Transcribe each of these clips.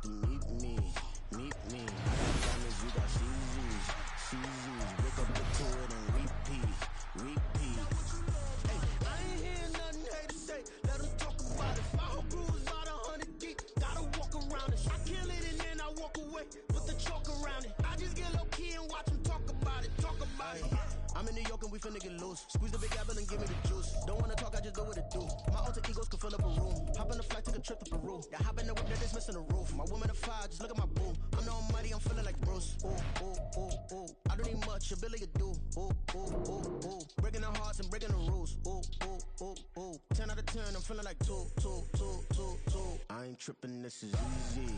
excited to meet me. Meet me. I got diamonds, you got CZs. CZs. Wake up, get to it and repeat. Repeat. Hey, I ain't hearing nothing haters say. Let them talk about it. My whole crew is about 100 deep. Gotta walk around it. I kill it and then I walk away. Put the chalk around it. I just get low key and watch them talk about it. Talk about it. I'm in New York and we finna get loose. Squeeze the big apple and give me the juice. Don't wanna talk, I just do what it do. My alter egos can fill up a room. Hop on the flight, take a trip to Peru. Yeah, hop in the whip, that is missing the roof. My woman a fire, just look at my boo. I'm the almighty, I'm feeling like Bruce. Ooh, ooh, ooh, ooh. I don't need much, ability to do. Ooh, ooh, ooh, ooh. Breaking the hearts and breaking the rules. Ooh, ooh, ooh, ooh. 10 out of 10, I'm feeling like 2. I ain't tripping, this is easy.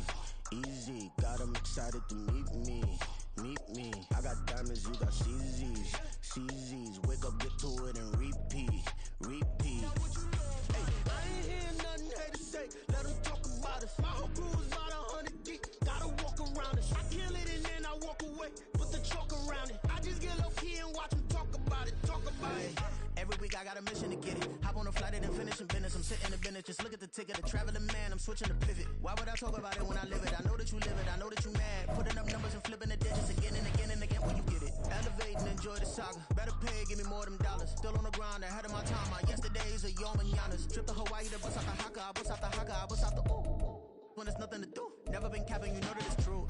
Easy, got 'em excited to meet me. Meet me. I got diamonds, you got CZs. CZs, wake up, get to it and repeat. Repeat. Hey, I ain't hearing nothing haters say. Let them talk about us. My whole crew is about 100 deep. Gotta walk around it. I kill it and then I walk away. Put the chalk around it. I just get low key and watch them talk about it. Talk about it. Every week I got a mission to get it. Hop on a flight and then finish in business. I'm sitting in business. Just look at the ticket. A traveling man, I'm switching to pivot. Why would I talk about it when I live it? I know that you live it. I know that you mad. Putting up numbers and flipping the digits again and again and again when you get it. Elevate and enjoy the saga. Better pay, give me more them dollars. Still on the grind, ahead of my time. My yesterdays are yo mananas. Trip to Hawaii to bust out the haka. I bust out the haka. I bust out the ooh. When there's nothing to do. Never been capping, you know that it's true.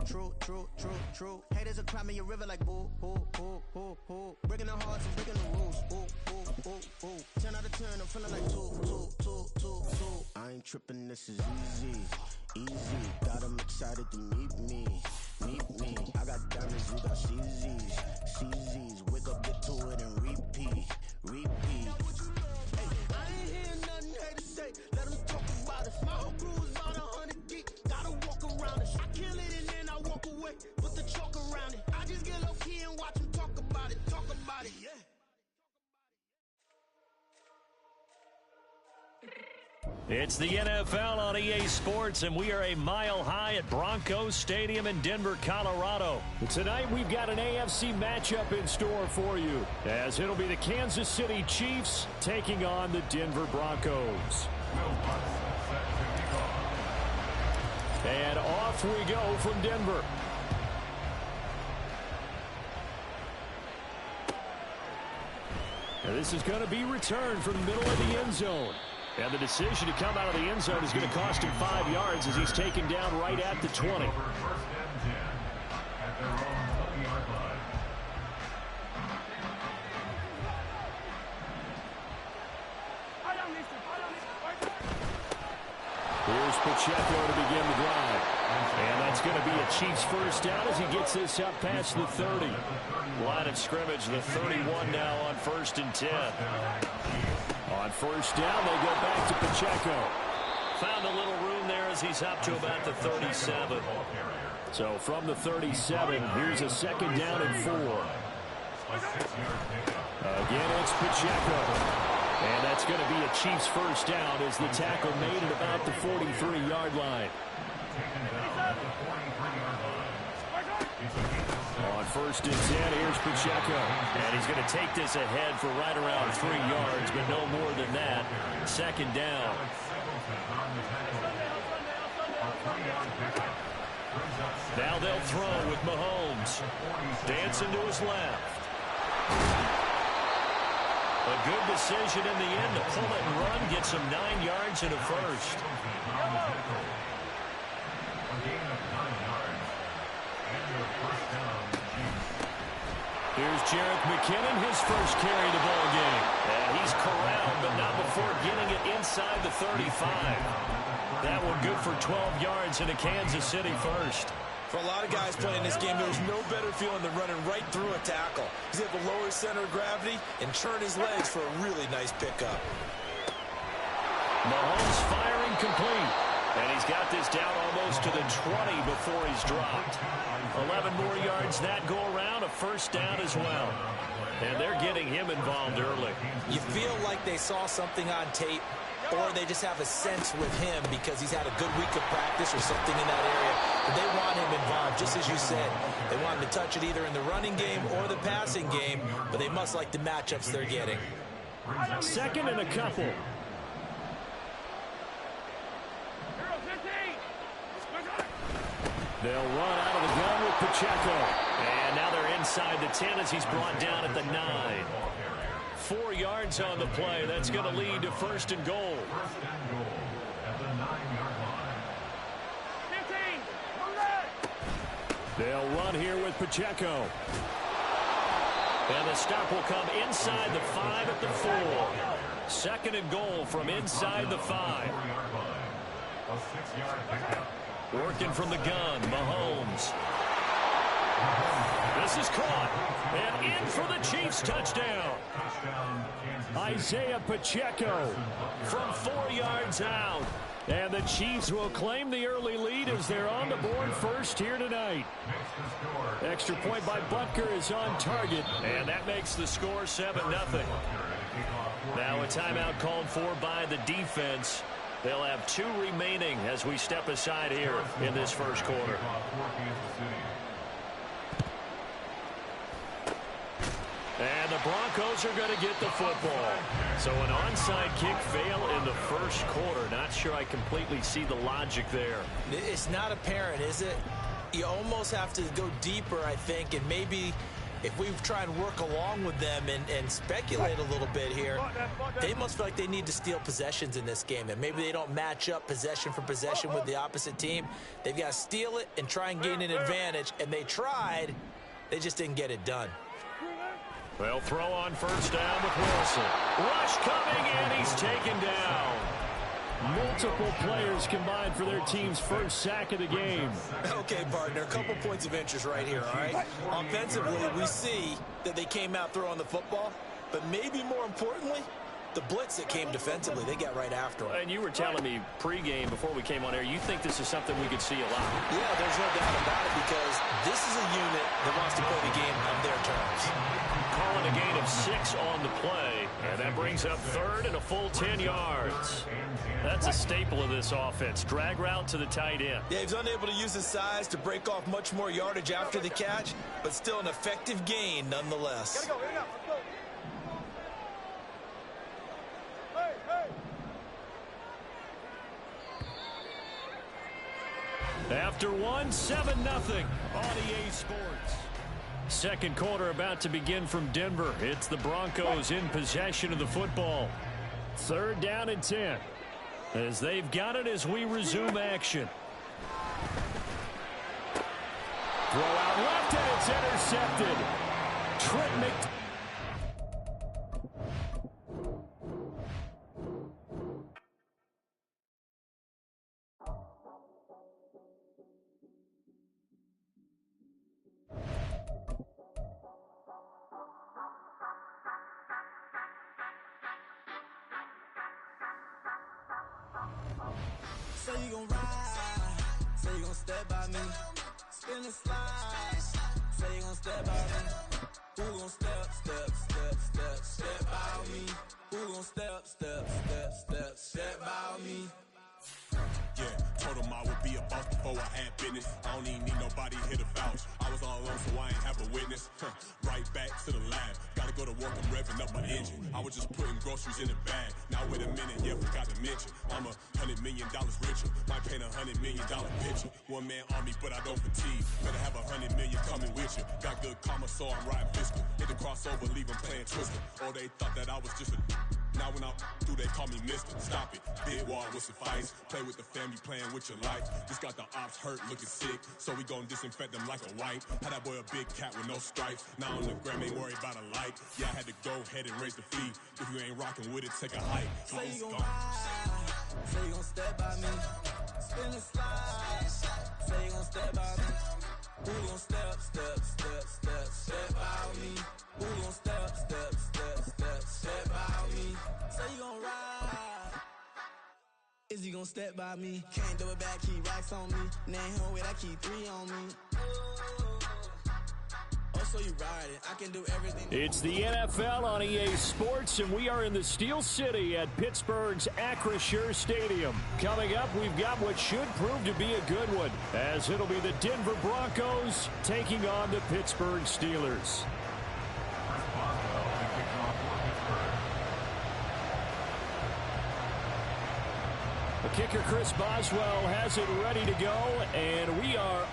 Haters are crying me a river like boo, boo. Breaking the hearts and breaking the rules. Ooh. 10 out of 10, I'm feeling like 2. I ain't tripping, this is easy. Easy, got 'em excited to meet me. Meet me. I got diamonds, you got CZs. CZs, wake up, get to it and repeat. Repeat. Hey, I ain't hearing nothing haters say. Let them talk about us. My whole crew is about 100 deep. Gotta walk around it. I kill it and then I walk away. Put the chalk around it. I just get low key and watch them talk about it. Talk about it, yeah. It's the NFL on EA Sports, and we are a mile high at Broncos Stadium in Denver, Colorado. Tonight, we've got an AFC matchup in store for you, as it'll be the Kansas City Chiefs taking on the Denver Broncos. And off we go from Denver. Now this is going to be returned from the middle of the end zone. And the decision to come out of the end zone is going to cost him 5 yards as he's taken down right at the 20. Here's Pacheco to begin the drive. And that's going to be a Chiefs first down as he gets this up past the 30. Line of scrimmage, the 31 now on 1st and 10. On first down, they go back to Pacheco. Found a little room there as he's up to about the 37. So from the 37, here's a 2nd down and 4. Again, it's Pacheco. And that's going to be a Chiefs first down as the tackle made at about the 43-yard line. On 1st and 10, here's Pacheco. And he's going to take this ahead for right around 3 yards, but no more than that. 2nd down. Now they'll throw with Mahomes. Dancing to his left. A good decision in the end to pull it and run, get some 9 yards and a first. Here's Jarek McKinnon, his first carry of the ball game. And he's corralled, but not before getting it inside the 35. That one good for 12 yards and a Kansas City first. For a lot of guys playing this game, there's no better feeling than running right through a tackle. He's able to lower his center of gravity and churn his legs for a really nice pickup. Mahomes firing complete. And he's got this down almost to the 20 before he's dropped. 11 more yards that go around, a first down as well. And they're getting him involved early. You feel like they saw something on tape, or they just have a sense with him because he's had a good week of practice or something in that area. But they want him involved, just as you said. They want him to touch it either in the running game or the passing game, but they must like the matchups they're getting. 2nd and a couple. They'll run out of the gun with Pacheco. And now they're inside the 10 as he's brought down at the 9. 4 yards on the play. That's going to lead to 1st and goal. They'll run here with Pacheco. And the stop will come inside the 5 at the 4. 2nd and goal from inside the 5. Working from the gun, Mahomes. This is caught. And in for the Chiefs touchdown. Isaiah Pacheco From 4 yards out. And the Chiefs will claim the early lead as they're on the board first here tonight. Extra point by Butker is on target. And that makes the score 7-0. Now a timeout called for by the defense. They'll have 2 remaining as we step aside here in this first quarter. And the Broncos are going to get the football. So an onside kick fail in the first quarter. Not sure I completely see the logic there. It's not apparent, is it? You almost have to go deeper, I think, and maybe if we try and work along with them and speculate a little bit here, they must feel like they need to steal possessions in this game, and maybe they don't match up possession for possession with the opposite team. They've got to steal it and try and gain an advantage, and they tried. They just didn't get it done. They'll throw on 1st down with Wilson. Rush coming in. He's taken down. Multiple players combined for their team's first sack of the game. Okay, partner, a couple points of interest right here, all right? Offensively, we see that they came out throwing the football, but maybe more importantly, the blitz that came defensively, they got right after him. And you were telling me pregame before we came on air, you think this is something we could see a lot. Yeah, there's no doubt about it because this is a unit that wants to play the game on their terms. Calling a gain of 6 on the play, and that brings up 3rd and a full 10 yards. That's a staple of this offense. Drag route to the tight end. Yeah, he's unable to use his size to break off much more yardage after the catch, but still an effective gain nonetheless. Gotta go, let's go. After 1, 7-0 on EA Sports. Second quarter about to begin from Denver. It's the Broncos in possession of the football. 3rd down and 10. As they've got it as we resume action. Throw out left and it's intercepted. Trent McDuffie. Say you gon' ride, say you gon' step by me, spin and slide, say you gon' step by me, who gon' step by me, who gon' step by me. Yeah, told him I would be a boss before I had business. I don't even need nobody here to vouch. I was all alone, so I ain't have a witness. Right back to the lab. Gotta go to work, I'm revving up my engine. I was just putting groceries in the bag. Now wait a minute, yeah, forgot to mention. I'm $100 million richer. Might paint $100 million picture. One man army, but I don't fatigue. Better have $100 million coming with you. Got good karma, so I'm riding fiscal. Hit the crossover, leave them playing Twister. Or they thought that I was just a... Now when I do, they call me Mister. Stop it. Big wall would suffice. Play with the family, playing with your life. Just got the ops hurt, looking sick. So we gon' disinfect them like a wipe. Had that boy a big cat with no stripes. Now on the gram, ain't worried about a light. Yeah, I had to go ahead and raise the fee. If you ain't rocking with it, take a hike. Say you gon' ride, say you gon' step by me, spin and slide. Say you gon' step by me, who gon' step by me, who gon' step by me. Say you gon' ride, is he gon' step by me? Can't do it back, keep racks on me. Name home with I keep 3 on me. So you ride it. I can do everything. It's the NFL on EA Sports, and we are in the Steel City at Pittsburgh's Acrisure Stadium. Coming up, we've got what should prove to be a good one, as it'll be the Denver Broncos taking on the Pittsburgh Steelers. The kicker, Chris Boswell, has it ready to go, and we are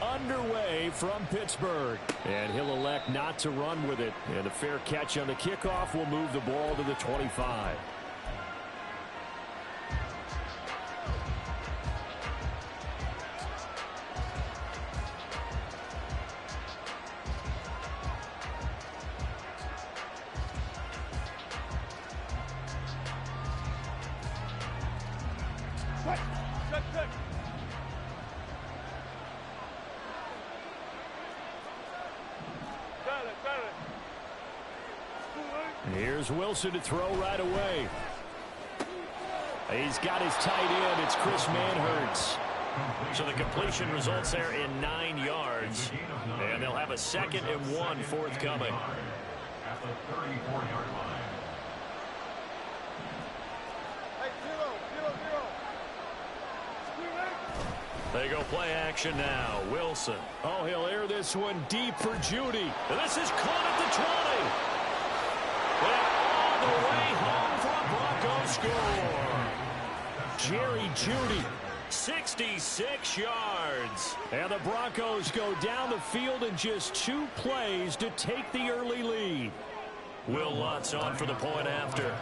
play from Pittsburgh. And he'll elect not to run with it. And a fair catch on the kickoff will move the ball to the 25. Here's Wilson to throw right away. He's got his tight end. It's Chris Manhertz. So the completion results there in 9 yards. And they'll have a 2nd and 1 forthcoming. At the 34-yard line. They go play action now. Wilson. Oh, he'll air this one deep for Judy. And this is caught at the 20. And all the way home for a Broncos score. Jerry Judy, 66 yards. And the Broncos go down the field in just 2 plays to take the early lead. Will Lutz on for the point after.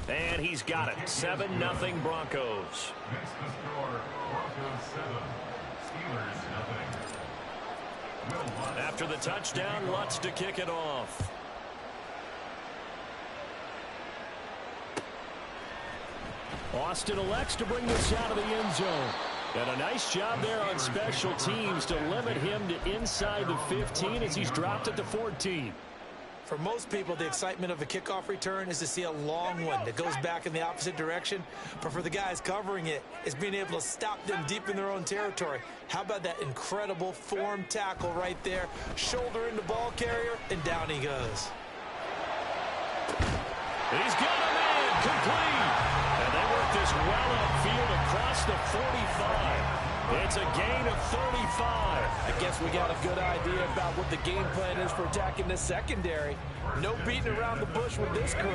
And he's got it. 7-0 Broncos. Next to score, Broncos 7, Steelers 0. Will Lutz. After the touchdown, Lutz to kick it off. Austin elects to bring this out of the end zone. And a nice job there on special teams to limit him to inside the 15 as he's dropped at the 14. For most people, the excitement of a kickoff return is to see a long one that goes back in the opposite direction. But for the guys covering it, it's being able to stop them deep in their own territory. How about that incredible form tackle right there? Shoulder in the ball carrier, and down he goes. He's got him in, complete. And they work this well upfield across the 45. It's a gain of 35. I guess we got a good idea about what the game plan is for attacking this secondary. No beating around the bush with this crew.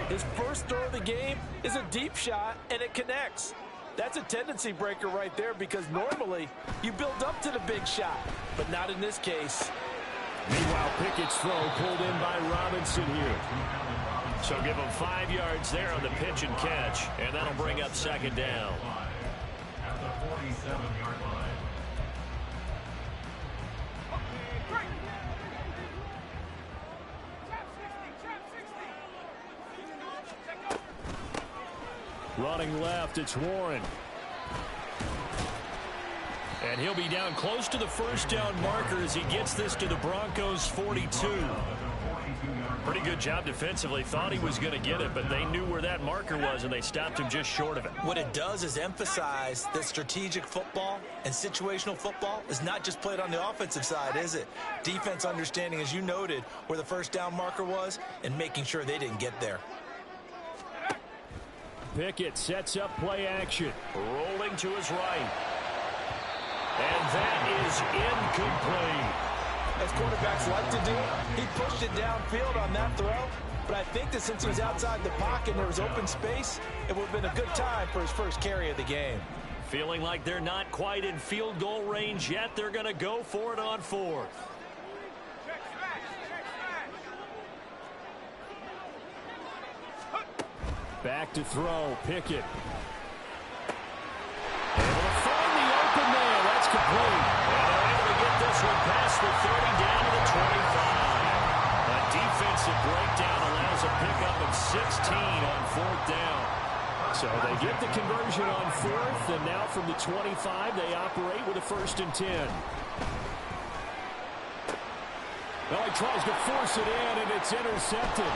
His first throw of the game is a deep shot, and it connects. That's a tendency breaker right there because normally you build up to the big shot, but not in this case. Meanwhile, Pickett's throw pulled in by Robinson here. So give him 5 yards there on the pitch and catch, and that'll bring up 2nd down. At the 47-yard line. Running left, it's Warren. And he'll be down close to the first down marker as he gets this to the Broncos 42. Pretty good job defensively. Thought he was going to get it, but they knew where that marker was, and they stopped him just short of it. What it does is emphasize that strategic football and situational football is not just played on the offensive side, is it? Defense understanding, as you noted, where the first down marker was and making sure they didn't get there. Pickett sets up play action. Rolling to his right. And that is incomplete. As quarterbacks like to do, he pushed it downfield on that throw. But I think that since he was outside the pocket and there was open space, it would have been a good time for his first carry of the game. Feeling like they're not quite in field goal range yet. They're going to go for it on 4th. Back to throw, Pickett. Able to find the open man. That's complete. And they're able to get this one past the 30 down to the 25. A defensive breakdown allows a pickup of 16 on 4th down. So they get the conversion on 4th, and now from the 25, they operate with a 1st and 10. Well, he tries to force it in, and it's intercepted.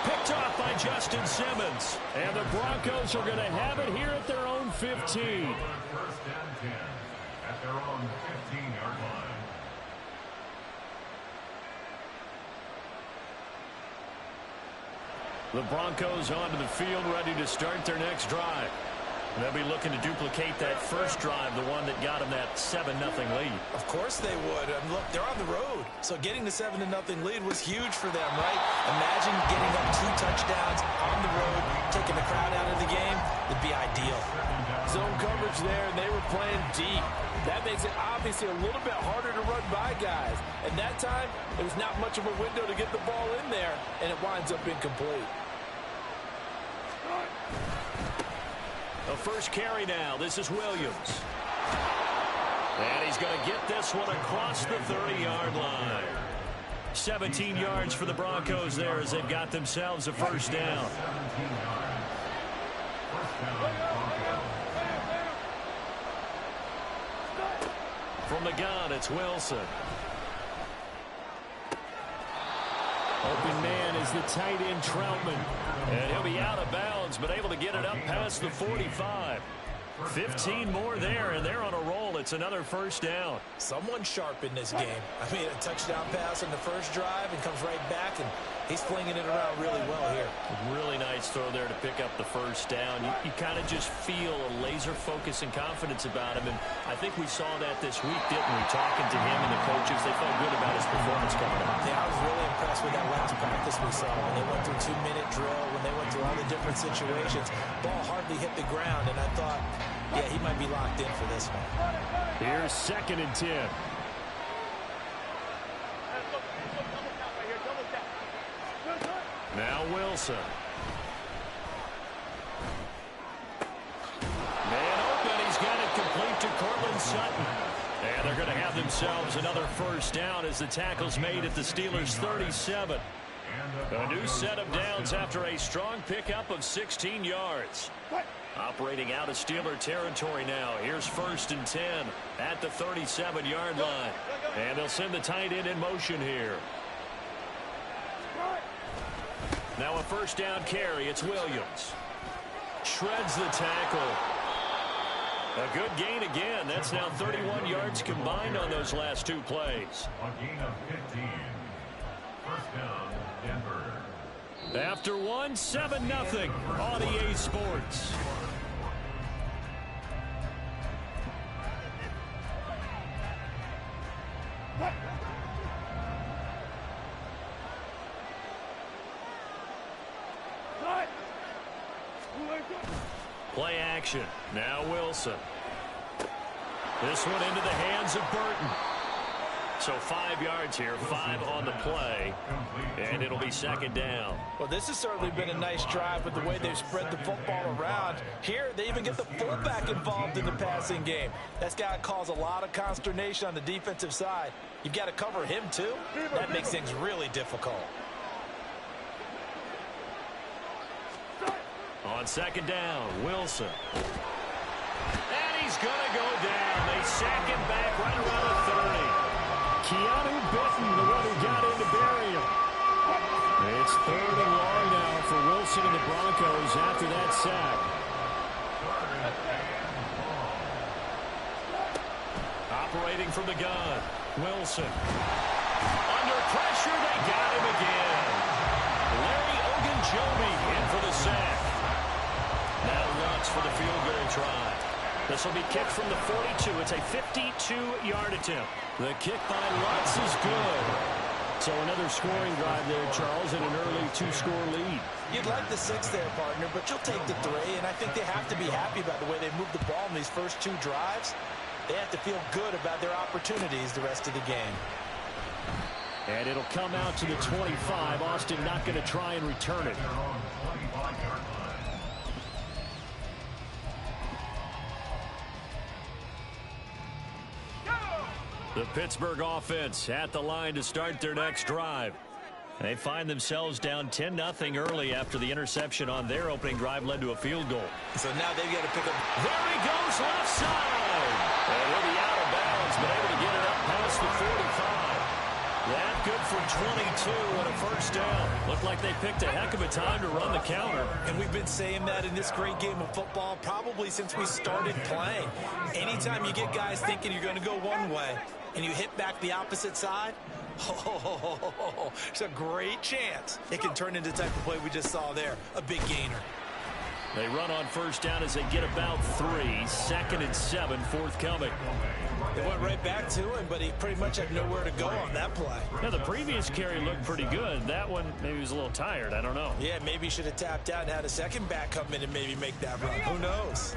Picked off by Justin Simmons. And the Broncos are going to have it here at their own 15. 1st and 10 at their own 15-yard line. The Broncos onto the field, ready to start their next drive. They'll be looking to duplicate that first drive, the one that got them that 7-0 lead. Of course they would. Look, they're on the road. So getting the 7-0 lead was huge for them, right? Imagine getting up 2 touchdowns on the road, taking the crowd out of the game. Would be ideal. Zone coverage coverage there, and they were playing deep. That makes it obviously a little bit harder to run by guys. And that time, there was not much of a window to get the ball in there, and it winds up incomplete. A first carry now. This is Williams. And he's going to get this one across the 30-yard line. 17 yards for the Broncos there as they've got themselves a first down. From the gun, it's Wilson. Open man is the tight end Troutman. And he'll be out of bounds, but able to get it up past the 45. 15 more there, and they're on a roll. It's another first down. Someone sharp in this game. I mean, a touchdown pass on the first drive and comes right back, and he's flinging it around really well here. Really nice throw there to pick up the first down. You kind of just feel a laser focus and confidence about him, and I think we saw that this week, didn't we? Talking to him and the coaches, they felt good about his performance coming up. Yeah, I was really impressed with that last practice we saw when they went through 2-minute drill, when they went through all the different situations. Ball hardly hit the ground, and I thought, yeah, he might be locked in for this one. Here's 2nd and 10. Now Wilson. Man open. He's got it complete to Coolin Sutton. And they're going to have themselves another first down as the tackle's made at the Steelers' 37. A new set of downs after a strong pickup of 16 yards. Operating out of Steeler territory now. Here's 1st and 10 at the 37-yard line. And they'll send the tight end in motion here. Now a first down carry. It's Williams. Shreds the tackle. A good gain again. That's now 31 yards combined on those last 2 plays. A gain of 15. First down, Denver. After 1, 7-0 on EA Sports. Play action. Now Wilson. This one into the hands of Burton. So 5 yards here, 5 on the play, and it'll be 2nd down. Well, this has certainly been a nice drive with the way they've spread the football around. Here, they even get the fullback involved in the passing game. That's got to cause a lot of consternation on the defensive side. You've got to cover him, too. That makes things really difficult. On 2nd down, Wilson. And he's going to go down. They sack him back right around the 30. Keanu Benton, the one who got in to bury him. It's 3rd and long now for Wilson and the Broncos after that sack. Operating from the gun, Wilson. Under pressure, they got him again. Larry Ogunjobi in for the sack. Now Lutz for the field goal try. This will be kicked from the 42. It's a 52-yard attempt. The kick by Lutz is good. So another scoring drive there, Charles, and an early 2-score lead. You'd like the 6 there, partner, but you'll take the 3, and I think they have to be happy about the way they moved the ball in these first 2 drives. They have to feel good about their opportunities the rest of the game. And it'll come out to the 25. Austin not going to try and return it. The Pittsburgh offense at the line to start their next drive. They find themselves down 10-0 early after the interception on their opening drive led to a field goal. So now they've got to pick up. There he goes, left side. And he'll be out of bounds, but able to get it up past the 45. That good for 22 and a first down. Looked like they picked a heck of a time to run the counter. And we've been saying that in this great game of football probably since we started playing. Anytime you get guys thinking you're going to go one way and you hit back the opposite side, it's a great chance it can turn into the type of play we just saw there, a big gainer. They run on first down as they get about 3. 2nd and 7 forthcoming. They went right back to him, but he pretty much had nowhere to go on that play. Yeah, the previous carry looked pretty good. That one, maybe he was a little tired. I don't know. Yeah, maybe he should have tapped out and had a second back come in and maybe make that run. Who knows?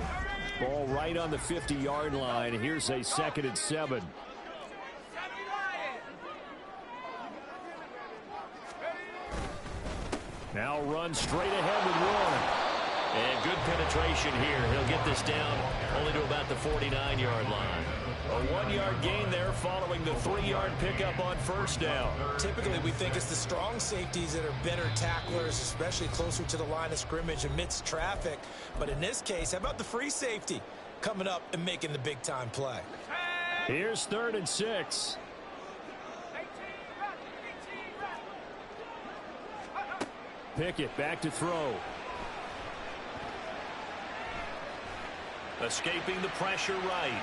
Ball right on the 50-yard line. Here's a 2nd and 7. Now run straight ahead with Warren. And good penetration here. He'll get this down only to about the 49-yard line. A 1-yard gain there following the 3-yard pickup on 1st down. Typically, we think it's the strong safeties that are better tacklers, especially closer to the line of scrimmage amidst traffic. But in this case, how about the free safety coming up and making the big-time play? Here's 3rd and 6. Pickett back to throw. Escaping the pressure right.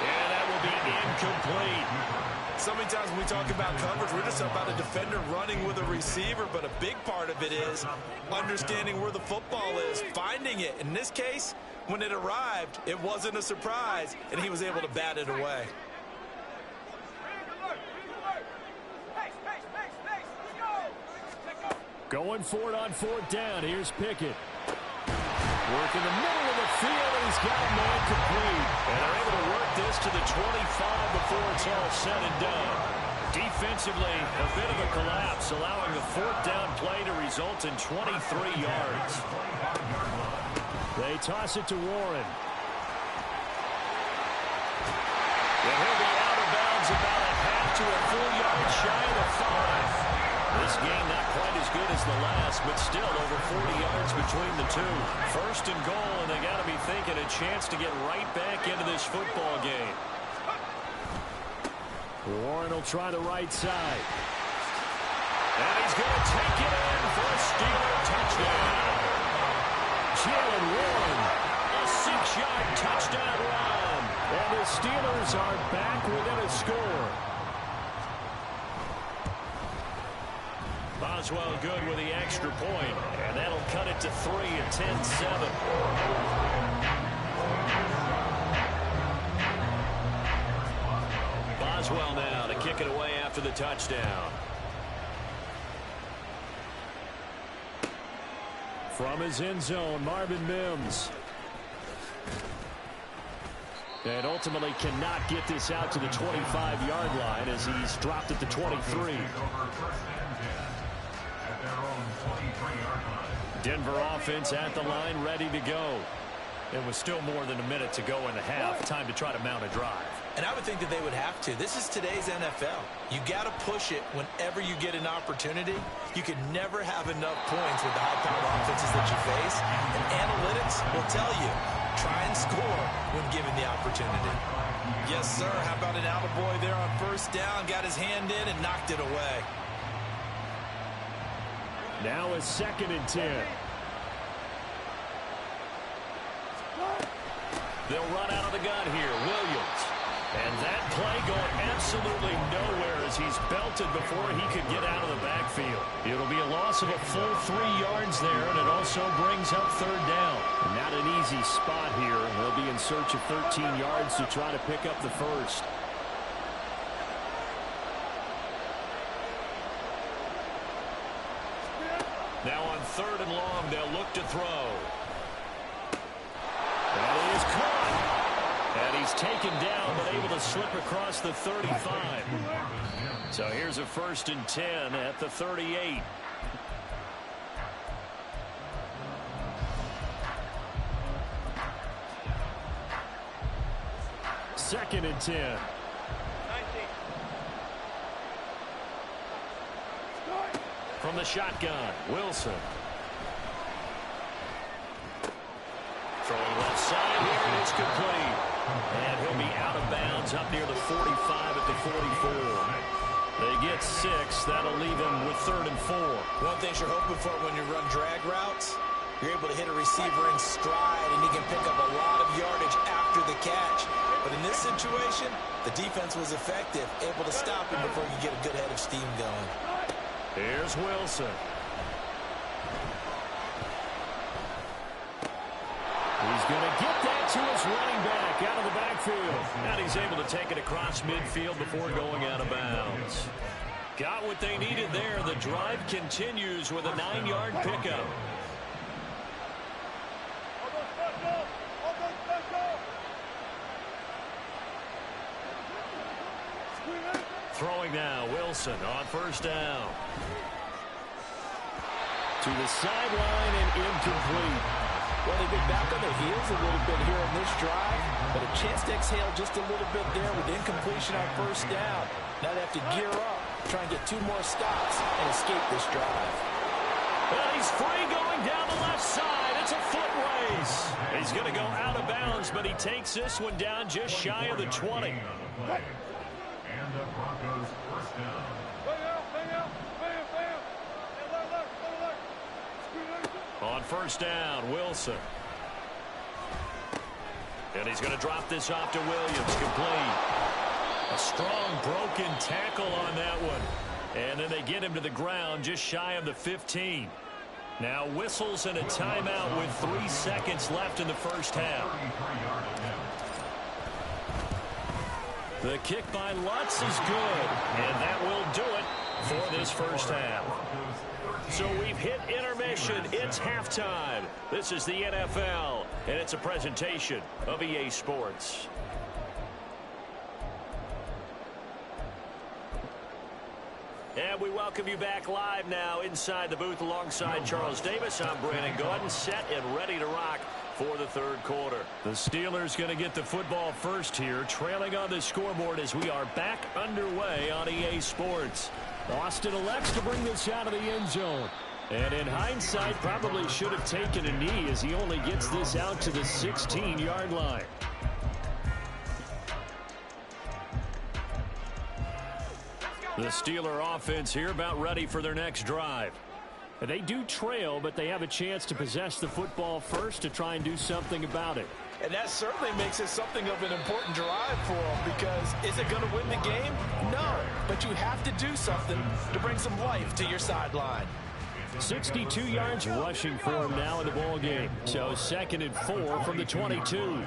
And that will be incomplete. So many times when we talk about coverage, we're just about a defender running with a receiver, but a big part of it is understanding where the football is, finding it. In this case, when it arrived, it wasn't a surprise, and he was able to bat it away. Going for it on 4th down. Here's Pickett. Work in the middle of the field, and he's got a man complete. And they're able to work this to the 25 before it's all said and done. Defensively, a bit of a collapse, allowing the 4th down play to result in 23 yards. They toss it to Warren. And he'll be out of bounds about a half to a full yard shy of the 5. This game not quite as good as the last, but still over 40 yards between the two. 1st and goal, and they got to be thinking a chance to get right back into this football game. Warren will try the right side. And he's going to take it in for a Steeler touchdown. Jalen Warren. A 6-yard touchdown run. And the Steelers are back within a score. Boswell good with the extra point, and that'll cut it to 3 at 10-7. Boswell now to kick it away after the touchdown. From his end zone, Marvin Mims. And ultimately cannot get this out to the 25-yard line as he's dropped at the 23. Denver offense at the line, ready to go. It was still more than a minute to go in the half. Time to try to mount a drive. And I would think that they would have to. This is today's NFL. You got to push it whenever you get an opportunity. You can never have enough points with the high-powered offenses that you face. And analytics will tell you, try and score when given the opportunity. Yes, sir. How about an attaboy there on 1st down? Got his hand in and knocked it away. Now a 2nd and 10. They'll run out of the gun here. Williams. And that play going absolutely nowhere as he's belted before he could get out of the backfield. It'll be a loss of a full 3 yards there, and it also brings up 3rd down. Not an easy spot here. They'll be in search of 13 yards to try to pick up the 1st. Now on 3rd and long, they'll look to throw. That is caught. And he's taken down, but able to slip across the 35. So here's a 1st and 10 at the 38. Second and 10. From the shotgun, Wilson. Throwing left side here, and it's complete. And he'll be out of bounds up near the 45 at the 44. They get 6. That'll leave them with 3rd and 4. One thing you're hoping for when you run drag routes, you're able to hit a receiver in stride, and he can pick up a lot of yardage after the catch. But in this situation, the defense was effective, able to stop him before you get a good head of steam going. Here's Wilson. He's going to get that to his running back out of the backfield. And he's able to take it across midfield before going out of bounds. Got what they needed there. The drive continues with a 9-yard pickup. throwing now. Wilson on first down. To the sideline and incomplete. Well, they've been back on their heels a little bit here in this drive, but a chance to exhale just a little bit there with incompletion on first down. Now they have to gear up, try and get 2 more stops and escape this drive. Well, he's free going down the left side. It's a foot race. He's going to go out of bounds, but he takes this one down just shy of the 20. And the Broncos first down. On first down, Wilson. And he's going to drop this off to Williams. Complete. A strong broken tackle on that one. And then they get him to the ground just shy of the 15. Now whistles and a timeout with 3 seconds left in the first half. The kick by Lutz is good. And that will do it for this first half. So we've hit intermission. It's halftime. This is the NFL, and it's a presentation of EA Sports. And we welcome you back live now inside the booth alongside Charles Davis. I'm Brandon Gordon, set and ready to rock for the third quarter. The Steelers going to get the football first here, trailing on the scoreboard as we are back underway on EA Sports. Austin elects to bring this out of the end zone. And in hindsight, probably should have taken a knee as he only gets this out to the 16-yard line. The Steeler offense here about ready for their next drive. They do trail, but they have a chance to possess the football first to try and do something about it. And that certainly makes it something of an important drive for them, because is it going to win the game? No, but you have to do something to bring some life to your sideline. 62 yards rushing for him now in the ball game. So 2nd and 4 from the 22.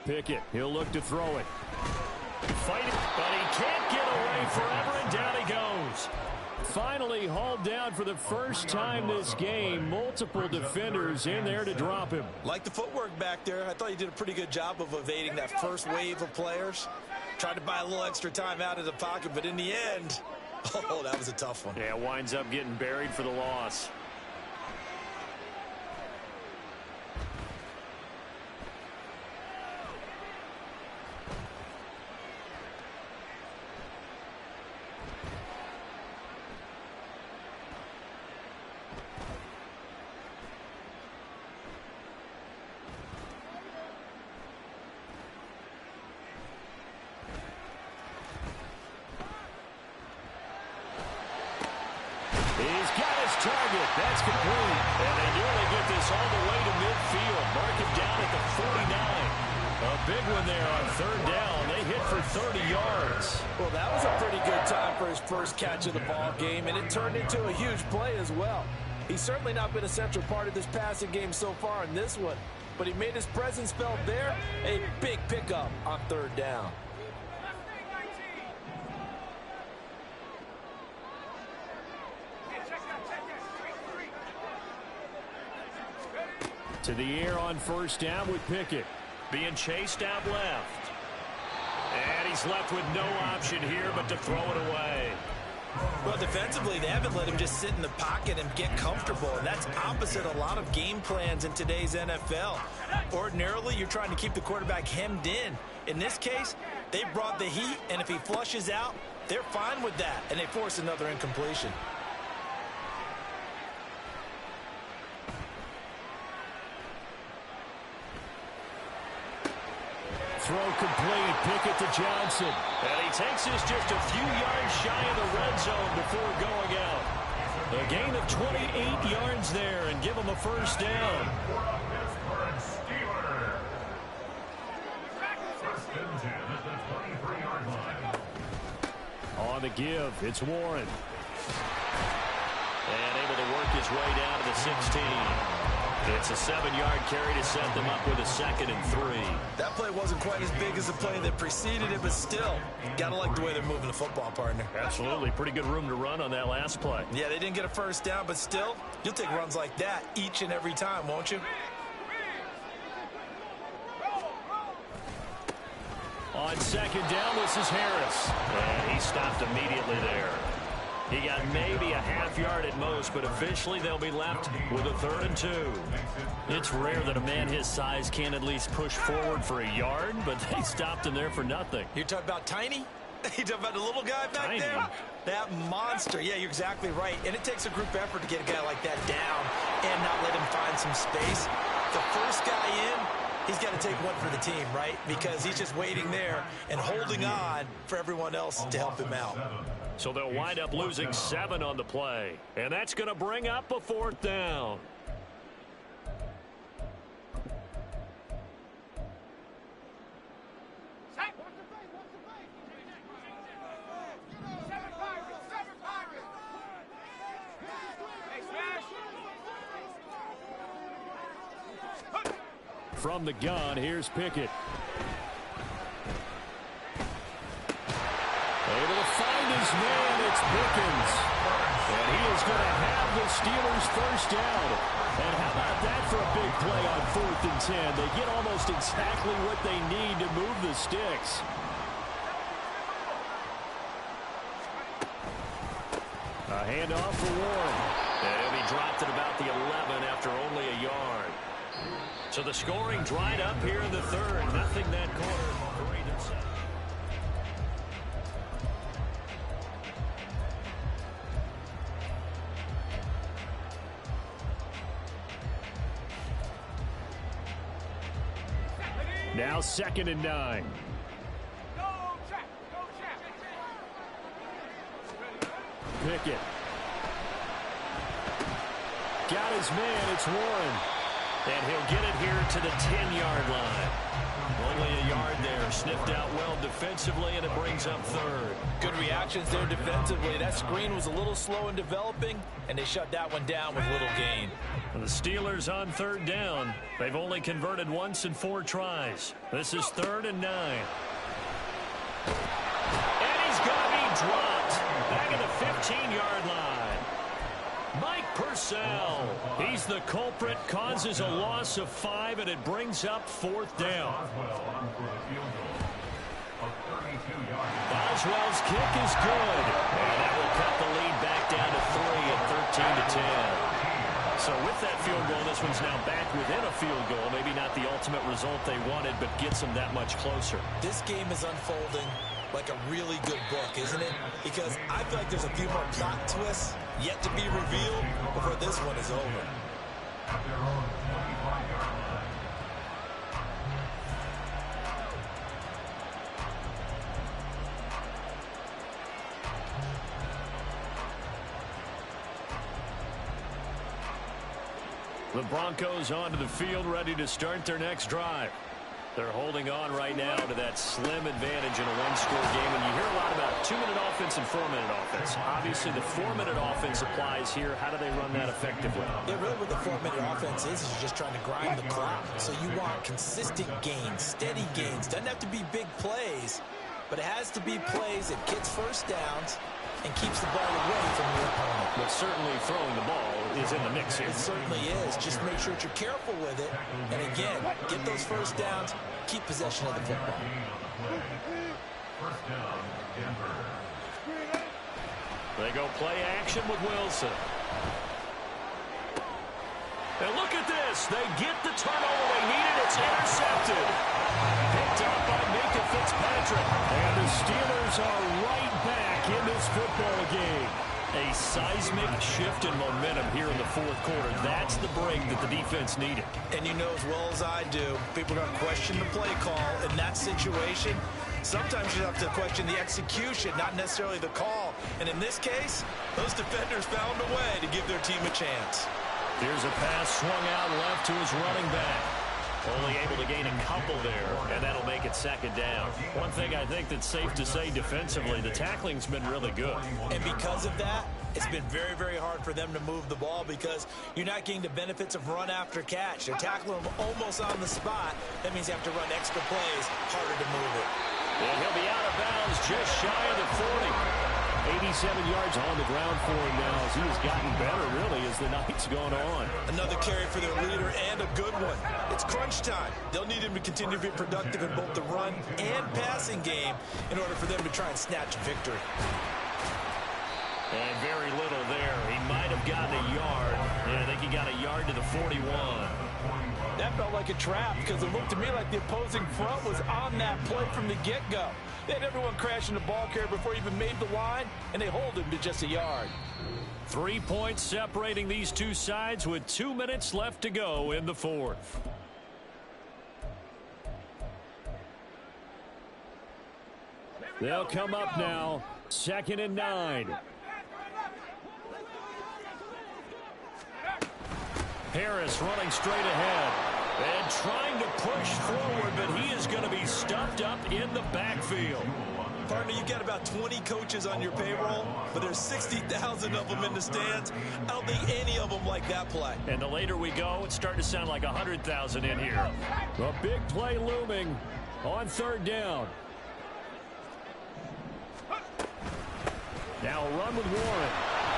Pickett, he'll look to throw it. Fight it, but he can't get away forever, and down he goes. Finally hauled down for the first time this game. Multiple defenders in there to drop him. Like the footwork back there, I thought he did a pretty good job of evading that first wave of players. Tried to buy a little extra time out of the pocket, but in the end, oh, that was a tough one. Yeah, winds up getting buried for the loss. He's got his target. That's complete. And they nearly get this all the way to midfield. Mark him down at the 49. A big one there on 3rd down. They hit for 30 yards. Well, that was a pretty good time for his first catch of the ball game, and it turned into a huge play as well. He's certainly not been a central part of this passing game so far in this one, but he made his presence felt there. A big pickup on 3rd down. To the air on 1st down with Pickett. Being chased out left. And he's left with no option here but to throw it away. Well, defensively, they haven't let him just sit in the pocket and get comfortable, and that's opposite a lot of game plans in today's NFL. Ordinarily, you're trying to keep the quarterback hemmed in. In this case, they brought the heat, and if he flushes out, they're fine with that, and they force another incompletion. Throw complete. Pickett to Johnson. And he takes this just a few yards shy of the red zone before going out. A gain of 28 yards there and give him a first down. On the give, it's Warren. And able to work his way down to the 16. It's a 7-yard carry to set them up with a 2nd and 3. That play wasn't quite as big as the play that preceded it, but still, gotta like the way they're moving the football, partner. Absolutely. Pretty good room to run on that last play. Yeah, they didn't get a first down, but still, you'll take runs like that each and every time, won't you? On second down, this is Harris. And he stopped immediately there. He got maybe a half yard at most, but officially they'll be left with a 3rd and 2. It's rare that a man his size can't at least push forward for a yard, but they stopped him there for nothing. You're talking about tiny? You're talking about the little guy back there? That monster. Yeah, you're exactly right. And it takes a group effort to get a guy like that down and not let him find some space. The first guy in, he's got to take one for the team, right? Because he's just waiting there and holding on for everyone else to help him out. So they'll wind up losing 7 on the play. And that's going to bring up a 4th down. From the gun, here's Pickett. Able to find his man, it's Pickens. And he is going to have the Steelers' first down. And how about that for a big play on 4th and 10? They get almost exactly what they need to move the sticks. A handoff for Warren. And he'll be dropped at about the 11 after only a yard. So the scoring dried up here in the 3rd. Nothing that quarter. 3 to 7. Now 2nd and 9. Pickett. Got his man, it's Warren. And he'll get it here to the 10-yard line. Only a yard there. Sniffed out well defensively, and it brings up 3rd. Good reactions there defensively. That screen was a little slow in developing, and they shut that one down with little gain. And the Steelers on 3rd down. They've only converted once in 4 tries. This is 3rd and 9. And he's going to be dropped back at the 15-yard line. Mike Purcell, he's the culprit, causes a loss of 5, and it brings up 4th down. Boswell's kick is good, and that will cut the lead back down to 3 at 13 to 10. So with that field goal, this one's now back within a field goal. Maybe not the ultimate result they wanted, but gets them that much closer. This game is unfolding like a really good book, isn't it? Because I feel like there's a few more plot twists yet to be revealed before this one is over. The Broncos onto the field, ready to start their next drive. They're holding on right now to that slim advantage in a one-score game. And you hear a lot about 2-minute offense and 4-minute offense. Obviously, the 4-minute offense applies here. How do they run that effectively? Yeah, really what the 4-minute offense is you're just trying to grind the clock. So you want consistent gains, steady gains. Doesn't have to be big plays, but it has to be plays that gets first downs and keeps the ball away from your opponent. But certainly throwing the ball is in the mix here. It certainly is. Just make sure that you're careful with it. And again, get those first downs, keep possession of the football. First down, Denver. They go play action with Wilson. And look at this. They get the turnover they needed. It's intercepted. Picked up by Minka Fitzpatrick. And the Steelers are right back in this football game. A seismic shift in momentum here in the 4th quarter. That's the break that the defense needed. And you know as well as I do, people are going to question the play call in that situation. Sometimes you have to question the execution, not necessarily the call. And in this case, those defenders found a way to give their team a chance. Here's a pass swung out left to his running back. Only able to gain a couple there, and that'll make it 2nd down. One thing I think that's safe to say defensively, the tackling's been really good. And because of that, it's been very, very hard for them to move the ball because you're not getting the benefits of run after catch. They're tackling them almost on the spot. That means you have to run extra plays, harder to move it. And he'll be out of bounds just shy of the 40. 87 yards on the ground for him now as he has gotten better, really, as the night's gone on. Another carry for their leader and a good one. It's crunch time. They'll need him to continue to be productive in both the run and passing game in order for them to try and snatch victory. And very little there. He might have gotten a yard. And I think he got a yard to the 41. That felt like a trap because it looked to me like the opposing front was on that play from the get-go. They had everyone crashing the ball carrier before he even made the line, and they hold him to just a yard. 3 points separating these two sides with 2 minutes left to go in the fourth. They'll come up now, 2nd and 9. Harris running straight ahead and trying to push forward, but he is going to be stuffed up in the backfield. Partner, you've got about 20 coaches on your payroll, but there's 60,000 of them in the stands. I don't think any of them like that play. And the later we go, it's starting to sound like 100,000 in here. A big play looming on 3rd down. Now a run with Warren.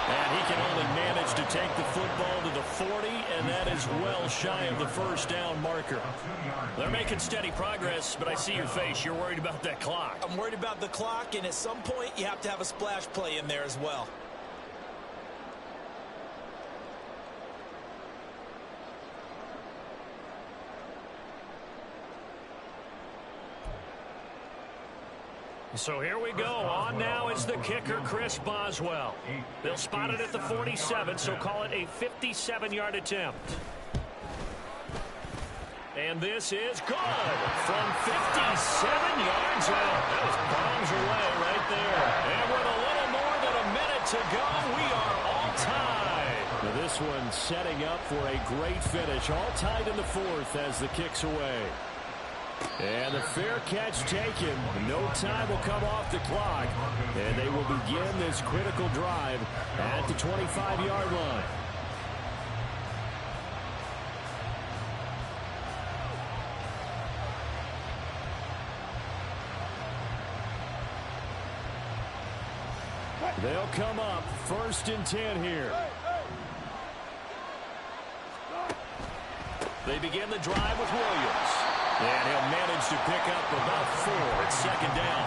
And he can only manage to take the football to the 40, and that is well shy of the 1st down marker. They're making steady progress, but I see your face. You're worried about that clock. I'm worried about the clock, and at some point you have to have a splash play in there as well. So here we go. On now is the kicker, Chris Boswell. They'll spot it at the 47, so call it a 57-yard attempt. And this is good from 57 yards out. That was bombs away right there. And with a little more than a minute to go, we are all tied. Now this one setting up for a great finish. All tied in the 4th as the kick's away. And the fair catch taken. No time will come off the clock. And they will begin this critical drive at the 25-yard line. They'll come up 1st and 10 here. They begin the drive with Williams. And he'll manage to pick up about 4 at 2nd down.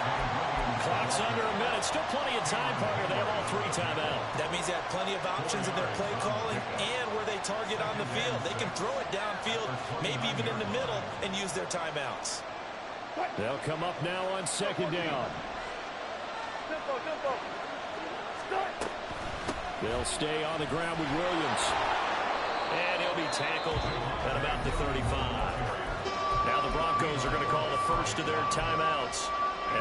Clock's under a minute. Still plenty of time, partner. They have all 3 timeouts. That means they have plenty of options in their play calling and where they target on the field. They can throw it downfield, maybe even in the middle, and use their timeouts. They'll come up now on 2nd down. They'll stay on the ground with Williams. And he'll be tackled at about the 35. Now the Broncos are going to call the first of their timeouts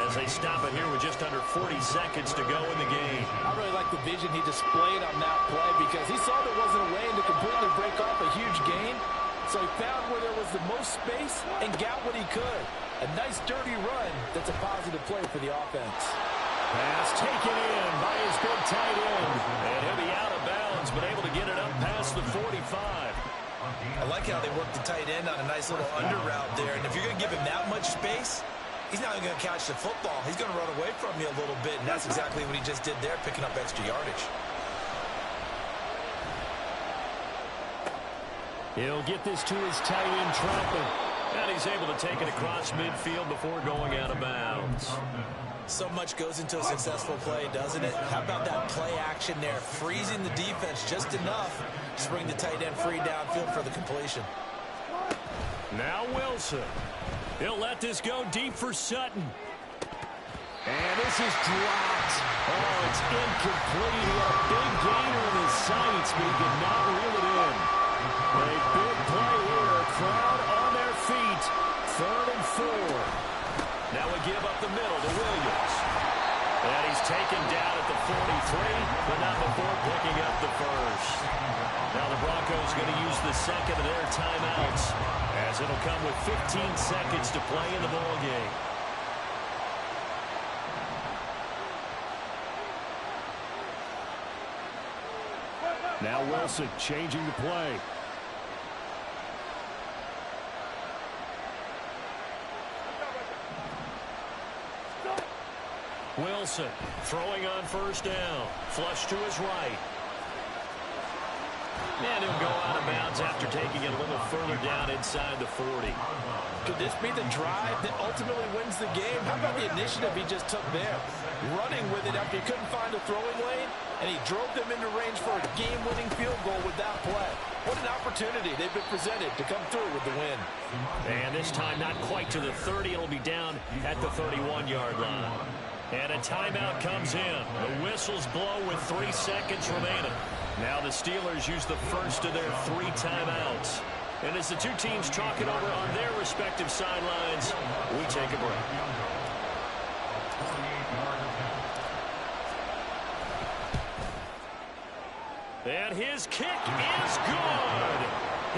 as they stop it here with just under 40 seconds to go in the game. I really like the vision he displayed on that play because he saw there wasn't a way to completely break off a huge gain. So he found where there was the most space and got what he could. A nice dirty run that's a positive play for the offense. Pass taken in by his big tight end. And he'll be out of bounds, but able to get it up past the 45. I like how they work the tight end on a nice little under route there. And if you're going to give him that much space, he's not going to catch the football. He's going to run away from you a little bit, and that's exactly what he just did there, picking up extra yardage. He'll get this to his tight end, Troutman. And he's able to take it across midfield before going out of bounds. So much goes into a successful play, doesn't it? How about that play action there, freezing the defense just enough to bring the tight end free downfield for the completion. Now Wilson. He'll let this go deep for Sutton. And this is dropped. Oh, it's incomplete. A big gainer in his sights, but he did not reel it in. A big play here. Crowd on their feet. 3rd and 4. Now we give up the middle to Williams. And he's taken down at the 43, but not before picking up the 1st. Now the Broncos going to use the 2nd of their timeouts, as it'll come with 15 seconds to play in the ball game. Now Wilson changing the play. Wilson throwing on first down. Flush to his right. And he'll go out of bounds after taking it a little further down inside the 40. Could this be the drive that ultimately wins the game? How about the initiative he just took there? Running with it after he couldn't find a throwing lane, and he drove them into range for a game-winning field goal with that play. What an opportunity they've been presented to come through with the win. And this time not quite to the 30. It'll be down at the 31-yard line. And a timeout comes in. The whistles blow with 3 seconds remaining. Now the Steelers use the first of their 3 timeouts. And as the two teams talk it over on their respective sidelines, we take a break. And his kick is good.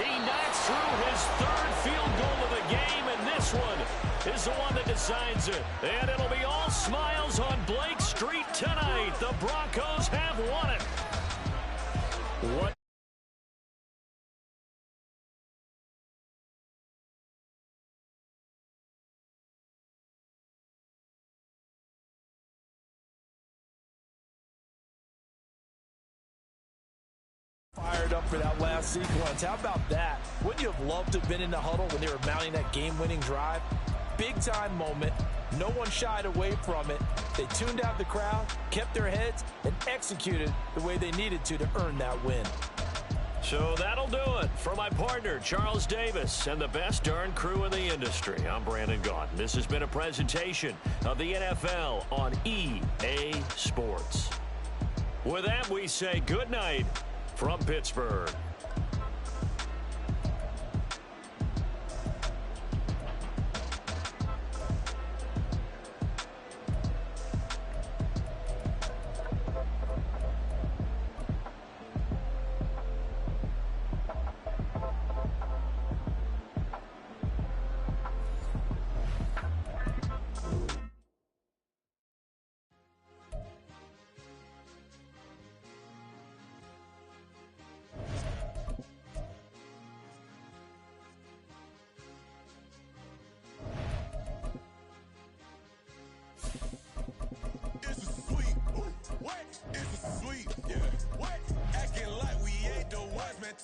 He knocks through his 3rd field goal of the game, and this one is the one that decides it. And it'll be all smiles on Blake Street tonight. The Broncos have won it. What? Fired up for that last sequence. How about that? Wouldn't you have loved to have been in the huddle when they were mounting that game-winning drive? Big-time moment. No one shied away from it. They tuned out the crowd, kept their heads, and executed the way they needed to earn that win. So that'll do it for my partner, Charles Davis, and the best darn crew in the industry. I'm Brandon Gaudin. This has been a presentation of the NFL on EA Sports. With that, we say good night from Pittsburgh.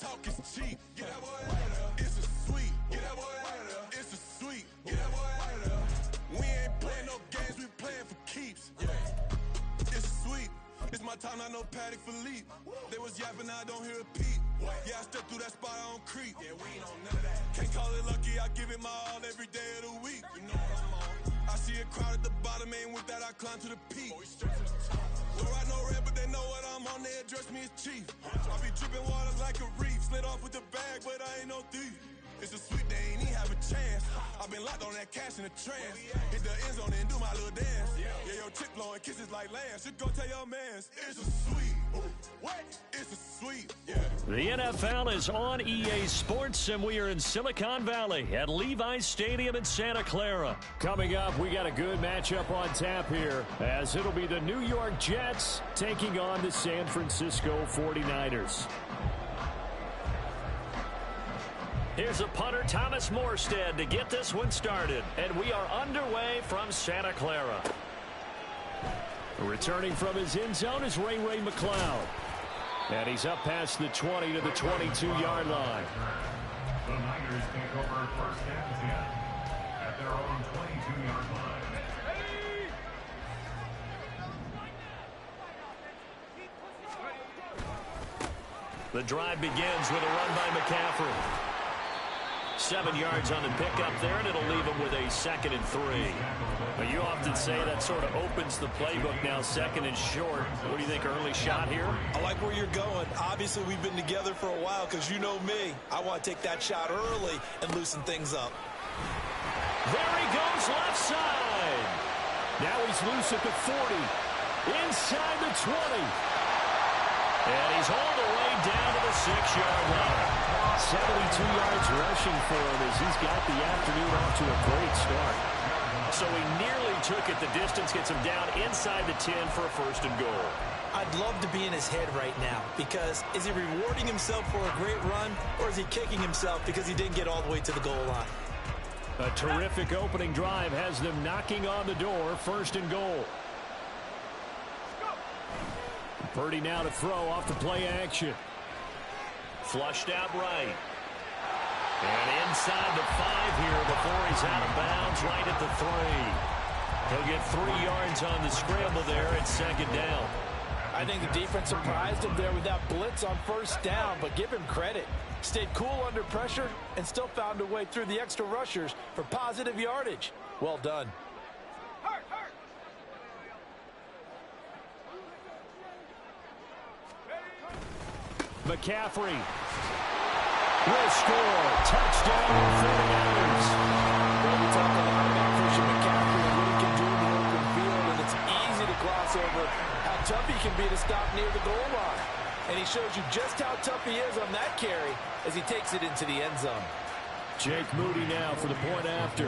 Talk is cheap. Get that boy out of there. It's a sweet. Get that boy out of there. It's a sweet. Get that boy out of there. We ain't playing no games. We playing for keeps. Yeah. It's sweet. It's my time. I know Patty Philippe. They was yapping. I don't hear a peep. Yeah, I step through that spot. I don't creep. Yeah, we ain't on none of that. Can't call it lucky. I give it my all every day of the week. You know what I'm on. I see a crowd at the bottom. And with that, I climb to the peak. Don't ride no red, but they know what I'm on. They address me as chief. I be dripping water like a reef. Slid off with the bag, but I ain't no thief. It's a sweet, they ain't even have a chance. I've been locked on that cash in a trance. Hit the end zone and do my little dance. Yeah, your chick blowing kisses like lambs. Should go tell your mans. It's a sweet. What? It's a sweet. Yeah. The NFL is on EA Sports, and we are in Silicon Valley at Levi's Stadium in Santa Clara. Coming up, we got a good matchup on tap here, as it'll be the New York Jets taking on the San Francisco 49ers. Here's a punter, Thomas Morstead, to get this one started. And we are underway from Santa Clara. Returning from his end zone is Ray McLeod. And he's up past the 20 to the 22-yard line. The Niners take over 1st and 10 at their own 22-yard line. The drive begins with a run by McCaffrey. 7 yards on the pickup there, and it'll leave him with a 2nd and 3. But you often say that sort of opens the playbook now, 2nd and short. What do you think, early shot here? I like where you're going. Obviously, we've been together for a while because you know me. I want to take that shot early and loosen things up. There he goes, left side. Now he's loose at the 40, inside the 20. And he's all the way down to the 6-yard line. 72 yards rushing for him as he's got the afternoon off to a great start. So he nearly took it the distance, gets him down inside the 10 for a 1st and goal. I'd love to be in his head right now because is he rewarding himself for a great run or is he kicking himself because he didn't get all the way to the goal line? A terrific opening drive has them knocking on the door, 1st and goal. Purdy now to throw off the play action. Flushed out right. And inside the 5 here before he's out of bounds right at the 3. He'll get 3 yards on the scramble there at second down. I think the defense surprised him there with that blitz on first down, but give him credit. Stayed cool under pressure and still found a way through the extra rushers for positive yardage. Well done. McCaffrey will score. Touchdown, 49ers. Well, we talk a lot about Christian McCaffrey and what he can do in the open field, and it's easy to gloss over how tough he can be to stop near the goal line. And he shows you just how tough he is on that carry as he takes it into the end zone. Jake Moody now for the point after.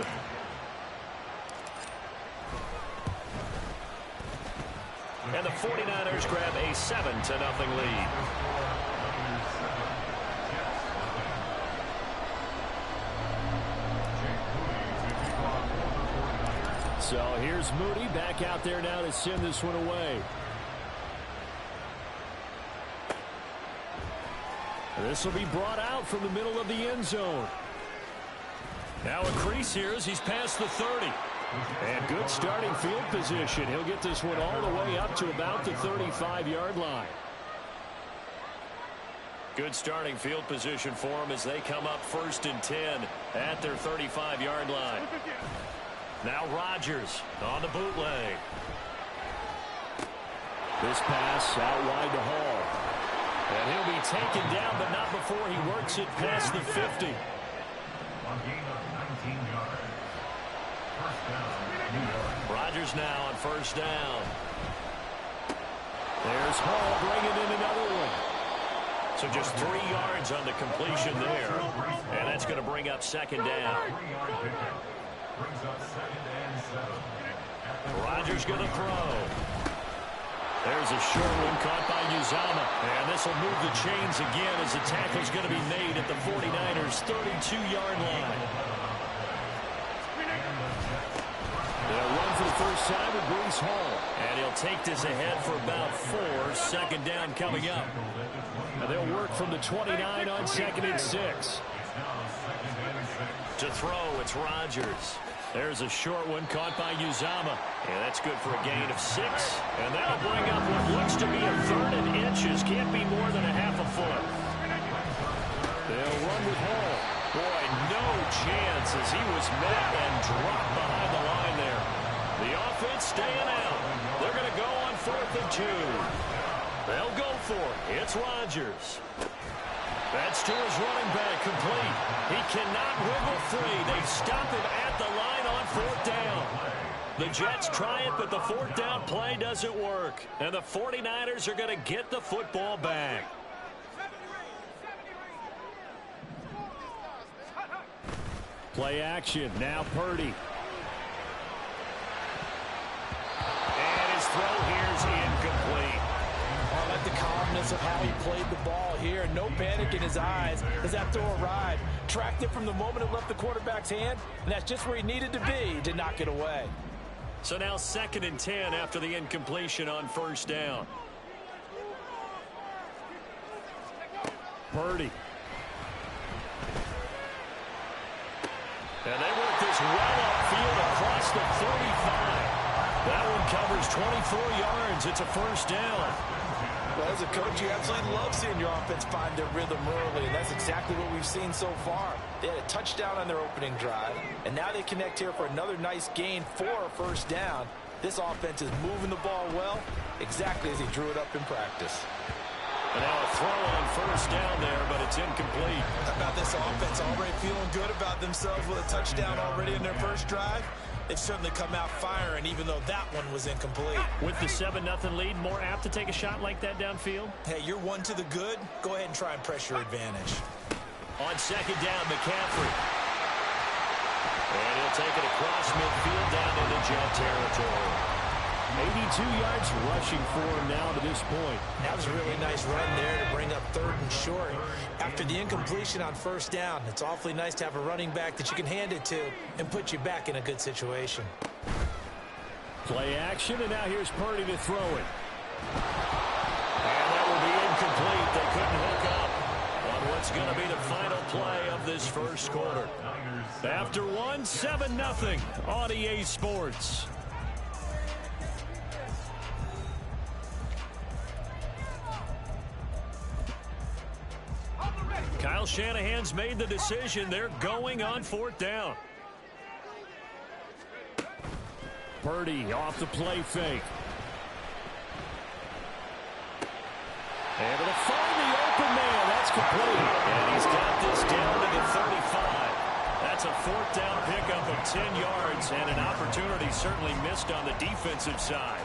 And the 49ers grab a 7-0 lead. So here's Moody back out there now to send this one away. This will be brought out from the middle of the end zone. Now a crease here as he's past the 30. And good starting field position. He'll get this one all the way up to about the 35-yard line. Good starting field position for him as they come up 1st and 10 at their 35-yard line. Now Rodgers on the bootleg. This pass out wide to Hall. And he'll be taken down, but not before he works it past the 50. On gain of 19 yards. First down, New York. Rodgers now on 1st down. There's Hall bringing in another one. So just 3 yards on the completion there. And that's going to bring up 2nd down. 3-yard pickup. Brings up 2nd and 7. Rodgers going to throw. There's a short one caught by Uzama. And this will move the chains again as the tackle's going to be made at the 49ers' 32-yard line. They'll run for the first time with Breece Hall. And he'll take this ahead for about 4. 2nd down coming up. And they'll work from the 29 on 2nd and 6. To throw, it's Rodgers. There's a short one caught by Uzama. And that's good for a gain of 6. And that'll bring up what looks to be a 3rd and inches. Can't be more than a half a foot. They'll run with Hall. Boy, no chance as he was met and dropped behind the line there. The offense staying out. They're going to go on 4th and 2. They'll go for it. It's Rodgers. That's to his running back, complete. He cannot wiggle free. They stop him at the line on 4th down. The Jets try it, but the 4th down play doesn't work. And the 49ers are going to get the football back. Play action. Now Purdy. And his throw here's incomplete. I like the calmness of how he played the ball here. No panic in his eyes as that throw arrived. Tracked it from the moment it left the quarterback's hand, and that's just where he needed to be to knock it away. So now 2nd and 10 after the incompletion on 1st down. Purdy. And they work this well upfield across the 35. That one covers 24 yards. It's a 1st down. Well, as a coach, you absolutely love seeing your offense find their rhythm early, and that's exactly what we've seen so far. They had a touchdown on their opening drive, and now they connect here for another nice gain for a 1st down. This offense is moving the ball well, exactly as he drew it up in practice. And now a throw on 1st down there, but it's incomplete. How about this offense already feeling good about themselves with a touchdown already in their first drive? They've certainly come out firing, even though that one was incomplete. With the 7-0 lead, more apt to take a shot like that downfield? Hey, you're one to the good. Go ahead and try and press your advantage. On 2nd down, McCaffrey. And he'll take it across midfield down into Jet territory. 82 yards rushing for him now to this point. That was a really nice run there to bring up 3rd and short. After the incompletion on 1st down, it's awfully nice to have a running back that you can hand it to and put you back in a good situation. Play action, and now here's Purdy to throw it. That's going to be the final play of this first quarter. After one, 7-0 on EA Sports. Kyle Shanahan's made the decision. They're going on 4th down. Purdy off the play fake. Able to find the open man. That's complete. And he's got this down to the 35. That's a 4th down pickup of 10 yards and an opportunity certainly missed on the defensive side.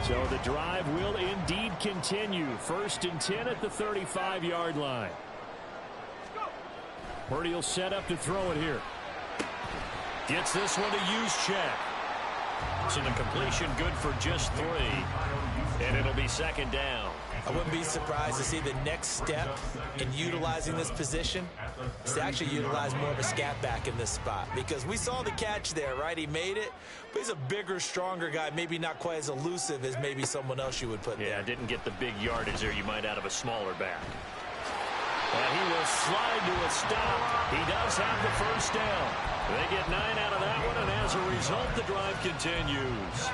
So the drive will indeed continue. 1st and 10 at the 35-yard line. Purdy will set up to throw it here. Gets this one to Juszczyk. So the completion good for just 3. And it'll be 2nd down. I wouldn't be surprised to see the next step in utilizing this position is to actually utilize more of a scat back in this spot. Because we saw the catch there, right? He made it, but he's a bigger, stronger guy, maybe not quite as elusive as maybe someone else you would put there. Yeah, didn't get the big yardage there you might out of a smaller back. And he will slide to a stop. He does have the 1st down. They get 9 out of that one, and as a result, the drive continues.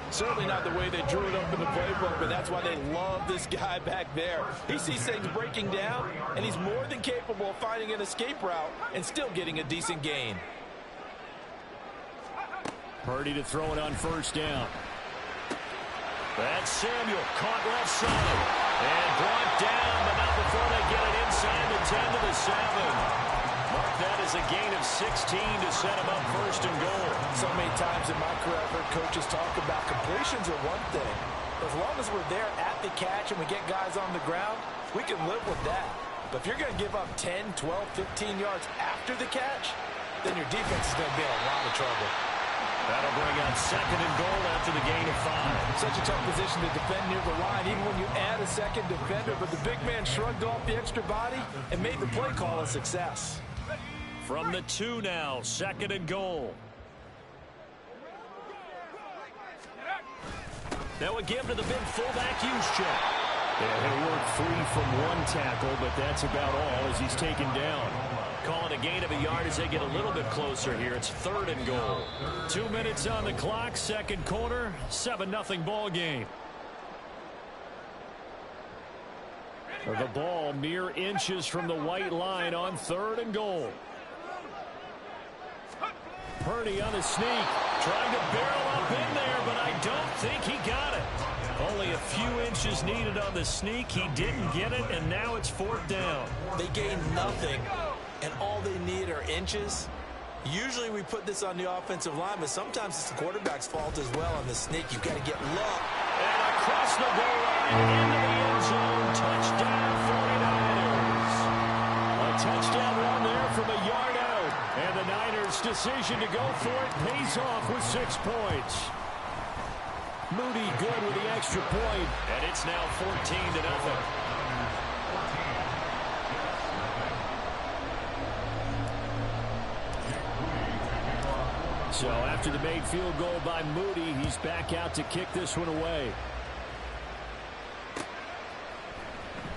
Certainly not the way they drew it up in the playbook, but that's why they love this guy back there. He sees things breaking down, and he's more than capable of finding an escape route and still getting a decent gain. Purdy to throw it on 1st down. That's Samuel, caught left side, and brought down, but not before they get it inside the 10 to the 7. Mark that as a gain of 16 to set him up 1st and goal. So many times in my career I've heard coaches talk about completions are one thing. As long as we're there at the catch and we get guys on the ground, we can live with that. But if you're going to give up 10, 12, 15 yards after the catch, then your defense is going to be in a lot of trouble. That'll bring out 2nd and goal after the gain of 5. Such a tough position to defend near the line, even when you add a second defender. But the big man shrugged off the extra body and made the play call a success. From the 2 now, 2nd and goal. Now a give to the big fullback, Juszczyk. Yeah, he'll work free from one tackle, but that's about all as he's taken down. Calling a gain of a yard as they get a little bit closer here. It's 3rd and goal. 2 minutes on the clock, 2nd quarter, 7-0 ball game. The ball mere inches from the white line on 3rd and goal. Purdy on the sneak, trying to barrel up in there, but I don't think he got it. Only a few inches needed on the sneak. He didn't get it, and now it's 4th down. They gained nothing, and all they need are inches. Usually we put this on the offensive line, but sometimes it's the quarterback's fault as well on the sneak. You've got to get low. And across the goal line, into the end zone, touchdown 49ers. A touchdown run there from a yard out. And the Niners' decision to go for it pays off with 6 points. Moody good with the extra point. And it's now 14-0. So after the made field goal by Moody, he's back out to kick this one away.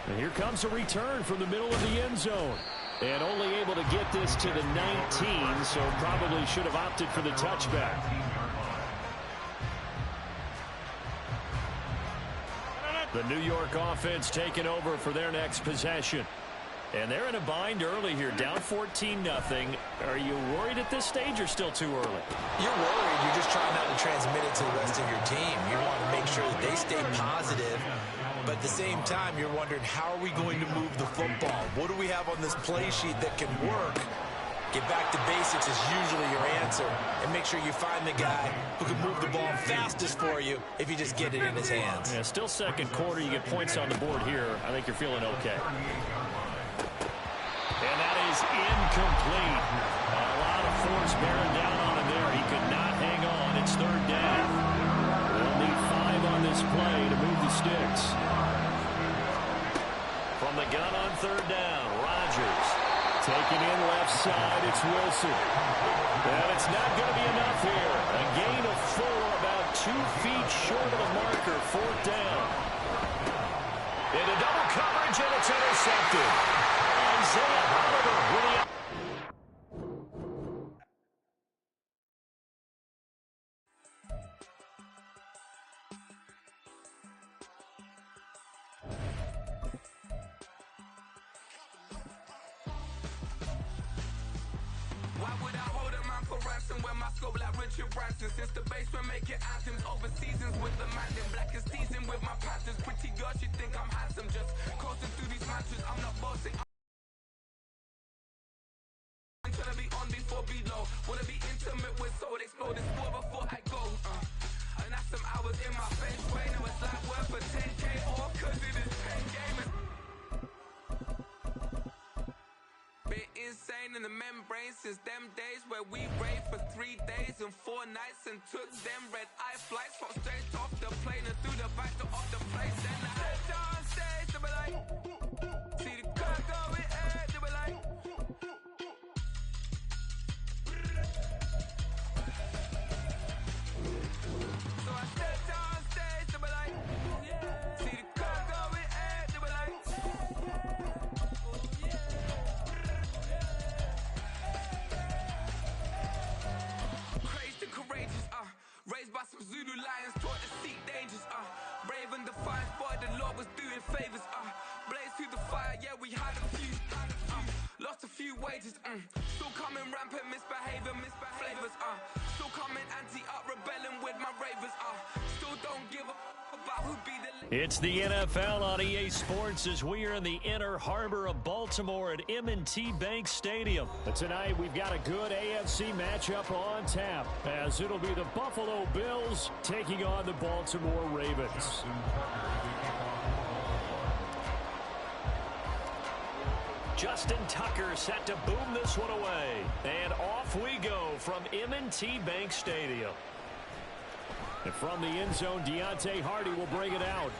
And here comes a return from the middle of the end zone. And only able to get this to the 19, so probably should have opted for the touchback. The New York offense taking over for their next possession. And they're in a bind early here, down 14-0. Are you worried at this stage or still too early? You're worried. You're just trying not to transmit it to the rest of your team. You want to make sure that they stay positive. But at the same time, you're wondering, how are we going to move the football? What do we have on this play sheet that can work? Get back to basics is usually your answer. And make sure you find the guy who can move the ball fastest for you if you just get it in his hands. Yeah, still 2nd quarter. You get points on the board here. I think you're feeling okay. And that is incomplete. A lot of force bearing down on him there. He could not hang on. It's 3rd down. They'll need 5 on this play to move the sticks. From the gun on 3rd down, Rodgers. Taking in left side, it's Wilson. And it's not going to be enough here. A gain of 4, about 2 feet short of the marker, 4th down. Into double coverage, and it's intercepted. Isaiah Oliver with the... Why would I hold a man for ransom when my scope like Richard Branson? Since the basement making anthems over seasons with the Madden. Black is seasoned with my patterns. Pretty girl, she think I'm handsome. Just coasting through these matches, I'm not bossing. I'm trying to be on before below. Wanna be intimate with soul. Explore this war before I go. And that's some hours in my face. Way now it's like worth for 10K. All cause it is pen game. Been insane in the membrane since them days where we raved for 3 days and 4 nights and took them red eye flights from straight off the plane and through the back door of the place. Then I head on stage, they were like, see the car going air, they were like. So I stepped on stage, they were like, see the car going air, they were like. Crazed and courageous, raised by some Zulu lions, taught to seek dangers, brave and defiant, boy, the Lord was doing favors, blaze through the fire, yeah, we had a few, lost a few wages, still coming rampant, misbehavior, flavors, still coming anti-up, rebelling with my ravers, still don't give a about who be the... It's the NFL on EA Sports as we are in the inner harbor of Baltimore at M&T Bank Stadium. But tonight we've got a good AFC matchup on tap as it'll be the Buffalo Bills taking on the Baltimore Ravens. Justin Tucker set to boom this one away. And off we go from M&T Bank Stadium. And from the end zone, Deontay Hardy will bring it out.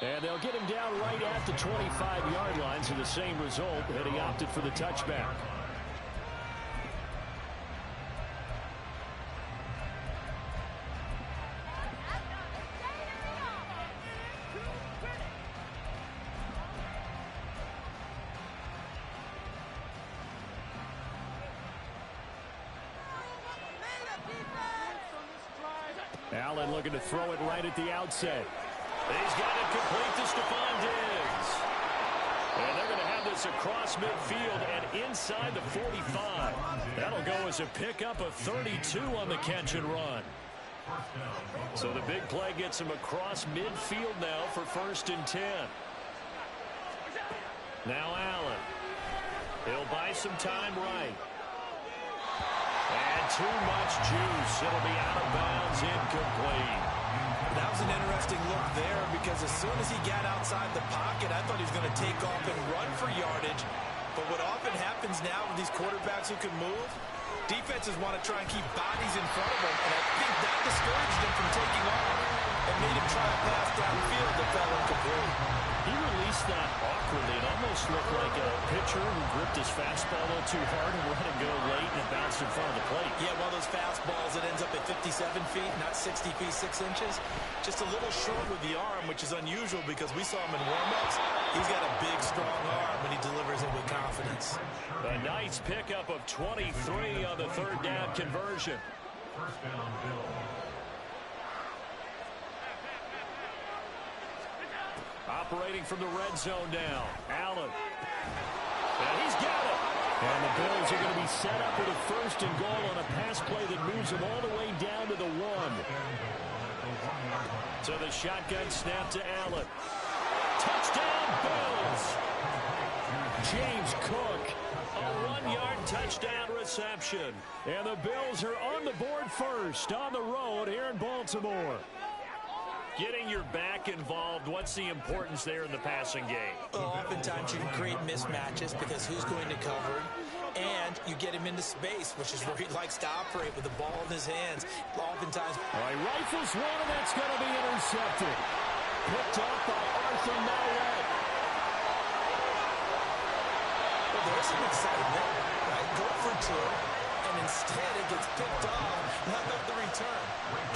And they'll get him down right at the 25-yard line, so the same result, and he opted for the touchback. Allen looking to throw it right at the outset. He's got it complete to Stephon Diggs. And they're going to have this across midfield and inside the 45. That'll go as a pickup of 32 on the catch and run. So the big play gets him across midfield now for 1st and 10. Now Allen. He'll buy some time right. And too much juice. It'll be out of bounds, incomplete. That was an interesting look there because as soon as he got outside the pocket, I thought he was going to take off and run for yardage. But what often happens now with these quarterbacks who can move, defenses want to try and keep bodies in front of them, and I think that discouraged him from taking off and made him try a pass downfield that fell incomplete. He released that awkwardly. It almost looked like a pitcher who gripped his fastball a little too hard and let it go late and it bounced in front of the plate. Yeah, one of those fastballs that ends up at 57 feet, not 60 feet, 6 inches. Just a little short with the arm, which is unusual because we saw him in warm-ups. He's got a big, strong arm when he delivers it with confidence. A nice pickup of 23 on the 3rd down conversion. First down, Bill. Operating from the red zone now. Allen. And he's got it. And the Bills are going to be set up with a 1st and goal on a pass play that moves them all the way down to the 1. So the shotgun snap to Allen. Touchdown, Bills. James Cook. A 1-yard touchdown reception. And the Bills are on the board first on the road here in Baltimore. Getting your back involved, what's the importance there in the passing game? Well, oftentimes you can create mismatches because who's going to cover him, and you get him into space, which is where he likes to operate with the ball in his hands. Oftentimes. All right, rifles one, and that's going to be intercepted. Picked up by Arthur Mallett. Well, there's some excitement, right? Go for 2. and instead it gets picked off. How about the return?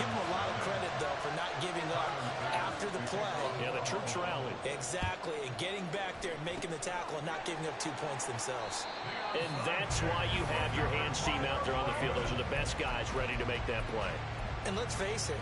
Give him a lot of credit, though, for not giving up after the play. Yeah, the troops rallied. Exactly, and getting back there and making the tackle and not giving up 2 points themselves. And that's why you have your hands team out there on the field. Those are the best guys ready to make that play. And let's face it,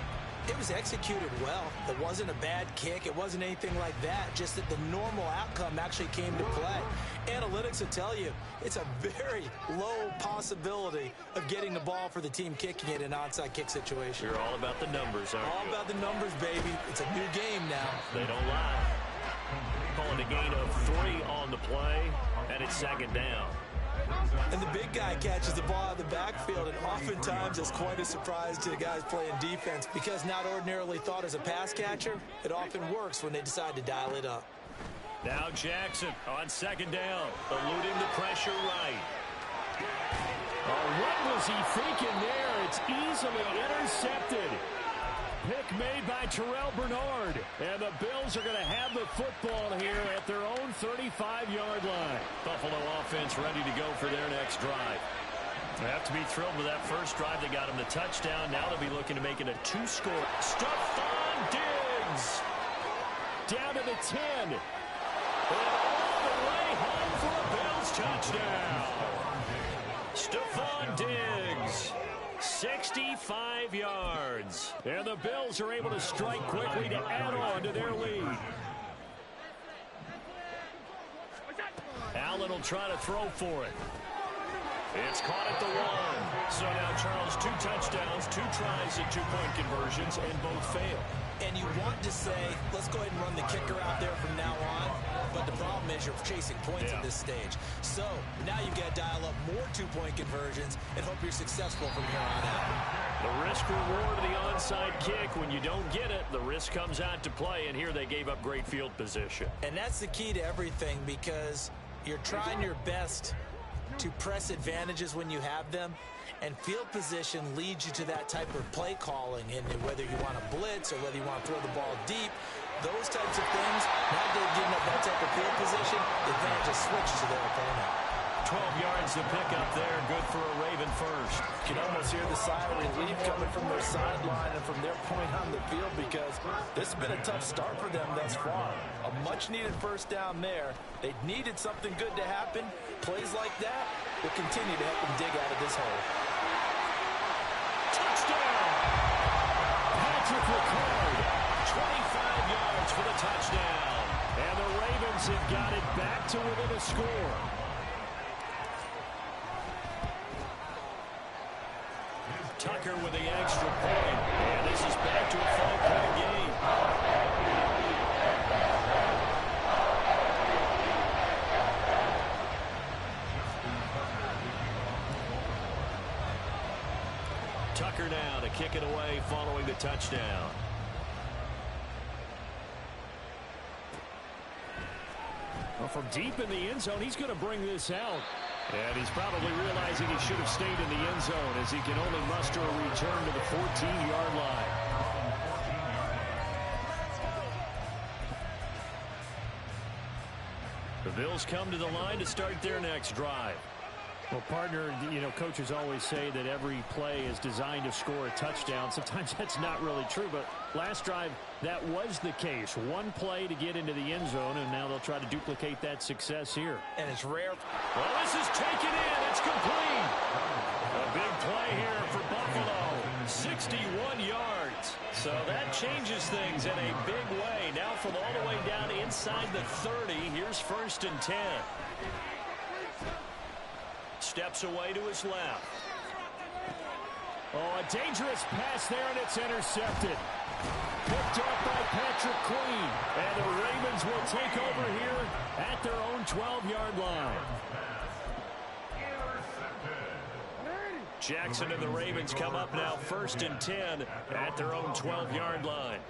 it was executed well. It wasn't a bad kick. It wasn't anything like that. Just that the normal outcome actually came to play. Analytics will tell you it's a very low possibility of getting the ball for the team kicking it in an onside kick situation. You're all about the numbers, aren't you? All about the numbers, baby. It's a new game now. They don't lie. Calling a gain of 3 on the play, and it's 2nd down. And the big guy catches the ball out of the backfield, and oftentimes it's quite a surprise to the guys playing defense because not ordinarily thought as a pass catcher, it often works when they decide to dial it up. Now Jackson on 2nd down, eluding the pressure right. Oh, what was he thinking there? It's easily intercepted. Pick made by Terrell Bernard. And the Bills are going to have the football here at their own 35-yard line. Buffalo offense ready to go for their next drive. They have to be thrilled with that first drive. They got him the touchdown. Now they'll be looking to make it a 2-score. Stephon Diggs Down to the 10. And all the way home for a Bills touchdown. Stephon Diggs, 65 yards. And the Bills are able to strike quickly to add on to their lead. Allen will try to throw for it. It's caught at the 1. So now Charles, 2 touchdowns, 2 tries at 2-point conversions, and both fail. And you want to say, let's go ahead and run the kicker out there from now on. But the problem is you're chasing points at this stage. So now you've got to dial up more 2-point conversions and hope you're successful from here on out. The risk reward of the onside kick. When you don't get it, the risk comes out to play. And here they gave up great field position. And that's the key to everything because you're trying your best to press advantages when you have them. And field position leads you to that type of play calling. And whether you want to blitz or whether you want to throw the ball deep, those types of things, now they're giving up that type of field position, the advantage is switched to their opponent. 12 yards to pick up there. Good for a Raven first. You can almost hear the sigh of relief coming from their sideline and from their point on the field because this has been a tough start for them thus far. A much-needed first down there. They needed something good to happen. Plays like that will continue to help them dig out of this hole. Touchdown! Patrick Ricard, 25 yards for the touchdown. and the Ravens have got it back to within a score. Tucker with the extra point, and this is back to a 5-point game. Tucker now to kick it away following the touchdown. Well, from deep in the end zone, he's going to bring this out. And he's probably realizing he should have stayed in the end zone as he can only muster a return to the 14-yard line. The Bills come to the line to start their next drive. Well, partner, you know, coaches always say that every play is designed to score a touchdown. Sometimes that's not really true, but last drive, that was the case. One play to get into the end zone, and now they'll try to duplicate that success here. And it's rare. Well, this is taken in. It's complete. A big play here for Buffalo. 61 yards. So that changes things in a big way. Now from all the way down inside the 30, here's 1st and 10. Steps away to his left. Oh, a dangerous pass there, and it's intercepted. Picked up by Patrick Queen. And the Ravens will take over here at their own 12-yard line. Jackson and the Ravens come up now 1st and 10 at their own 12-yard line.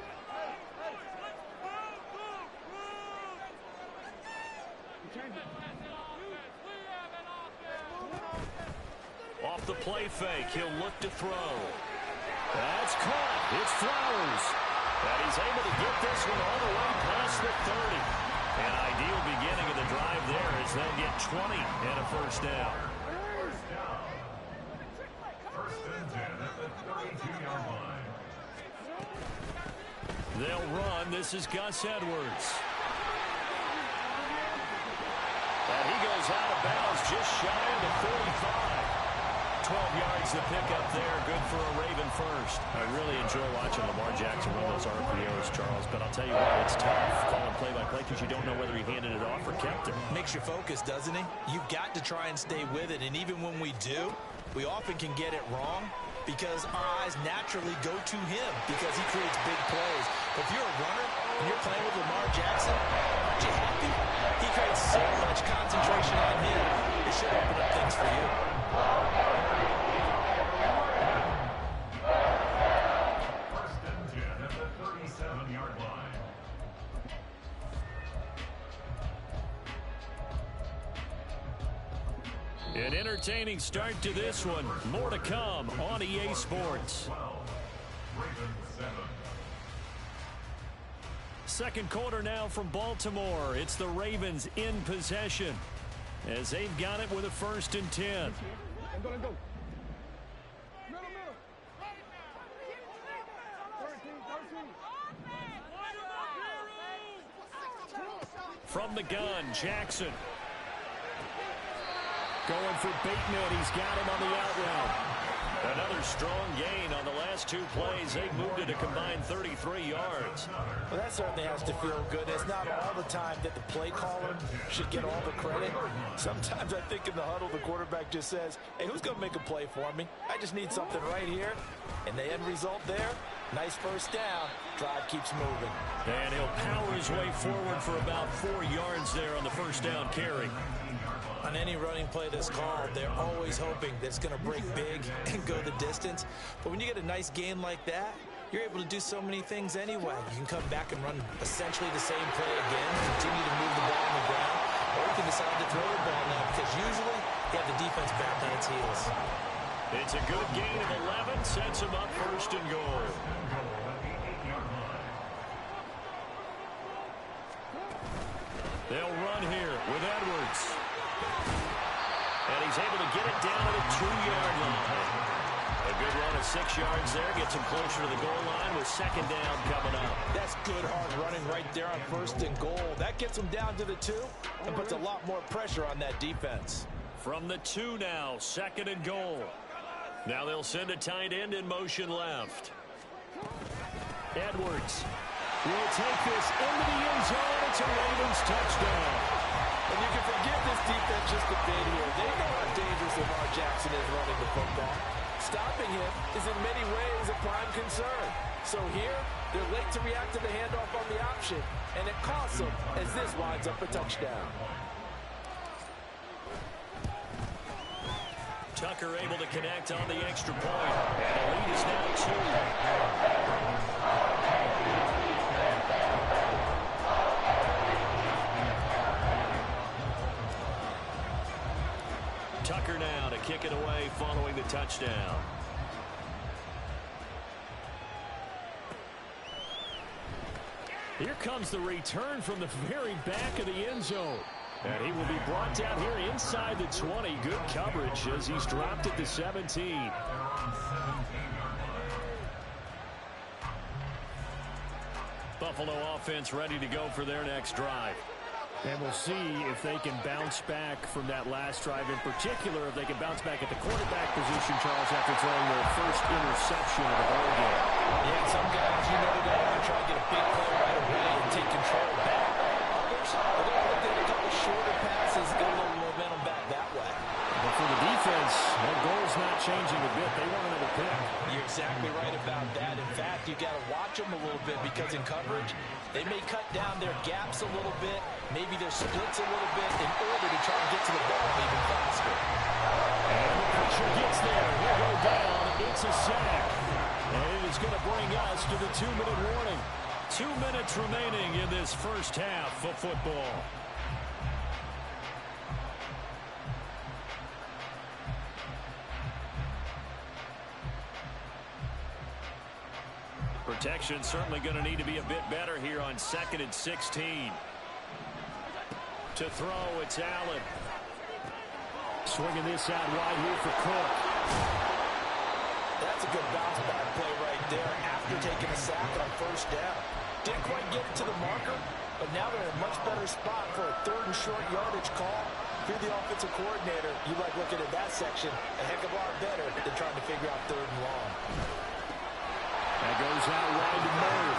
Off the play fake, he'll look to throw. That's caught. It's Flowers. And he's able to get this one all the way past the 30. An ideal beginning of the drive there as they get 20 and a 1st down. They'll run. This is Gus Edwards. And he goes out of bounds just shy of the 45. 12 yards to pick up there. Good for a Raven first. I really enjoy watching Lamar Jackson run those RPOs, Charles, but I'll tell you what, it's tough calling play-by-play because you don't know whether he handed it off or kept it. Makes you focus, doesn't he? You've got to try and stay with it, and even when we do, we often can get it wrong because our eyes naturally go to him because he creates big plays. If you're a runner and you're playing with Lamar Jackson, aren't you happy? He creates so much concentration on him. It should open up things for you. First and 10 at the 37-yard line. An entertaining start to this one. More to come on EA Sports. 12. Ravens 7. Second quarter now from Baltimore. It's the Ravens in possession as they've got it with a 1st and 10. From the gun, Jackson. Going for Bateman. He's got him on the out route. Another strong gain on the last 2 plays. They moved it a combined 33 yards. Well, that certainly has to feel good. It's not all the time that the play caller should get all the credit. Sometimes I think in the huddle, the quarterback just says, hey, who's going to make a play for me? I just need something right here. And the end result there, nice first down. Drive keeps moving. And he'll power his way forward for about 4 yards there on the first down carry. On any running play that's called, they're always hoping that it's going to break big and go the distance. But when you get a nice gain like that, you're able to do so many things anyway. You can come back and run essentially the same play again, continue to move the ball on the ground, or you can decide to throw the ball now because usually you have the defense back on its heels. It's a good gain of 11, sets him up 1st and goal. They'll run here with Edwards. And he's able to get it down to the 2-yard line. A good run of 6 yards there. Gets him closer to the goal line with 2nd down coming up. That's good hard running right there on 1st and goal. That gets him down to the 2 and puts a lot more pressure on that defense. From the 2 now, 2nd and goal. Now they'll send a tight end in motion left. Edwards will take this into the end zone. It's a Ravens touchdown. And you can forgive this defense just a bit here. They know how dangerous Lamar Jackson is running the football. Stopping him is in many ways a prime concern. So here, they're late to react to the handoff on the option, and it costs them as this winds up a touchdown. Tucker able to connect on the extra point. And the lead is now 2. Tucker now to kick it away following the touchdown. Here comes the return from the very back of the end zone. And he will be brought down here inside the 20. Good coverage as he's dropped at the 17. Buffalo offense ready to go for their next drive. And we'll see if they can bounce back from that last drive. In particular, if they can bounce back at the quarterback position, Charles, after throwing their first interception of the ball game. Yeah, some guys, you know, they're going to try to get a big play right away and take control back. Others, they're going to look at a couple shorter passes, get a little momentum back that way. But for the defense, their goal's not changing a bit. They want another pick. You're exactly right about that. In fact, you got to watch them a little bit because in coverage, they may cut down their gaps a little bit, maybe their splits a little bit in order to try and get to the ball even faster. And the pressure gets there. He'll go down. It's a sack. And it is going to bring us to the 2-minute warning. 2 minutes remaining in this first half of football. Protection certainly going to need to be a bit better here on 2nd and 16. To throw, it's Allen. Swinging this out wide here for Cook. That's a good bounce back play right there after taking a sack on 1st down. Didn't quite get it to the marker, but now they're in a much better spot for a 3rd and short yardage call. If you're the offensive coordinator, you like looking at that section a heck of a lot better than trying to figure out 3rd and long. That goes out wide to Murray.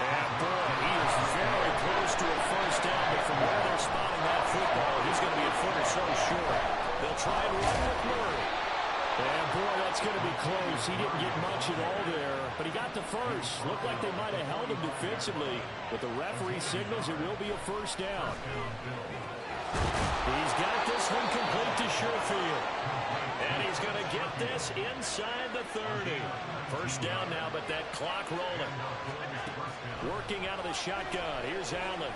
And boy, he is very close to a first down, but from where they're spotting that football, he's going to be a foot or so short. They'll try and run with Murray. And boy, that's going to be close. He didn't get much at all there, but he got the first. Looked like they might have held him defensively, but the referee signals it will be a first down. He's got this one complete to Sherfield. And he's going to get this inside the 30. First down now, but that clock rolling. Working out of the shotgun. Here's Allen.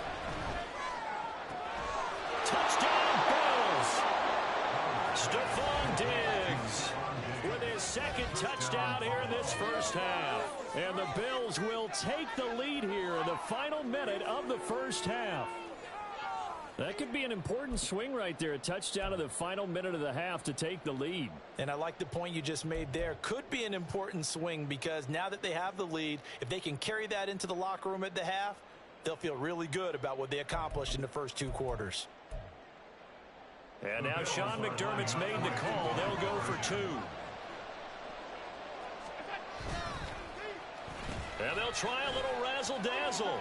Touchdown, Bills. Stephon Diggs with his 2nd touchdown here in this first half. And the Bills will take the lead here in the final minute of the first half. That could be an important swing right there. A touchdown in the final minute of the half to take the lead. And I like the point you just made there. Could be an important swing because now that they have the lead, if they can carry that into the locker room at the half, they'll feel really good about what they accomplished in the first 2 quarters. And now Sean McDermott's made the call. They'll go for 2. And they'll try a little razzle-dazzle.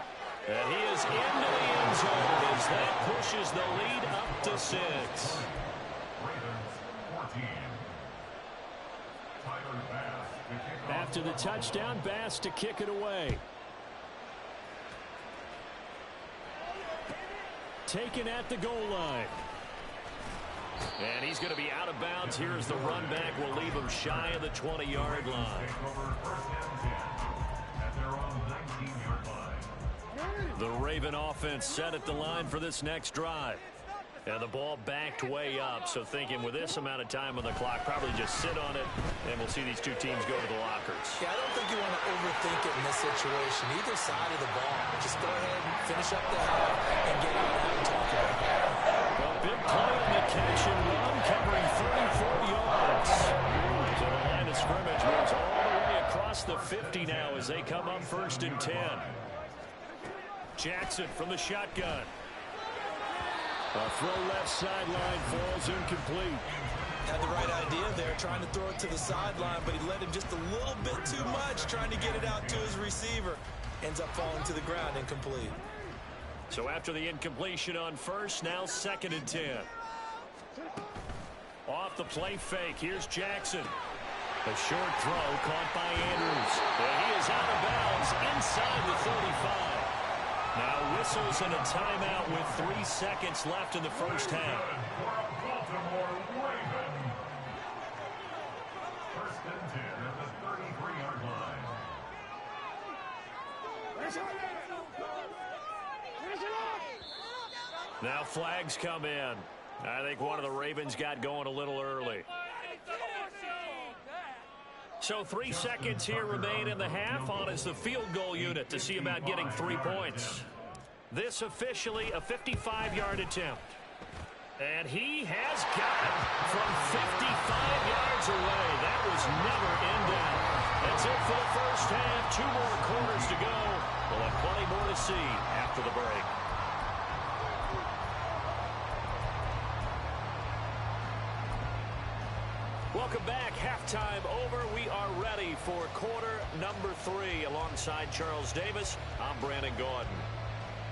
And he is into the end zone as that pushes the lead up to 6. After the touchdown, Bass to kick it away. Taken at the goal line. And he's going to be out of bounds. Here as the run back will leave him shy of the 20-yard line. The Raven offense set at the line for this next drive. And the ball backed way up, so thinking with this amount of time on the clock, probably just sit on it, and we'll see these 2 teams go to the lockers. Yeah, I don't think you want to overthink it in this situation. Either side of the ball. Just go ahead and finish up the half and get out and talk about it. Well, big play on the catch and run, covering 34 yards. So the line of scrimmage moves all the way across the 50 now as they come up 1st and 10. Jackson from the shotgun. A throw left sideline falls incomplete. Had the right idea there, trying to throw it to the sideline, but he led him just a little bit too much, trying to get it out to his receiver. Ends up falling to the ground, incomplete. So after the incompletion on 1st, now 2nd and 10. Off the play fake, here's Jackson. A short throw caught by Andrews. And he is out of bounds inside the 35. Now whistles and a timeout with 3 seconds left in the first half. Baltimore Raven. 1st and 10 at the 33-yard line. Now flags come in. I think one of the Ravens got going a little early. So 3 seconds here remain in the half. On is the field goal unit to see about getting 3 points. This officially a 55-yard attempt. And he has got it from 55 yards away. That was never in doubt. That's it for the first half. 2 more quarters to go. We'll have plenty more to see after the break. Welcome back. Halftime over. We are ready for quarter number 3 alongside Charles Davis. I'm Brandon Gordon.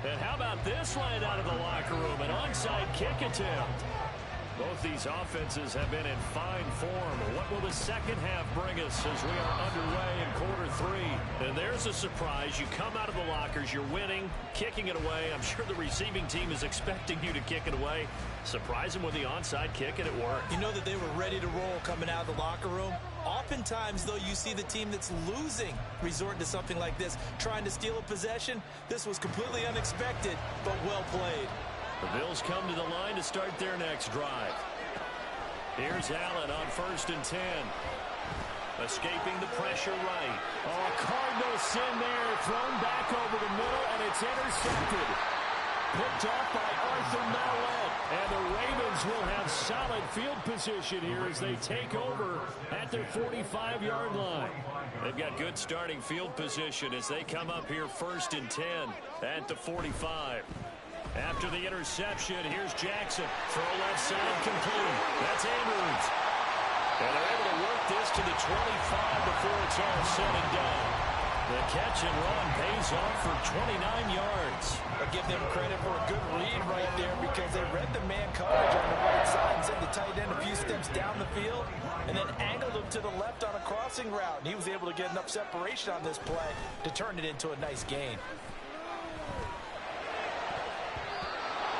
And how about this line out of the locker room? An onside kick attempt. Both these offenses have been in fine form. What will the second half bring us as we are underway in quarter 3? And there's a surprise. You come out of the lockers, you're winning, kicking it away. I'm sure the receiving team is expecting you to kick it away. Surprise them with the onside kick, and it worked. You know that they were ready to roll coming out of the locker room. Oftentimes, though, you see the team that's losing resort to something like this, trying to steal a possession. This was completely unexpected, but well played. The Bills come to the line to start their next drive. Here's Allen on 1st and 10. Escaping the pressure right. Oh, Cardinal sin there, thrown back over the middle, and it's intercepted. Picked off by Arthur Mallett. And the Ravens Ravens will have solid field position here as they take over at their 45-yard line. They've got good starting field position as they come up here 1st and 10 at the 45. After the interception, here's Jackson. Throw left side complete. That's Andrews. And they're able to work this to the 25 before it's all said and done. The catch and run pays off for 29 yards. I'll give them credit for a good read right there because they read the man coverage on the right side and sent the tight end a few steps down the field and then angled him to the left on a crossing route. And he was able to get enough separation on this play to turn it into a nice gain.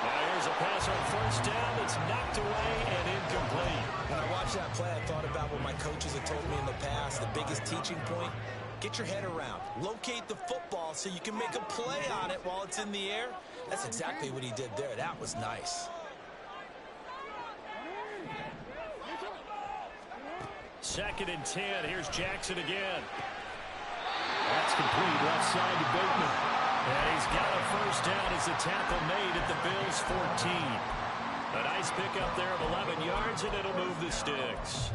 Now here's a pass on 1st down. It's knocked away and incomplete. When I watched that play, I thought about what my coaches had told me in the past. The biggest teaching point, get your head around. Locate the football so you can make a play on it while it's in the air. That's exactly what he did there. That was nice. Second and 10. Here's Jackson again. That's complete left side to Bateman. And he's got a 1st down as the tackle made at the Bills' 14. A nice pickup there of 11 yards, and it'll move the sticks.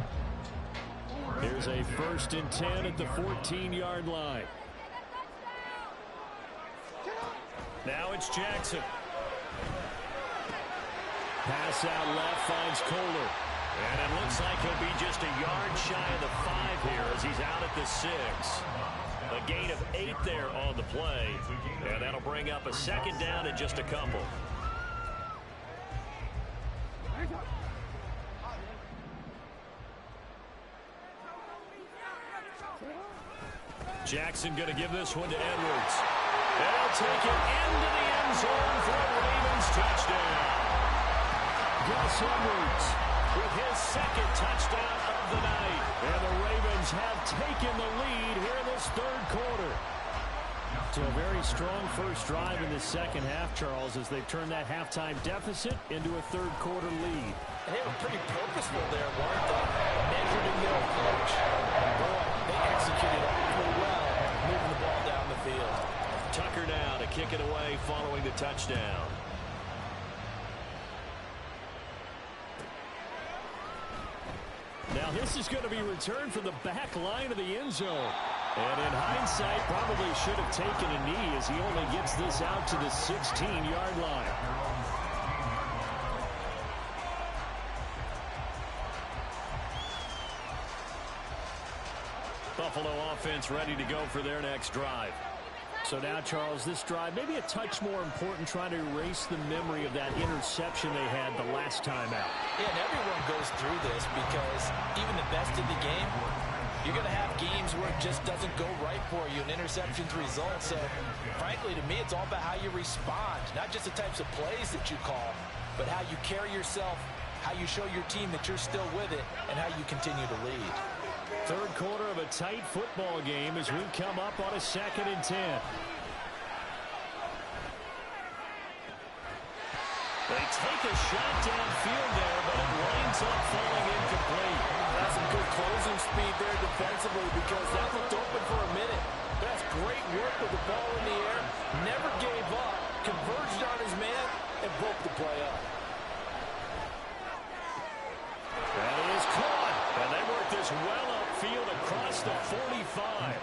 Here's a 1st and 10 at the 14-yard line. Now it's Jackson. Pass out left finds Coolin. And it looks like he'll be just a yard shy of the 5 here as he's out at the 6. A gain of 8 there on the play. And that'll bring up a 2nd down and just a couple. Jackson going to give this one to Edwards. And he'll take it into the end zone for a Ravens touchdown. Gus Edwards with his 2nd touchdown of the night. And the Ravens have taken the lead here in this 3rd quarter. To a very strong first drive in the 2nd half, Charles, as they've turned that halftime deficit into a 3rd quarter lead. And they were pretty purposeful there, weren't they? Measured in their approach. Boy, they executed awfully well, moving the ball down the field. Tucker now to kick it away following the touchdown. Now this is going to be returned from the back line of the end zone. And in hindsight, probably should have taken a knee as he only gets this out to the 16-yard line. Buffalo offense ready to go for their next drive. So now, Charles, this drive maybe a touch more important, trying to erase the memory of that interception they had the last time out. Yeah, and everyone goes through this because even the best in the game, you're going to have games where it just doesn't go right for you, and interceptions result. So, frankly, to me, it's all about how you respond, not just the types of plays that you call, but how you carry yourself, how you show your team that you're still with it, and how you continue to lead. 3rd quarter of a tight football game as we come up on a 2nd and 10. They take a shot downfield there, but it winds up falling incomplete. That's some good closing speed there defensively because that looked open for a minute. That's great work with the ball in the air. Never gave up, converged on his man, and broke the play up. And it is caught. And they work this well upfield across the 45.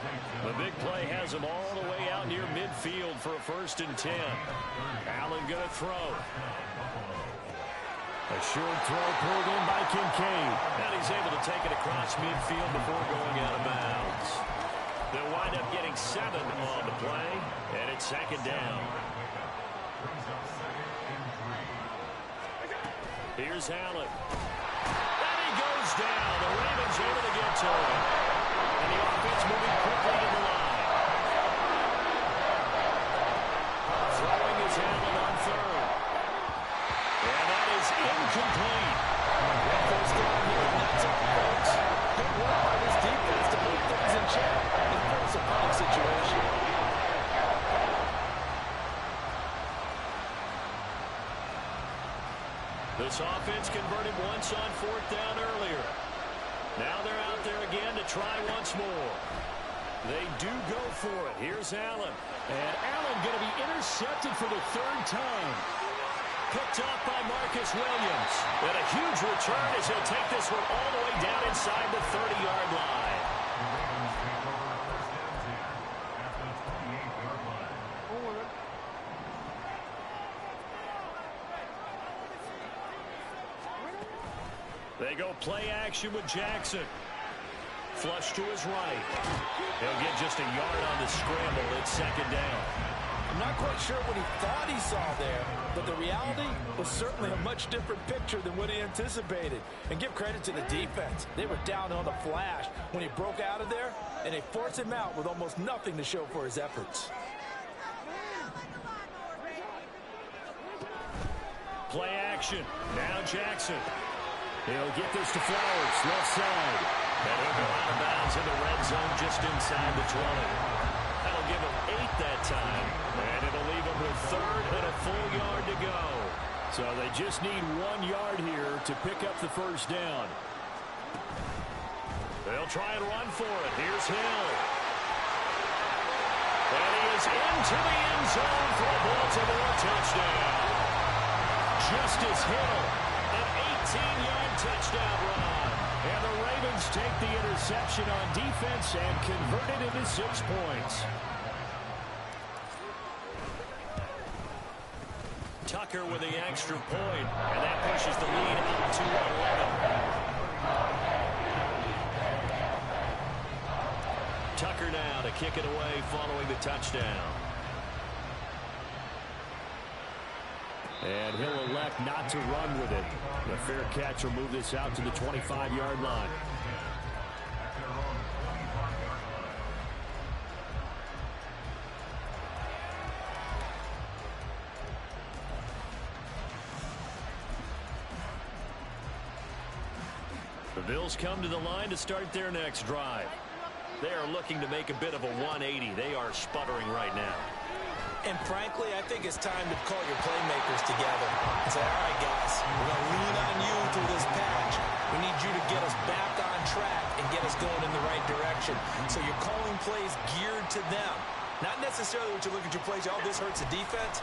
The big play has them all the way out near midfield for a 1st and 10. Allen going to throw. A short throw pulled in by Kincaid. And he's able to take it across midfield before going out of bounds. They'll wind up getting 7 on the play, and it's 2nd down. Here's Allen. And he goes down. The Ravens able to get to him. And the offense moving quickly to the line. Throwing his Allen on 3rd. And that is incomplete. That goes down here, and that's all, folks. Good work by this defense to hold things in check and force a punting situation. This offense converted once on 4th down earlier. Now they're out there again to try once more. They do go for it. Here's Allen. And Allen going to be intercepted for the 3rd time. Picked off by Marcus Williams. And a Ravens return as he'll take this one all the way down inside the 30-yard line. The Ravens take over first and 10 at the 28-yard line. They go play action with Jackson. Flush to his right. He'll get just a yard on the scramble. It's second down. I'm not quite sure what he thought he saw there, but the reality was certainly a much different picture than what he anticipated. And give credit to the defense. They were down on the flash when he broke out of there, and they forced him out with almost nothing to show for his efforts. Play action. Now Jackson. He'll get this to Flowers, left side. And he'll go out of bounds in the red zone just inside the 20. That'll give him 8 that time. And it'll leave him with third and a full yard to go. So they just need 1 yard here to pick up the first down. They'll try and run for it. Here's Hill. And he is into the end zone for a Baltimore touchdown. Justice Hill, an 18-yard touchdown run. And the Ravens take the interception on defense and convert it into 6 points. Tucker with the extra point, and that pushes the lead up to 11. Tucker now to kick it away following the touchdown. And he'll elect not to run with it. The fair catch will move this out to the 25-yard line. The Bills come to the line to start their next drive. They are looking to make a bit of a 180. They are sputtering right now. And frankly, I think it's time to call your playmakers together and say, all right, guys, we're going to lean on you through this patch. We need you to get us back on track and get us going in the right direction. So you're calling plays geared to them. Not necessarily what you look at your plays, oh, this hurts the defense.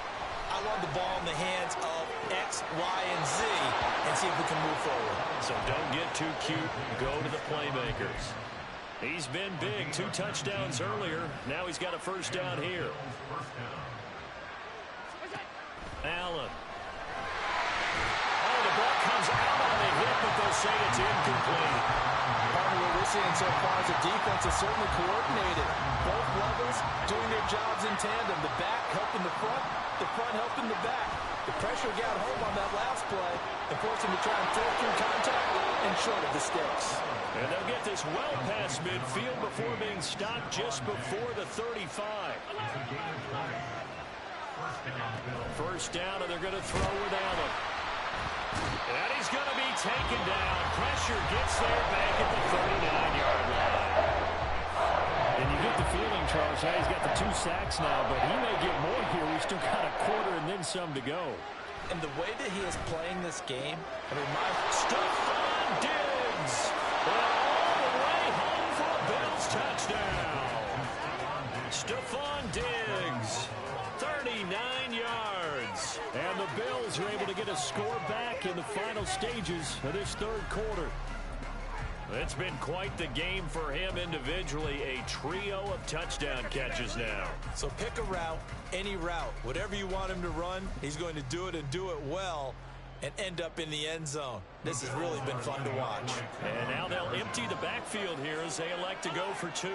I want the ball in the hands of X, Y, and Z and see if we can move forward. So don't get too cute. Go to the playmakers. He's been big. 2 touchdowns earlier. Now he's got a first down here. Allen. Oh, the ball comes out on the hit, but they'll say it's incomplete. Part of what we're seeing so far is the defense is certainly coordinated. Both levels doing their jobs in tandem. The back helping the front helping the back. The pressure got home on that last play and forced him to try and throw through contact and short of the sticks. And they'll get this well past midfield before being stopped just before the 35. First down, and they're going to throw with Allen. And he's going to be taken down. Pressure gets there back at the 39-yard line. And you get the feeling, Charles, he's got the 2 sacks now, but he may get more here. We've still got a quarter and then some to go. And the way that he is playing this game, I mean, Stephon Diggs. All the way home for a Bills touchdown. Stephon Diggs. 39 yards. And the Bills are able to get a score back in the final stages of this third quarter. It's been quite the game for him individually. A trio of touchdown catches now. So pick a route, any route. Whatever you want him to run, he's going to do it and do it well and end up in the end zone. This has really been fun to watch. And now they'll empty the backfield here as they elect to go for 2.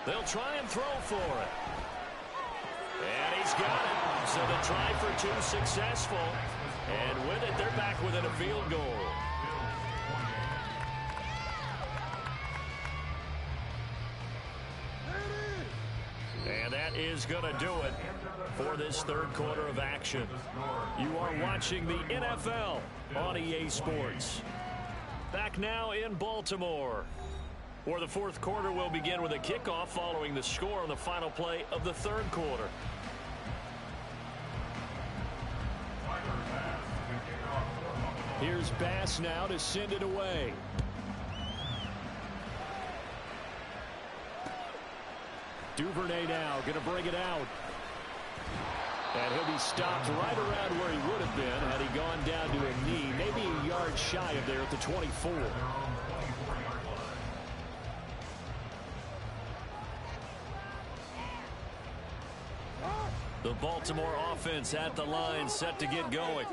They'll try and throw for it. And he's got it. So the try for 2 successful. And with it, they're back within a field goal. And that is going to do it for this third quarter of action. You are watching the NFL on EA Sports. Back now in Baltimore, where the fourth quarter will begin with a kickoff following the score on the final play of the third quarter. Here's Bass now to send it away. Duvernay now going to bring it out. And he'll be stopped right around where he would have been had he gone down to a knee, maybe a yard shy of there at the 24. The Baltimore offense at the line, set to get going.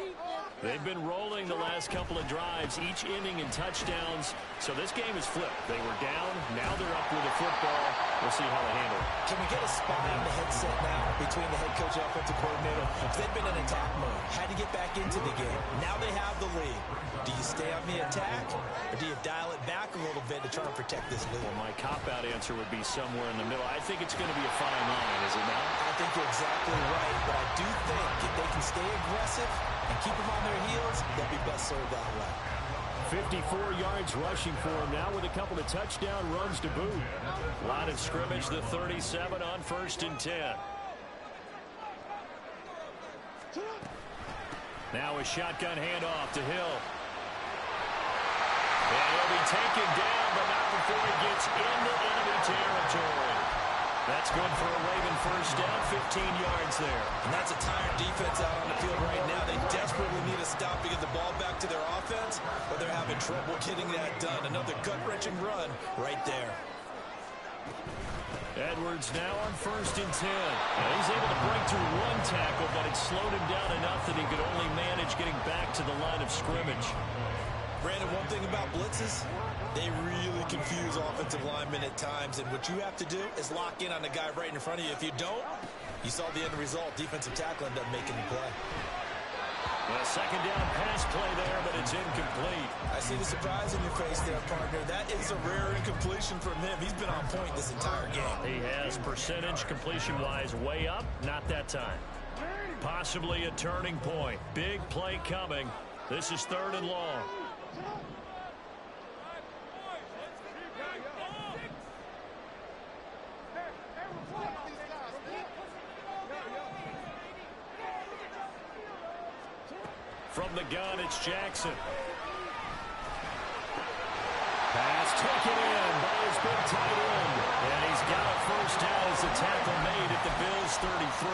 They've been rolling the last couple of drives, each inning in touchdowns. So this game is flipped. They were down. Now they're up with the football. We'll see how they handle it. Can we get a spy on the headset now between the head coach and offensive coordinator? They've been in attack mode. Had to get back into the game. Now they have the lead. Do you stay on the attack, or do you dial it back a little bit to try and protect this lead? Well, my cop-out answer would be somewhere in the middle. I think it's going to be a fine line, is it not? I think you're exactly right, but I do think if they can stay aggressive and keep them on their heels, they'll be best served that way. 54 yards rushing for him now with a couple of touchdown runs to boot. Line of scrimmage, the 37 on 1st and 10. Now a shotgun handoff to Hill. And he'll be taken down, but not before he gets into enemy territory. That's good for a Raven first down, 15 yards there. And that's a tired defense out on the field right now. They desperately need a stop to get the ball back to their offense, but they're having trouble getting that done. Another gut-wrenching run right there. Edwards now on 1st and 10. And he's able to break through one tackle, but it slowed him down enough that he could only manage getting back to the line of scrimmage. Brandon, one thing about blitzes, they really confuse offensive linemen at times, and what you have to do is lock in on the guy right in front of you. If you don't, you saw the end result. Defensive tackle ended up making the play. A second down pass play there, but it's incomplete. I see the surprise in your face there, partner. That is a rare incompletion from him. He's been on point this entire game. He has percentage completion-wise way up, not that time. Possibly a turning point. Big play coming. This is 3rd and long. From the gun, it's Jackson. Pass taken in by his big tight end. And he's got a first down as the tackle made at the Bills' 33.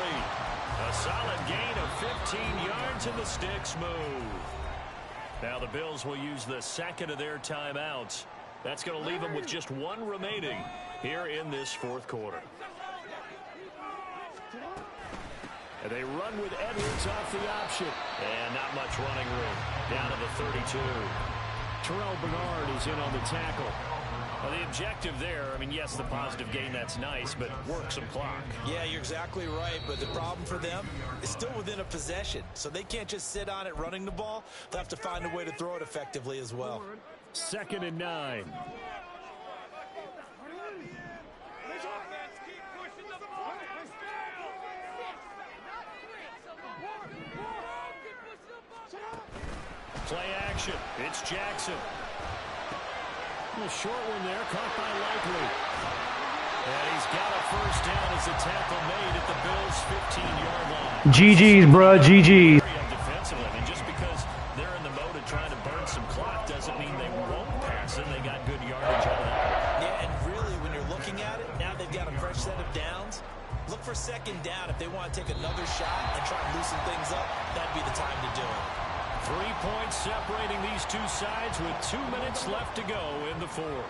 A solid gain of 15 yards and the sticks move. Now the Bills will use the second of their timeouts. That's going to leave them with just one remaining here in this 4th quarter. And they run with Edwards off the option. And not much running room. Down to the 32. Terrell Bernard is in on the tackle. Well, the objective there, I mean, yes, the positive gain, that's nice, but work some clock. Yeah, you're exactly right, but the problem for them is still within a possession. So they can't just sit on it running the ball. They'll have to find a way to throw it effectively as well. 2nd and 9. Play action. It's Jackson. A short one there, caught by Likely. And he's got a first down as the tackle made at the Bills' 15-yard line. GG's, bro. GG's. Defensively, I mean, just because they're in the mode of trying to burn some clock doesn't mean they won't pass it. They got good yardage out of that. Yeah, and really, when you're looking at it, now they've got a fresh set of downs. Look for 2nd down. If they want to take another shot and try and loosen things up, that'd be the time to do it. 3 points separating these two sides with 2 minutes left to go in the 4th.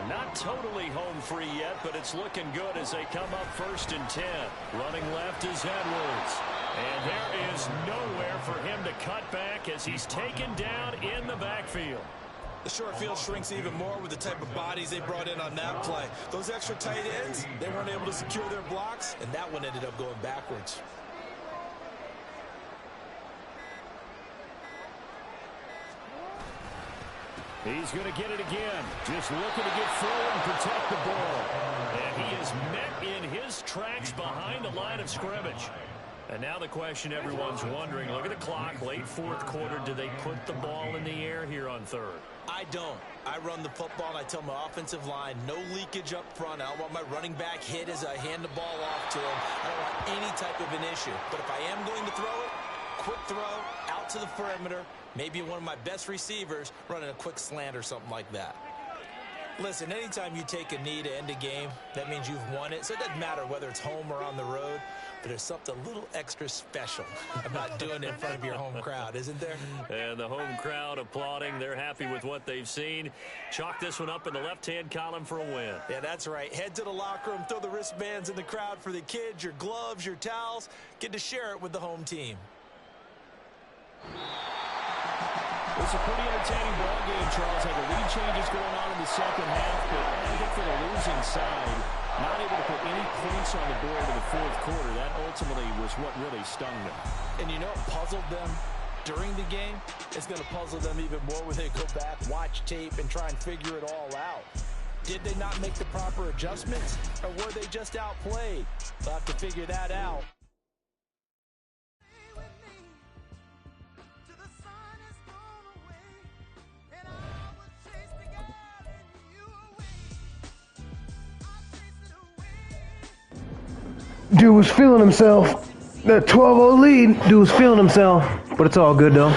Not totally home free yet, but it's looking good as they come up 1st and 10. Running left is Edwards. And there is nowhere for him to cut back as he's taken down in the backfield. The short field shrinks even more with the type of bodies they brought in on that play. Those extra tight ends, they weren't able to secure their blocks, and that one ended up going backwards. He's going to get it again. Just looking to get forward and protect the ball. And he is met in his tracks behind the line of scrimmage. And now the question everyone's wondering, look at the clock, late 4th quarter. Do they put the ball in the air here on 3rd? I don't. I run the football, and I tell my offensive line, no leakage up front. I don't want my running back hit as I hand the ball off to him. I don't want any type of an issue. But if I am going to throw it, quick throw, out to the perimeter, maybe one of my best receivers running a quick slant or something like that. Listen, anytime you take a knee to end a game, that means you've won it. So it doesn't matter whether it's home or on the road, but there's something a little extra special about doing it in front of your home crowd, isn't there? And the home crowd applauding. They're happy with what they've seen. Chalk this one up in the left-hand column for a win. Yeah, that's right. Head to the locker room, throw the wristbands in the crowd for the kids, your gloves, your towels. Get to share it with the home team. It's a pretty entertaining ball game, Charles. Had the lead changes going on in the second half, but I think for the losing side, not able to put any points on the board in the fourth quarter. That ultimately was what really stung them. And you know what puzzled them during the game? It's going to puzzle them even more when they go back, watch tape, and try and figure it all out. Did they not make the proper adjustments, or were they just outplayed? They'll have to figure that out. Dude was feeling himself. That 12-0 lead, dude was feeling himself. But it's all good, though.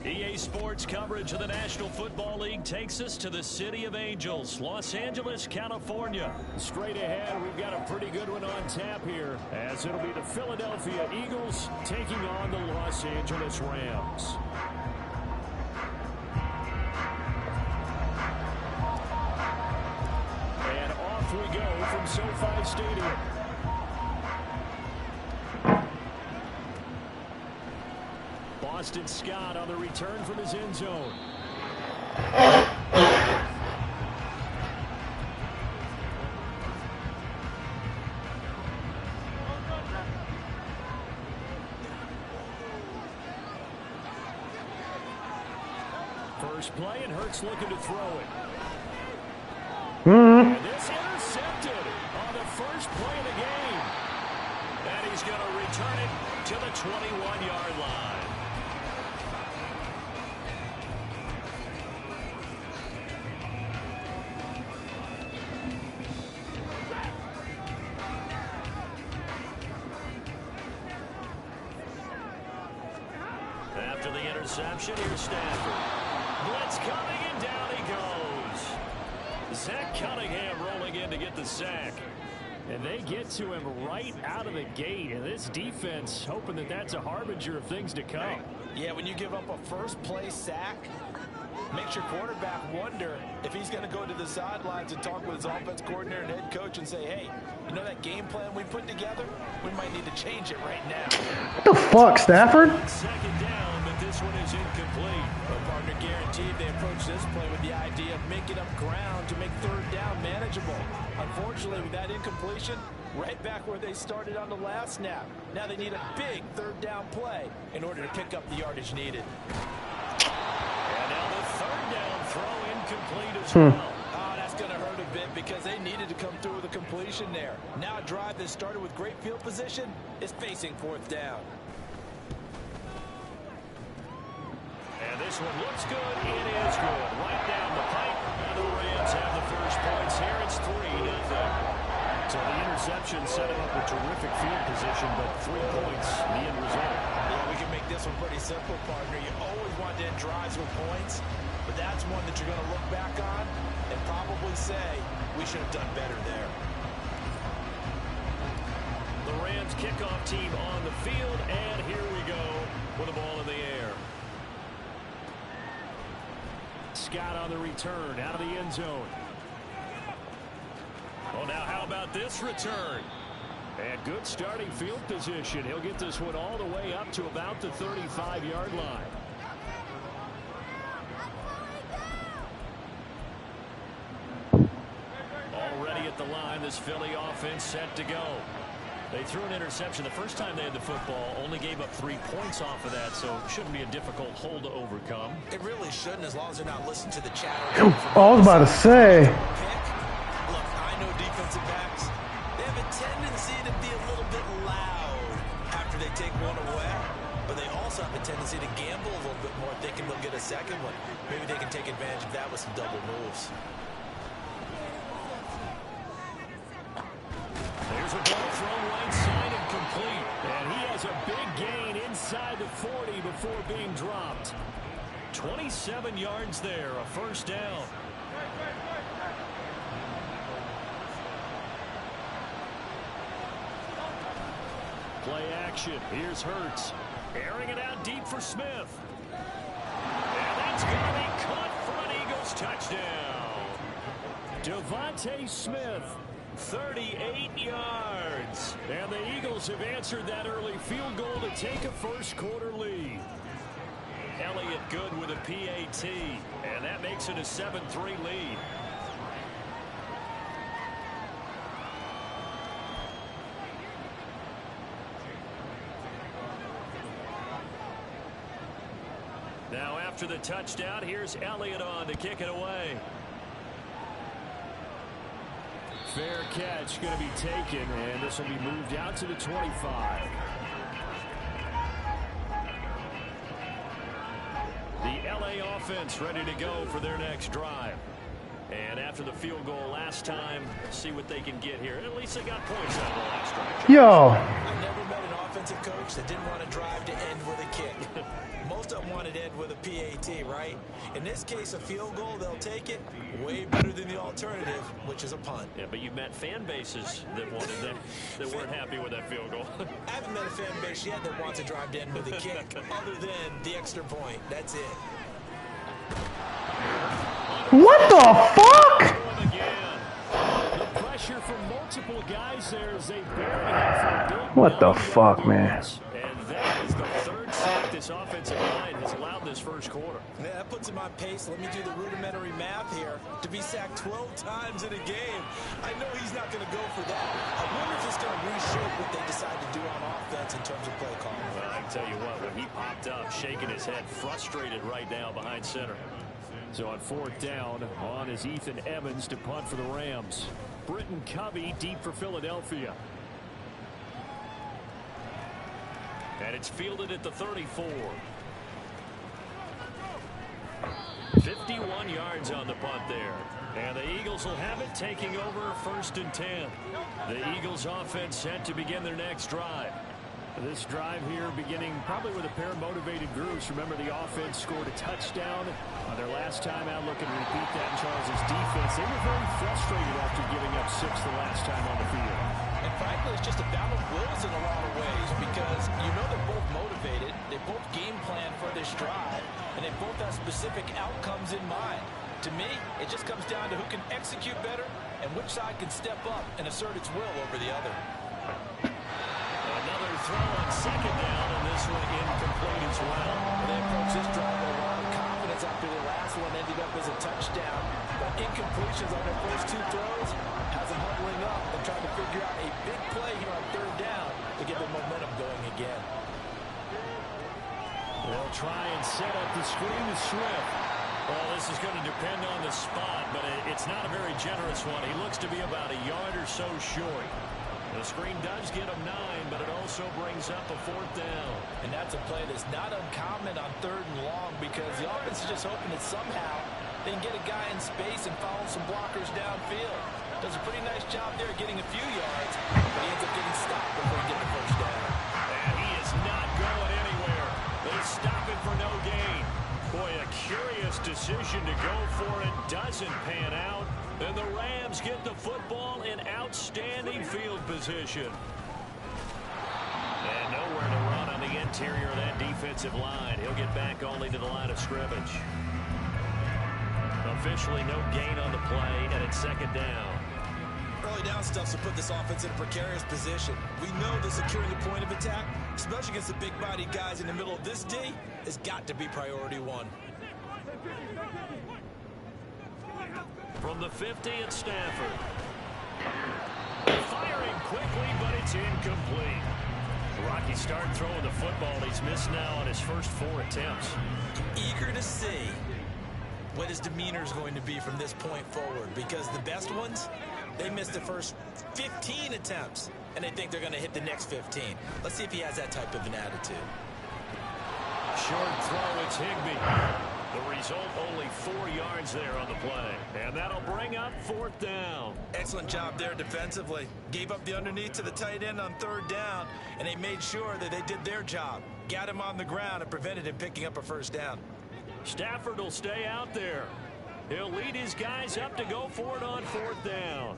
EA Sports coverage of the National Football League takes us to the City of Angels, Los Angeles, California. Straight ahead, we've got a pretty good one on tap here, as it'll be the Philadelphia Eagles taking on the Los Angeles Rams. And off we go from SoFi Stadium. Boston Scott on the return from his end zone. First play, and Hurts looking to throw it. And this intercepted on the first play of the game. And he's going to return it to the 21-yard line. After the interception, here's Stafford. Blitz coming, and down he goes. Zach Cunningham rolling in to get the sack. And they get to him right out of the gate. And this defense hoping that that's a harbinger of things to come. Yeah, when you give up a first-play sack, makes your quarterback wonder if he's going to go to the sidelines and talk with his offense coordinator and head coach and say, hey, you know that game plan we put together? We might need to change it right now. What the fuck, Stafford? Second down, but this one is incomplete. Well, partner, guaranteed they approach this play with the idea of making up ground to make third down manageable. Unfortunately, with that incompletion, right back where they started on the last snap. Now they need a big third down play in order to pick up the yardage needed. And now the third down throw incomplete as well. Oh, that's going to hurt a bit because they needed to come through with a completion there. Now a drive that started with great field position is facing fourth down. And this one looks good. It is good. Right down the pipe. And the Rams So the interception set him up a terrific field position, but 3 points, the end result. Yeah, we can make this one pretty simple, partner. You always want to end drives with points, but that's one that you're going to look back on and probably say, we should have done better there. The Rams kickoff team on the field, and here we go with the ball in the air. Scott on the return, out of the end zone. Oh, now how about this return? And good starting field position. He'll get this one all the way up to about the 35-yard line. Already at the line, this Philly offense set to go. They threw an interception the first time they had the football, only gave up 3 points off of that, so it shouldn't be a difficult hole to overcome. It really shouldn't, as long as they're not listening to the chatter. I was about to say. Look, I know defensive backs, they have a tendency to be a little bit loud after they take one away, but they also have a tendency to gamble a little bit more, thinking they'll get a second one. Maybe they can take advantage of that with some double moves. There's a ball thrown right side and complete. And he has a big gain inside the 40 before being dropped. 27 yards there, a first down. Play action. Here's Hurts. Airing it out deep for Smith. And that's going to be caught for an Eagles touchdown. Devontae Smith. 38 yards. And the Eagles have answered that early field goal to take a first-quarter lead. Elliott good with a PAT. And that makes it a 7-3 lead. Now after the touchdown, here's Elliott on to kick it away. Fair catch going to be taken, and this will be moved out to the 25. The LA offense ready to go for their next drive. And after the field goal last time, see what they can get here. At least they got points out of the last drive. Yo. I've never met an offensive coach that didn't want to drive to end with a kick. Most of them wanted to end with a PAT, right? In this case, a field goal, they'll take it. Way better than the alternative, which is a punt. Yeah, but you met fan bases that wanted that weren't happy with that field goal. I haven't met a fan base yet that wants to drive to end with a kick, other than the extra point. That's it. What the fuck? The pressure from multiple guys there as they bury him for a big What the fuck, man? And that is the third sack this offensive line has allowed this first quarter. Man, that puts him on pace. Let me do the rudimentary math here. To be sacked 12 times in a game, I know he's not going to go for that. I wonder if it's going to reshape what they decide to do on offense in terms of play calling. Well, I can tell you what, when he popped up, shaking his head, frustrated right now behind center. So on fourth down, on is Ethan Evans to punt for the Rams. Britton Covey deep for Philadelphia. And it's fielded at the 34. 51 yards on the punt there. And the Eagles will have it, taking over 1st and 10. The Eagles offense set to begin their next drive. This drive here beginning probably with a pair of motivated groups. Remember, the offense scored a touchdown on their last time out, looking to repeat that in Charles's defense. They were very frustrated after giving up 6 the last time on the field. And frankly, it's just a battle of wills in a lot of ways, because you know they're both motivated, they both game plan for this drive, and they both have specific outcomes in mind. To me, it just comes down to who can execute better and which side can step up and assert its will over the other. Another throw on 2nd down, and this one incomplete as well. They approach this drive with a lot of confidence after the last one ended up as a touchdown. But incompletions on their first 2 throws has them huddling up and trying to figure out a big play here on 3rd down to get the momentum going again. They'll try and set up the screen to Swift. Well, this is going to depend on the spot, but it's not a very generous one. He looks to be about a yard or so short. The screen does get him 9, but it also brings up a 4th down. And that's a play that's not uncommon on 3rd and long, because the offense is just hoping that somehow they can get a guy in space and follow some blockers downfield. Does a pretty nice job there getting a few yards, but he ends up getting stopped before he gets the first down. And he is not going anywhere. They stop it for no gain. Boy, a curious decision to go for it. Doesn't pan out. And the Rams get the football in outstanding field position. And nowhere to run on the interior of that defensive line. He'll get back only to the line of scrimmage. Officially no gain on the play, and it's second down. Early down stuff to put this offense in a precarious position. We know that securing the point of attack, especially against the big-bodied guys in the middle of this D, has got to be priority one. From the 50 at Stafford. Firing quickly, but it's incomplete. Rocky started throwing the football. He's missed now on his first 4 attempts. Eager to see what his demeanor is going to be from this point forward, because the best ones, they missed the first 15 attempts, and they think they're going to hit the next 15. Let's see if he has that type of an attitude. Short throw, it's Higbee. The result, only 4 yards there on the play. And that'll bring up 4th down. Excellent job there defensively. Gave up the underneath to the tight end on 3rd down, and they made sure that they did their job. Got him on the ground and prevented him picking up a first down. Stafford will stay out there. He'll lead his guys up to go for it on 4th down.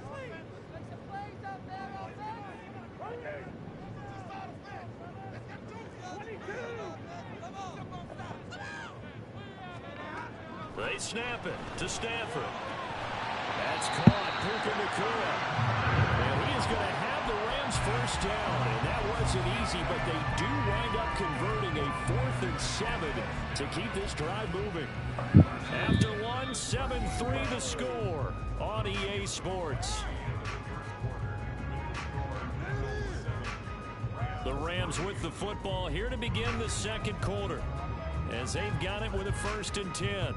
They snap it to Stafford. That's caught. Puka Nacua. And he is going to have the Rams first down. And that wasn't easy, but they do wind up converting a 4th and 7 to keep this drive moving. After 1, 7-3 the score on EA Sports. The Rams with the football here to begin the second quarter, as they've got it with a 1st and 10.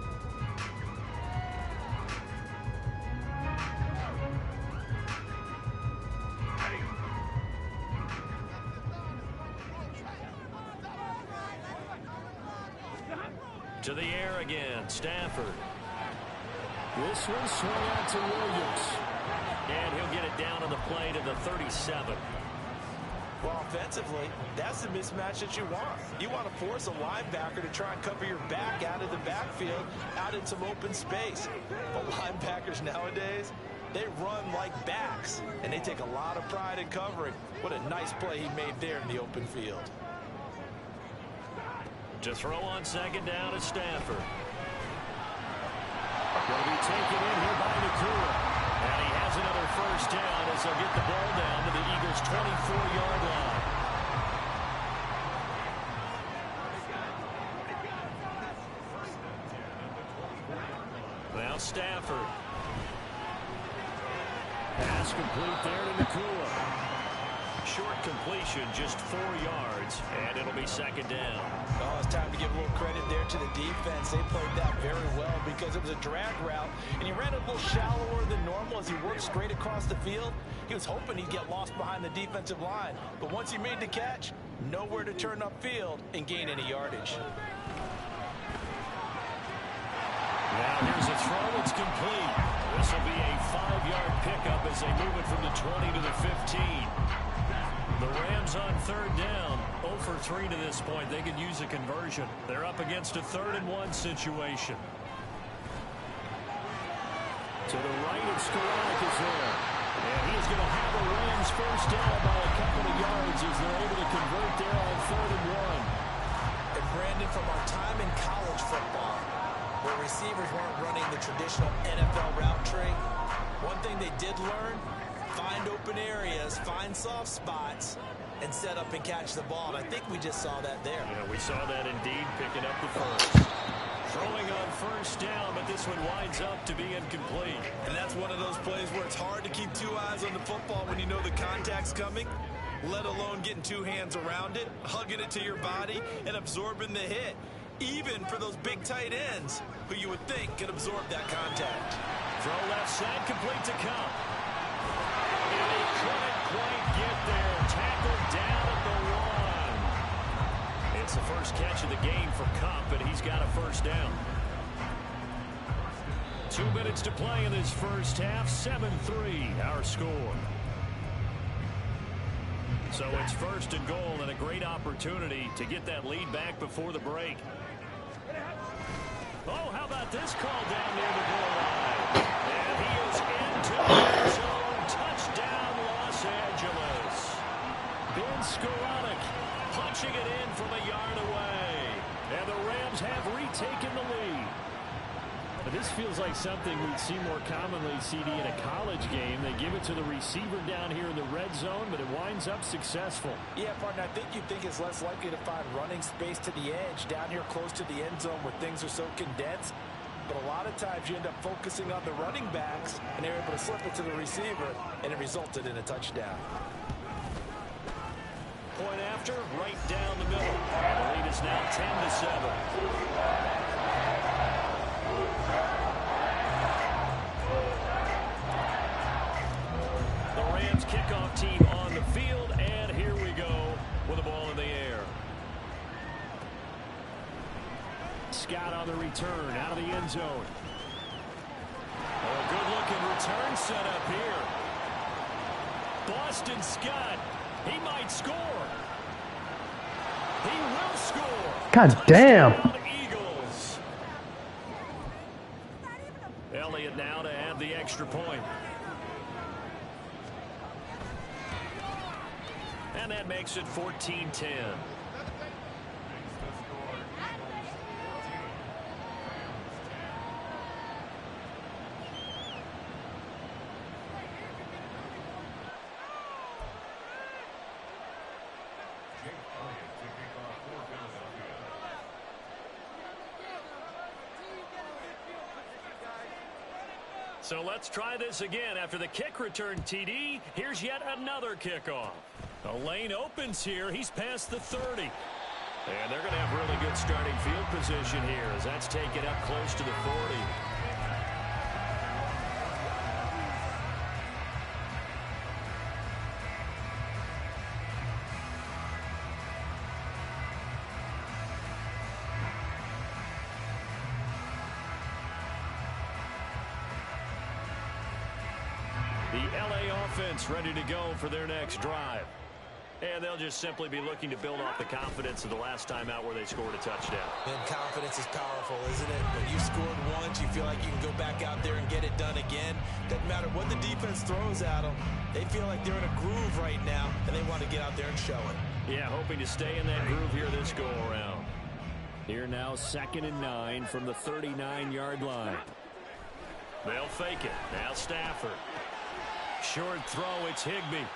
To the air again, Stafford. This one swung out to Williams. And he'll get it down on the play to the 37. Well, offensively, that's the mismatch that you want. You want to force a linebacker to try and cover your back out of the backfield, out in some open space. But linebackers nowadays, they run like backs, and they take a lot of pride in covering. What a nice play he made there in the open field. To throw on 2nd down is Stafford. Going to be taken in here by Nacua. And he has another first down as they'll get the ball down to the Eagles' 24-yard line. Now Stafford. Pass complete there to Nacua. Short completion, just 4 yards, and it'll be 2nd down. Oh, it's time to give a little credit there to the defense. They played that very well because it was a drag route, and he ran a little shallower than normal as he worked straight across the field. He was hoping he'd get lost behind the defensive line, but once he made the catch, nowhere to turn upfield and gain any yardage. Now here's a throw. It's complete. This will be a 5-yard pickup as they move it from the 20 to the 15. The Rams on 3rd down, 0 for 3 to this point. They could use a conversion. They're up against a 3rd and 1 situation. To the right, it's Coolin is there. And he's going to have the Rams first down by a couple of yards as they're able to convert there on 3rd and 1. And Brandon, from our time in college football, where receivers weren't running the traditional NFL route tree, one thing they did learn: find open areas, find soft spots, and set up and catch the ball. And I think we just saw that there. Yeah, we saw that indeed, picking up the first. Throwing on 1st down, but this one winds up to be incomplete. And that's one of those plays where it's hard to keep 2 eyes on the football when you know the contact's coming, let alone getting 2 hands around it, hugging it to your body, and absorbing the hit. Even for those big tight ends who you would think could absorb that contact. Throw left side, complete to Cup. And he couldn't quite get there. Tackled down at the 1. It's the first catch of the game for Cup, and he's got a first down. 2 minutes to play in this first half. 7-3, our score. So it's 1st and goal and a great opportunity to get that lead back before the break. Oh, how about this call down near the goal line? And he is into the end zone. Touchdown, Los Angeles. Ben Skoranek punching it in from a yard away. And the Rams have retaken the lead. But this feels like something we'd see more commonly, CD, in a college game. They give it to the receiver down here in the red zone, but it winds up successful. Yeah, partner, I think you'd think it's less likely to find running space to the edge down here close to the end zone where things are so condensed. But a lot of times you end up focusing on the running backs, and they're able to slip it to the receiver, and it resulted in a touchdown. Point after, right down the middle. And the lead is now 10-7. Kickoff team on the field, and here we go with the ball in the air. Scott on the return out of the end zone. Oh, good-looking return set up here. Boston Scott, he might score. He will score. God damn. Eagles. Elliott now to have the extra point. And that makes it 14-10. So let's try this again. After the kick return TD, here's yet another kickoff. A lane opens here. He's past the 30. And they're going to have really good starting field position here as that's taken up close to the 40. The LA offense ready to go for their next drive. And they'll just simply be looking to build off the confidence of the last time out where they scored a touchdown. And confidence is powerful, isn't it? When you scored once, you feel like you can go back out there and get it done again. Doesn't matter what the defense throws at them. They feel like they're in a groove right now, and they want to get out there and show it. Yeah, hoping to stay in that groove here this go-around. Here now, 2nd and 9 from the 39-yard line. They'll fake it. Now Stafford. Short throw, it's Higbee.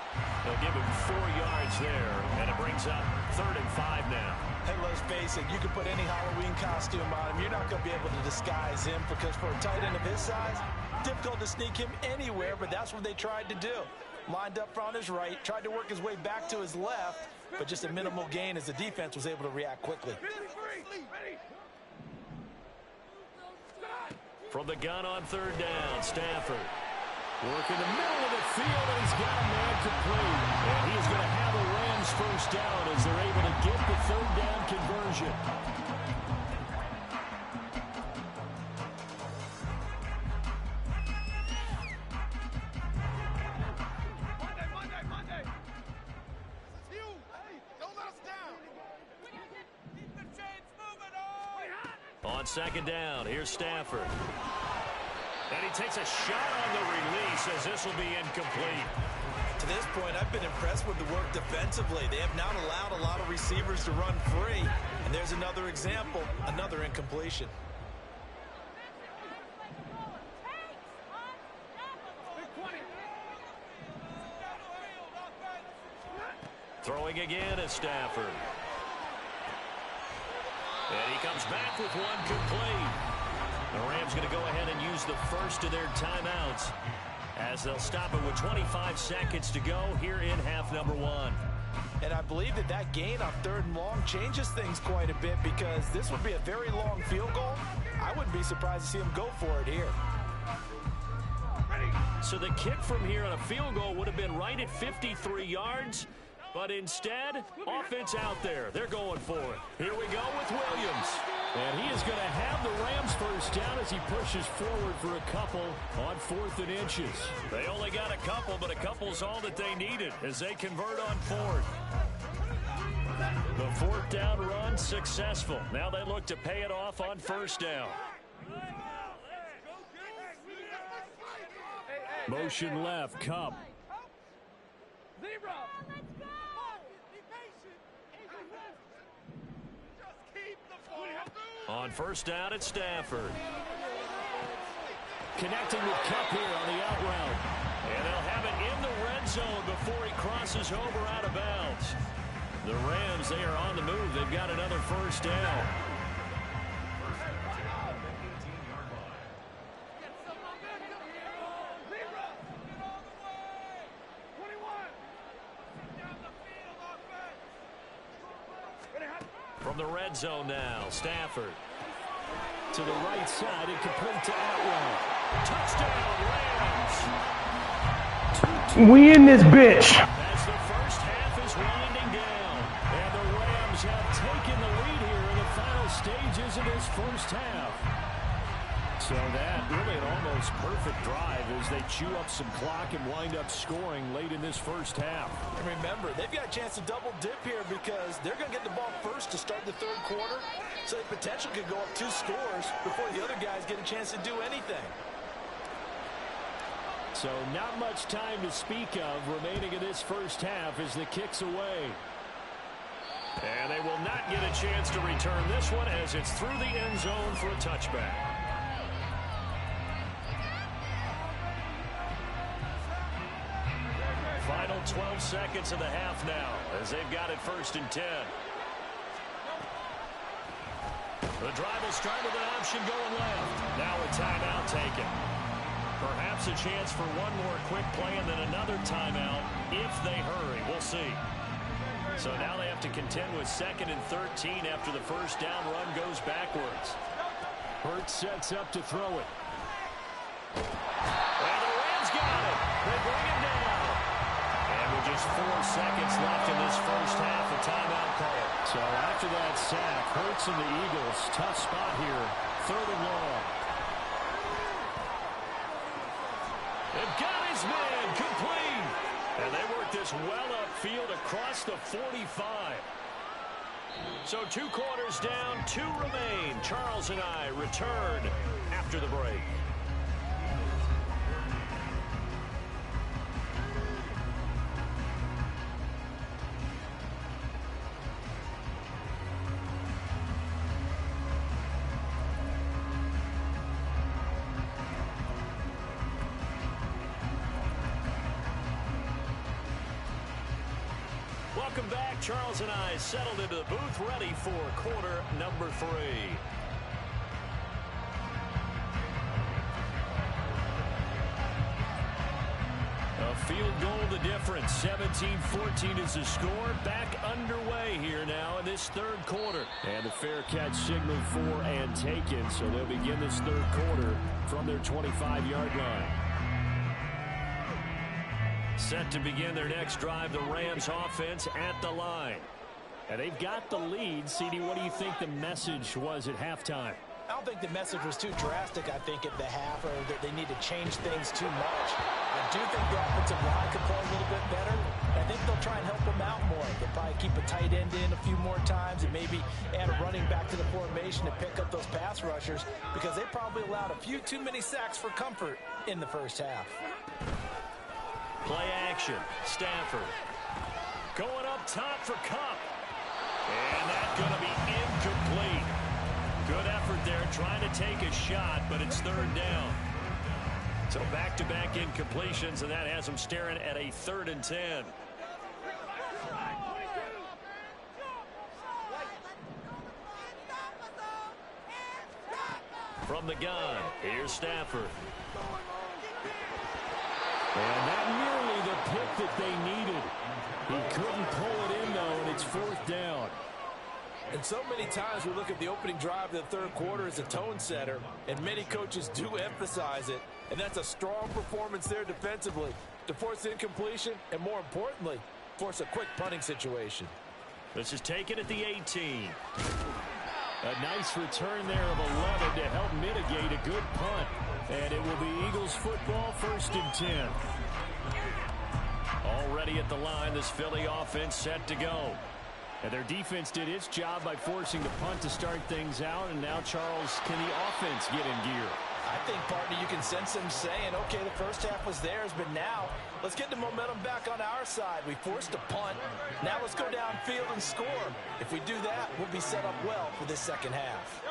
They'll give him 4 yards there, and it brings up 3rd and 5 now. Hey, let's face it, you can put any Halloween costume on him. You're not going to be able to disguise him because for a tight end of his size, difficult to sneak him anywhere, but that's what they tried to do. Lined up on his right, tried to work his way back to his left, but just a minimal gain as the defense was able to react quickly. From the gun on 3rd down, Stafford. Work in the middle of the field, and he's got a man complete. And he's going to have a Rams first down as they're able to get the 3rd down conversion. Monday. This is you. Hey, don't let us down. Keep the chains moving on. On 2nd down, here's Stafford. And he takes a shot on the release as this will be incomplete. To this point, I've been impressed with the work defensively. They have not allowed a lot of receivers to run free. And there's another example, another incompletion. Throwing again is Stafford. And he comes back with one complete. The Rams going to go ahead and use the first of their timeouts as they'll stop it with 25 seconds to go here in half number 1. And I believe that gain on 3rd and long changes things quite a bit because this would be a very long field goal. I wouldn't be surprised to see him go for it here. So the kick from here on a field goal would have been right at 53 yards. But instead, offense out there. They're going for it. Here we go with Williams. And he is going to have the Rams first down as he pushes forward for a couple on 4th and inches. They only got a couple, but a couple's all that they needed as they convert on 4th. The 4th down run successful. Now they look to pay it off on 1st down. Motion left, Cup. On 1st down, it's Stafford. Connecting with Cup here on the out route. And they'll have it in the red zone before he crosses over out of bounds. The Rams, they are on the move. They've got another 1st down. From the red zone now, Stafford. To the right side and complete to Atwell. Touchdown, Rams! We in this bitch. As the first half is winding down. And the Rams have taken the lead here in the final stages of this first half. So that really an almost perfect drive as they chew up some clock and wind up scoring late in this first half. And remember, they've got a chance to double dip here because they're going to get the ball first to start the 3rd quarter. So they potentially could go up 2 scores before the other guys get a chance to do anything. So not much time to speak of remaining in this first half as the kick's away. And they will not get a chance to return this one as it's through the end zone for a touchback. Final 12 seconds of the half now as they've got it 1st and 10. The drive will start with an option going left. Now a timeout taken. Perhaps a chance for one more quick play and then another timeout if they hurry. We'll see. So now they have to contend with 2nd and 13 after the 1st down run goes backwards. Hurts sets up to throw it. And the Rams got it. They bring it down. And with just 4 seconds left in this first half, a timeout call. So after that sack, Hurts and the Eagles, tough spot here, 3rd and long. They've got his man complete. And they work this well upfield across the 45. So 2 quarters down, 2 remain. Charles and I return after the break. Welcome back. Charles and I settled into the booth, ready for quarter number 3. A field goal the difference. 17-14 is the score. Back underway here now in this 3rd quarter. And the fair catch signaled for and taken, so they'll begin this 3rd quarter from their 25-yard line. Set to begin their next drive, the Rams offense at the line. And they've got the lead. CD, what do you think the message was at halftime? I don't think the message was too drastic, I think, at the half, or that they need to change things too much. I do think the offensive line could play a little bit better. I think they'll try and help them out more. They'll probably keep a tight end in a few more times and maybe add a running back to the formation to pick up those pass rushers because they probably allowed a few too many sacks for comfort in the first half. Play action. Stafford going up top for Cup. And that's going to be incomplete. Good effort there trying to take a shot, but it's 3rd down. So back-to-back incompletions, and that has them staring at a 3rd and 10. From the gun, here's Stafford. And not nearly the pick that they needed. He couldn't pull it in, though, and it's 4th down. And so many times we look at the opening drive of the 3rd quarter as a tone setter, and many coaches do emphasize it, and that's a strong performance there defensively to force incompletion and, more importantly, force a quick punting situation. This is taken at the 18. A nice return there of 11 to help mitigate a good punt. And it will be Eagles football, 1st and 10. Already at the line, this Philly offense set to go. And their defense did its job by forcing the punt to start things out. And now, Charles, can the offense get in gear? I think, partner, you can sense them saying, okay, the first half was theirs, but now let's get the momentum back on our side. We forced a punt. Now let's go downfield and score. If we do that, we'll be set up well for this second half.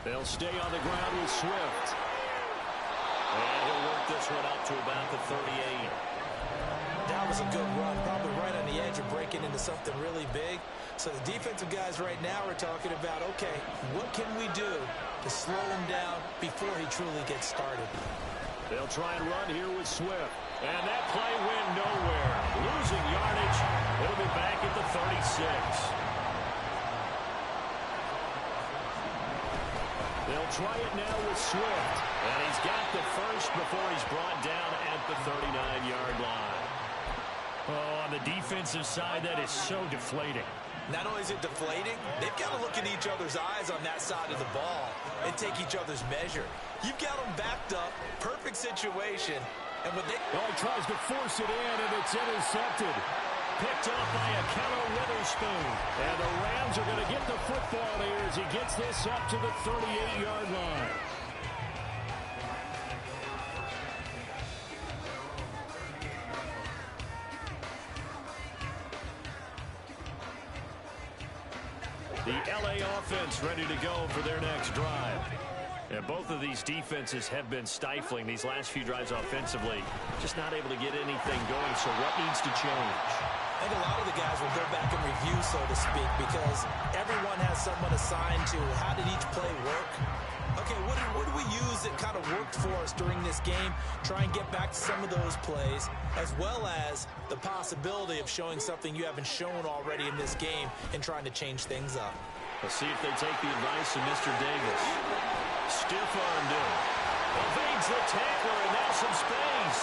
They'll stay on the ground with Swift. And he'll work this one up to about the 38. That was a good run, probably right on the edge of breaking into something really big. So the defensive guys right now are talking about, okay, what can we do to slow him down before he truly gets started? They'll try and run here with Swift. And that play went nowhere. Losing yardage. It'll be back at the 36. They'll try it now with Swift. And he's got the first before he's brought down at the 39-yard line. Oh, on the defensive side, that is so deflating. Not only is it deflating, they've got to look in each other's eyes on that side of the ball and take each other's measure. You've got them backed up, perfect situation, and when they... Oh, he tries to force it in, and it's intercepted. Picked up by Akello Witherspoon. And the Rams are going to get the football here as he gets this up to the 38-yard line. The L.A. offense ready to go for their next drive. And both of these defenses have been stifling these last few drives offensively. Just not able to get anything going, so what needs to change? I think a lot of the guys will go back and review, so to speak, because everyone has someone assigned to how did each play work. Okay, what did we use that kind of worked for us during this game? Try and get back to some of those plays, as well as the possibility of showing something you haven't shown already in this game and trying to change things up. Let's see if they take the advice of Mr. Davis. Stiff-armed him. Evades the tackler, and now some space.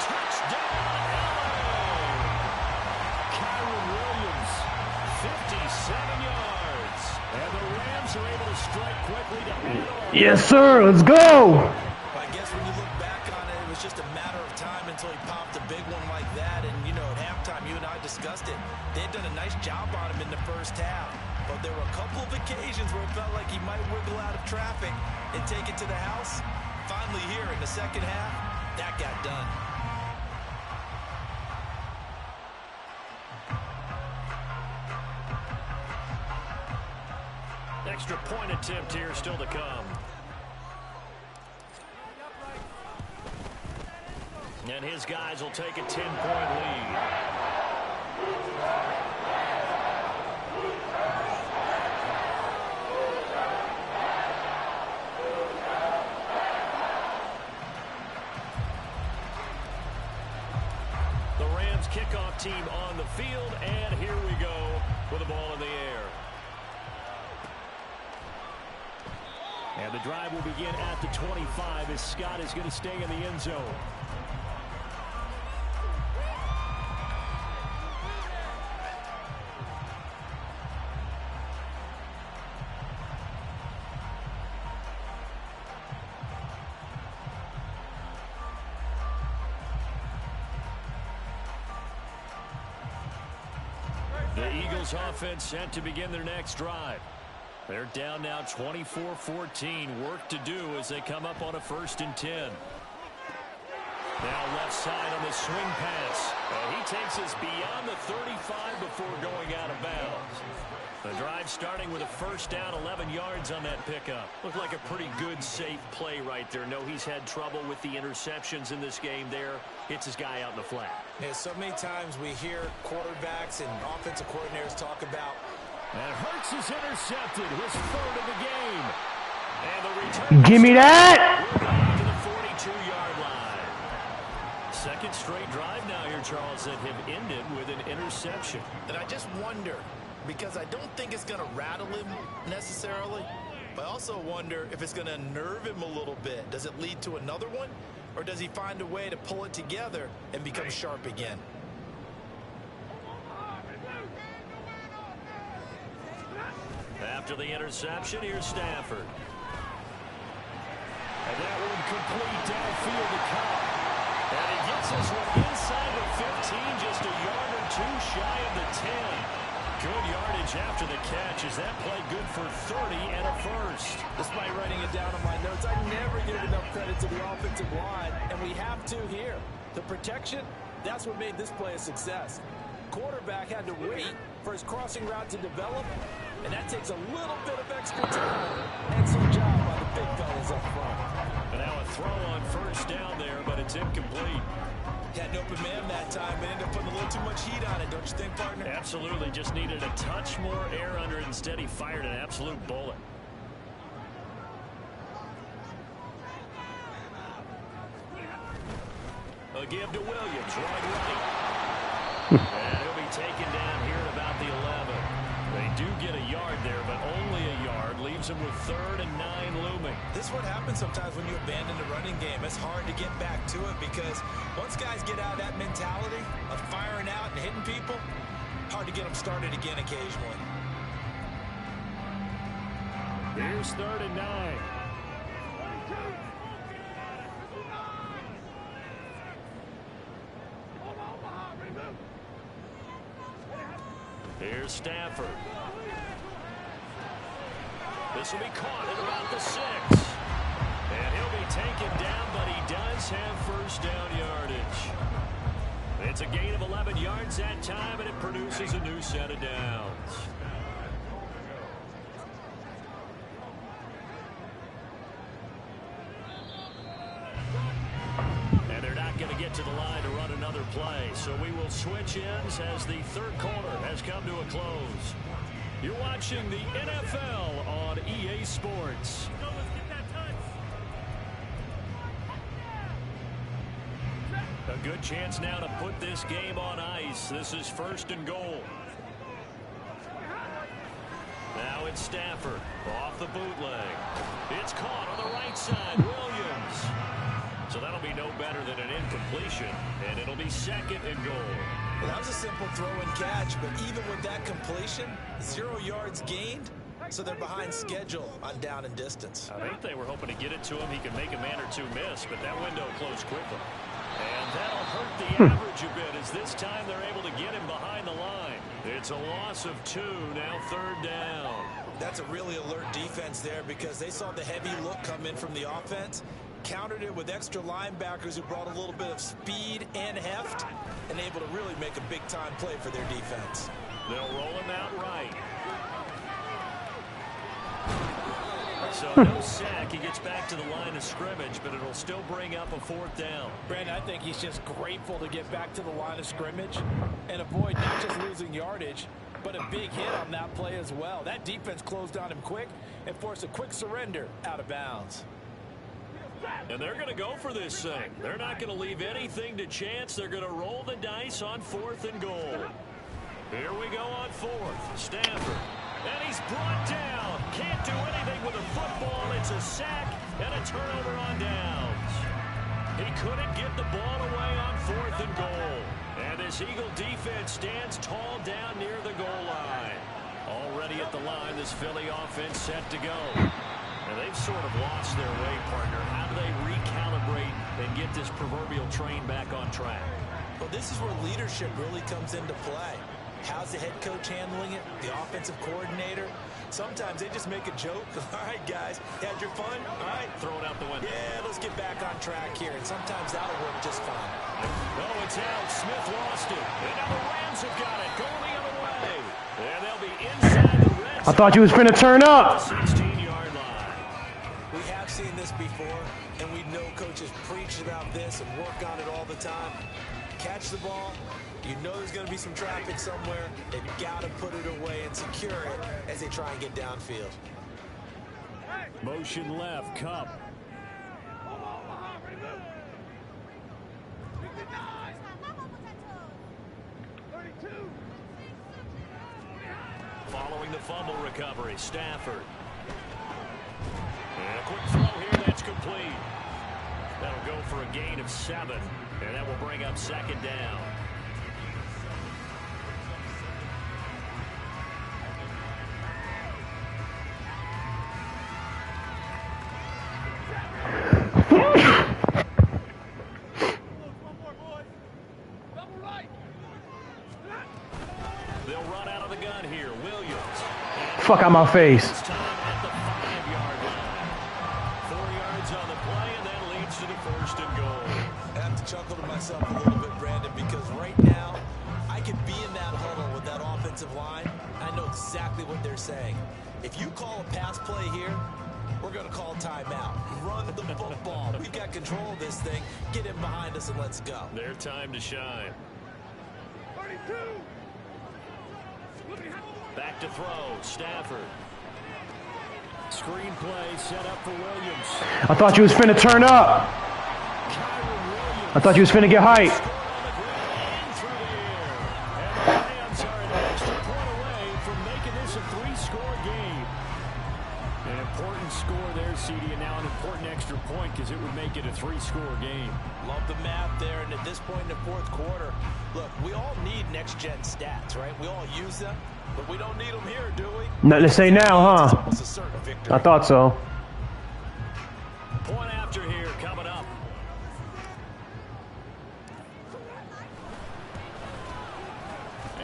Touchdown, LA! Kyron Williams, 57 yards. And the Rams are able to strike quickly to add on. Yes, sir. Let's go. I guess when you look back on it, it was just a matter of time until he popped a big one like that. And, you know, at halftime, you and I discussed it. They had done a nice job on him in the first half. But there were a couple of occasions where it felt like he might wiggle out of traffic and take it to the house. Finally here in the second half, that got done. Extra point attempt here still to come. And his guys will take a 10-point lead. The Rams kickoff team on the field, and here we go with the ball in the air. And the drive will begin at the 25 as Scott is going to stay in the end zone. The Eagles offense set to begin their next drive. They're down now 24-14. Work to do as they come up on a 1st and 10. Now left side on the swing pass. And he takes us beyond the 35 before going out of bounds. The drive starting with a first down, 11 yards on that pickup. Looked like a pretty good, safe play right there. No, he's had trouble with the interceptions in this game there. Hits his guy out in the flat. Yeah, so many times we hear quarterbacks and offensive coordinators talk about and Hurts is intercepted, his 3rd of the game. And the return. Give me that! We're back to the 42-yard line. Second straight drive now here, Charles, that have ended with an interception. And I just wonder, because I don't think it's going to rattle him necessarily, but I also wonder if it's going to nerve him a little bit. Does it lead to another one, or does he find a way to pull it together and become sharp again? After the interception, here's Stafford. And that one complete downfield to Cobb. And he gets this one inside the 15, just a yard or two shy of the 10. Good yardage after the catch. Is that play good for 30 and a first? Despite writing it down on my notes, I never give enough credit to the offensive line, and we have to here. The protection, that's what made this play a success. Quarterback had to wait for his crossing route to develop, and that takes a little bit of extra time. Excellent job by the big fellas up front. And now a throw on first down there, but it's incomplete. Had an open man that time, but ended up putting a little too much heat on it, don't you think, partner? Absolutely. Just needed a touch more air under it. Instead, he fired an absolute bullet. A give to Williams, right. And he'll be taken down here at about the 11. They do get a yard there, but only a yard. Leaves them with 3rd and 9 looming. This is what happens sometimes when you abandon the running game. It's hard to get back to it because once guys get out of that mentality of firing out and hitting people, hard to get them started again occasionally. Here's 3rd and 9. Here's Stafford. This will be caught at about the 6. And he'll be taken down, but he does have first down yardage. It's a gain of 11 yards that time, and it produces a new set of downs. And they're not going to get to the line to run another play, so we will switch ends as the 3rd quarter has come to a close. You're watching the NFL on EA Sports. A good chance now to put this game on ice. This is 1st and goal. Now it's Stafford off the bootleg. It's caught on the right side. Williams. So that'll be no better than an incompletion, and it'll be 2nd and goal. Well, that was a simple throw and catch, but even with that completion, 0 yards gained, so they're behind schedule on down and distance. I think they were hoping to get it to him. He could make a man or two miss, but that window closed quickly. And that'll hurt the average a bit as this time they're able to get him behind the line. It's a loss of 2, now 3rd down. That's a really alert defense there because they saw the heavy look come in from the offense, countered it with extra linebackers who brought a little bit of speed and heft, and able to really make a big-time play for their defense. They'll roll him out right. So no sack. He gets back to the line of scrimmage, but it'll still bring up a 4th down. Brandon, I think he's just grateful to get back to the line of scrimmage and avoid not just losing yardage, but a big hit on that play as well. That defense closed on him quick and forced a quick surrender out of bounds. And they're going to go for this thing. They're not going to leave anything to chance. They're going to roll the dice on 4th and goal. Here we go on 4th. Stafford. And he's brought down. Can't do anything with a football. It's a sack and a turnover on downs. He couldn't get the ball away on 4th and goal. And this Eagle defense stands tall down near the goal line. Already at the line, this Philly offense set to go. And they've sort of lost their way, partner. How do they recalibrate and get this proverbial train back on track? Well, this is where leadership really comes into play. How's the head coach handling it? The offensive coordinator? Sometimes they just make a joke. All right, guys, had your fun? All right. Throw it out the window. Yeah, let's get back on track here. And sometimes that'll work just fine. Oh, it's out. Smith lost it. And now the Rams have got it. Going the other way. And they'll be inside the red zone. I thought you was finna turn up. 16-yard line. We have seen this before, and we know coaches preach about this and work on it all the time. Catch the ball. You know there's going to be some traffic somewhere. They've got to put it away and secure it as they try and get downfield. Motion left, Cup. Following the fumble recovery, Stafford. And a quick throw here, that's complete. That'll go for a gain of 7, and that will bring up 2nd down. Fuck out my face. It's time at the 5-yard line. 4 yards on the play, and that leads to the first and goal. I have to chuckle to myself a little bit, Brandon, because right now I can be in that huddle with that offensive line. I know exactly what they're saying. If you call a pass play here, we're going to call timeout. Run the football. We've got control of this thing. Get him behind us and let's go. Their time to shine. 32. Back to throw. Stafford. Screen play set up for Williams. I thought you was finna turn up. I thought you was finna get hype. Rams are an extra point away from making this a 3-score game. An important score there, CD, and now an important extra point because it would make it a 3-score game. Love the math there, and at this point in the fourth quarter, look, we all need next-gen stats, right? We all use them, but we don't need them here, do we? Nothing to say now, huh? It's almost a certain victory. I thought so. Point after here coming up.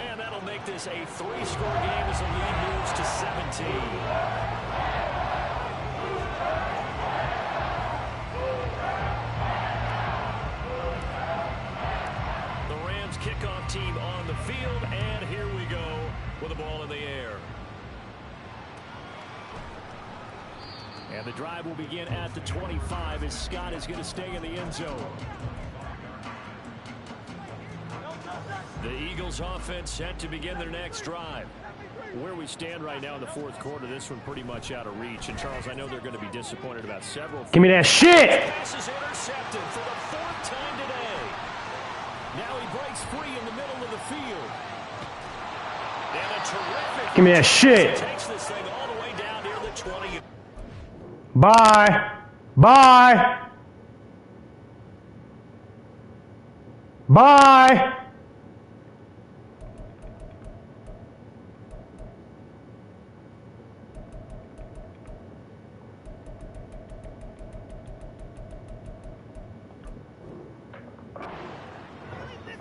And that'll make this a 3-score game as the lead moves to 17. Kickoff team on the field, and here we go with the ball in the air. And the drive will begin at the 25 as Scott is going to stay in the end zone. The Eagles offense set to begin their next drive. Where we stand right now in the fourth quarter, this one pretty much out of reach. And Charles, I know they're going to be disappointed about several. Give me that shit! Pass is intercepted for the 4th time today. Now he breaks free in the middle of the field. And a terrific. Give me that shit. Takes this thing all the way down near the 20. Bye. Bye. Bye.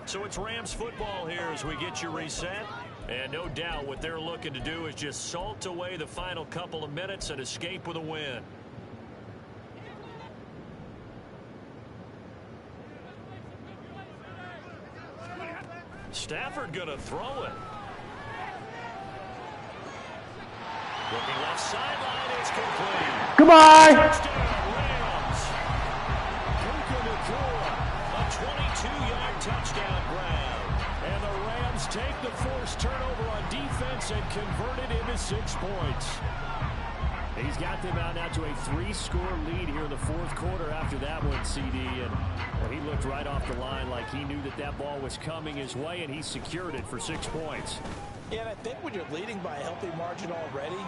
So it's Rams football here as we get you reset. And no doubt what they're looking to do is just salt away the final couple of minutes and escape with a win. Stafford going to throw it. Looking left sideline, it's complete. Goodbye. Touchdown, Rams. A 22-yard touchdown grab. And the Rams take the forced turnover on defense and convert it into 6 points. He's got them out now to a 3-score lead here in the fourth quarter after that one, CD. And well, he looked right off the line like he knew that that ball was coming his way, and he secured it for 6 points. Yeah, and I think when you're leading by a healthy margin already,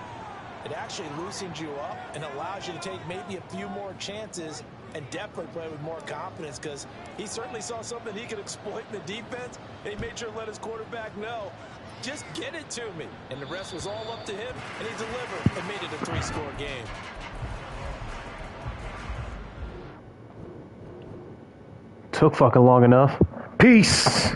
it actually loosens you up and allows you to take maybe a few more chances and definitely play with more confidence, because he certainly saw something he could exploit in the defense, and he made sure to let his quarterback know, just get it to me. And the rest was all up to him, and he delivered and made it a 3-score game. Took fucking long enough. Peace.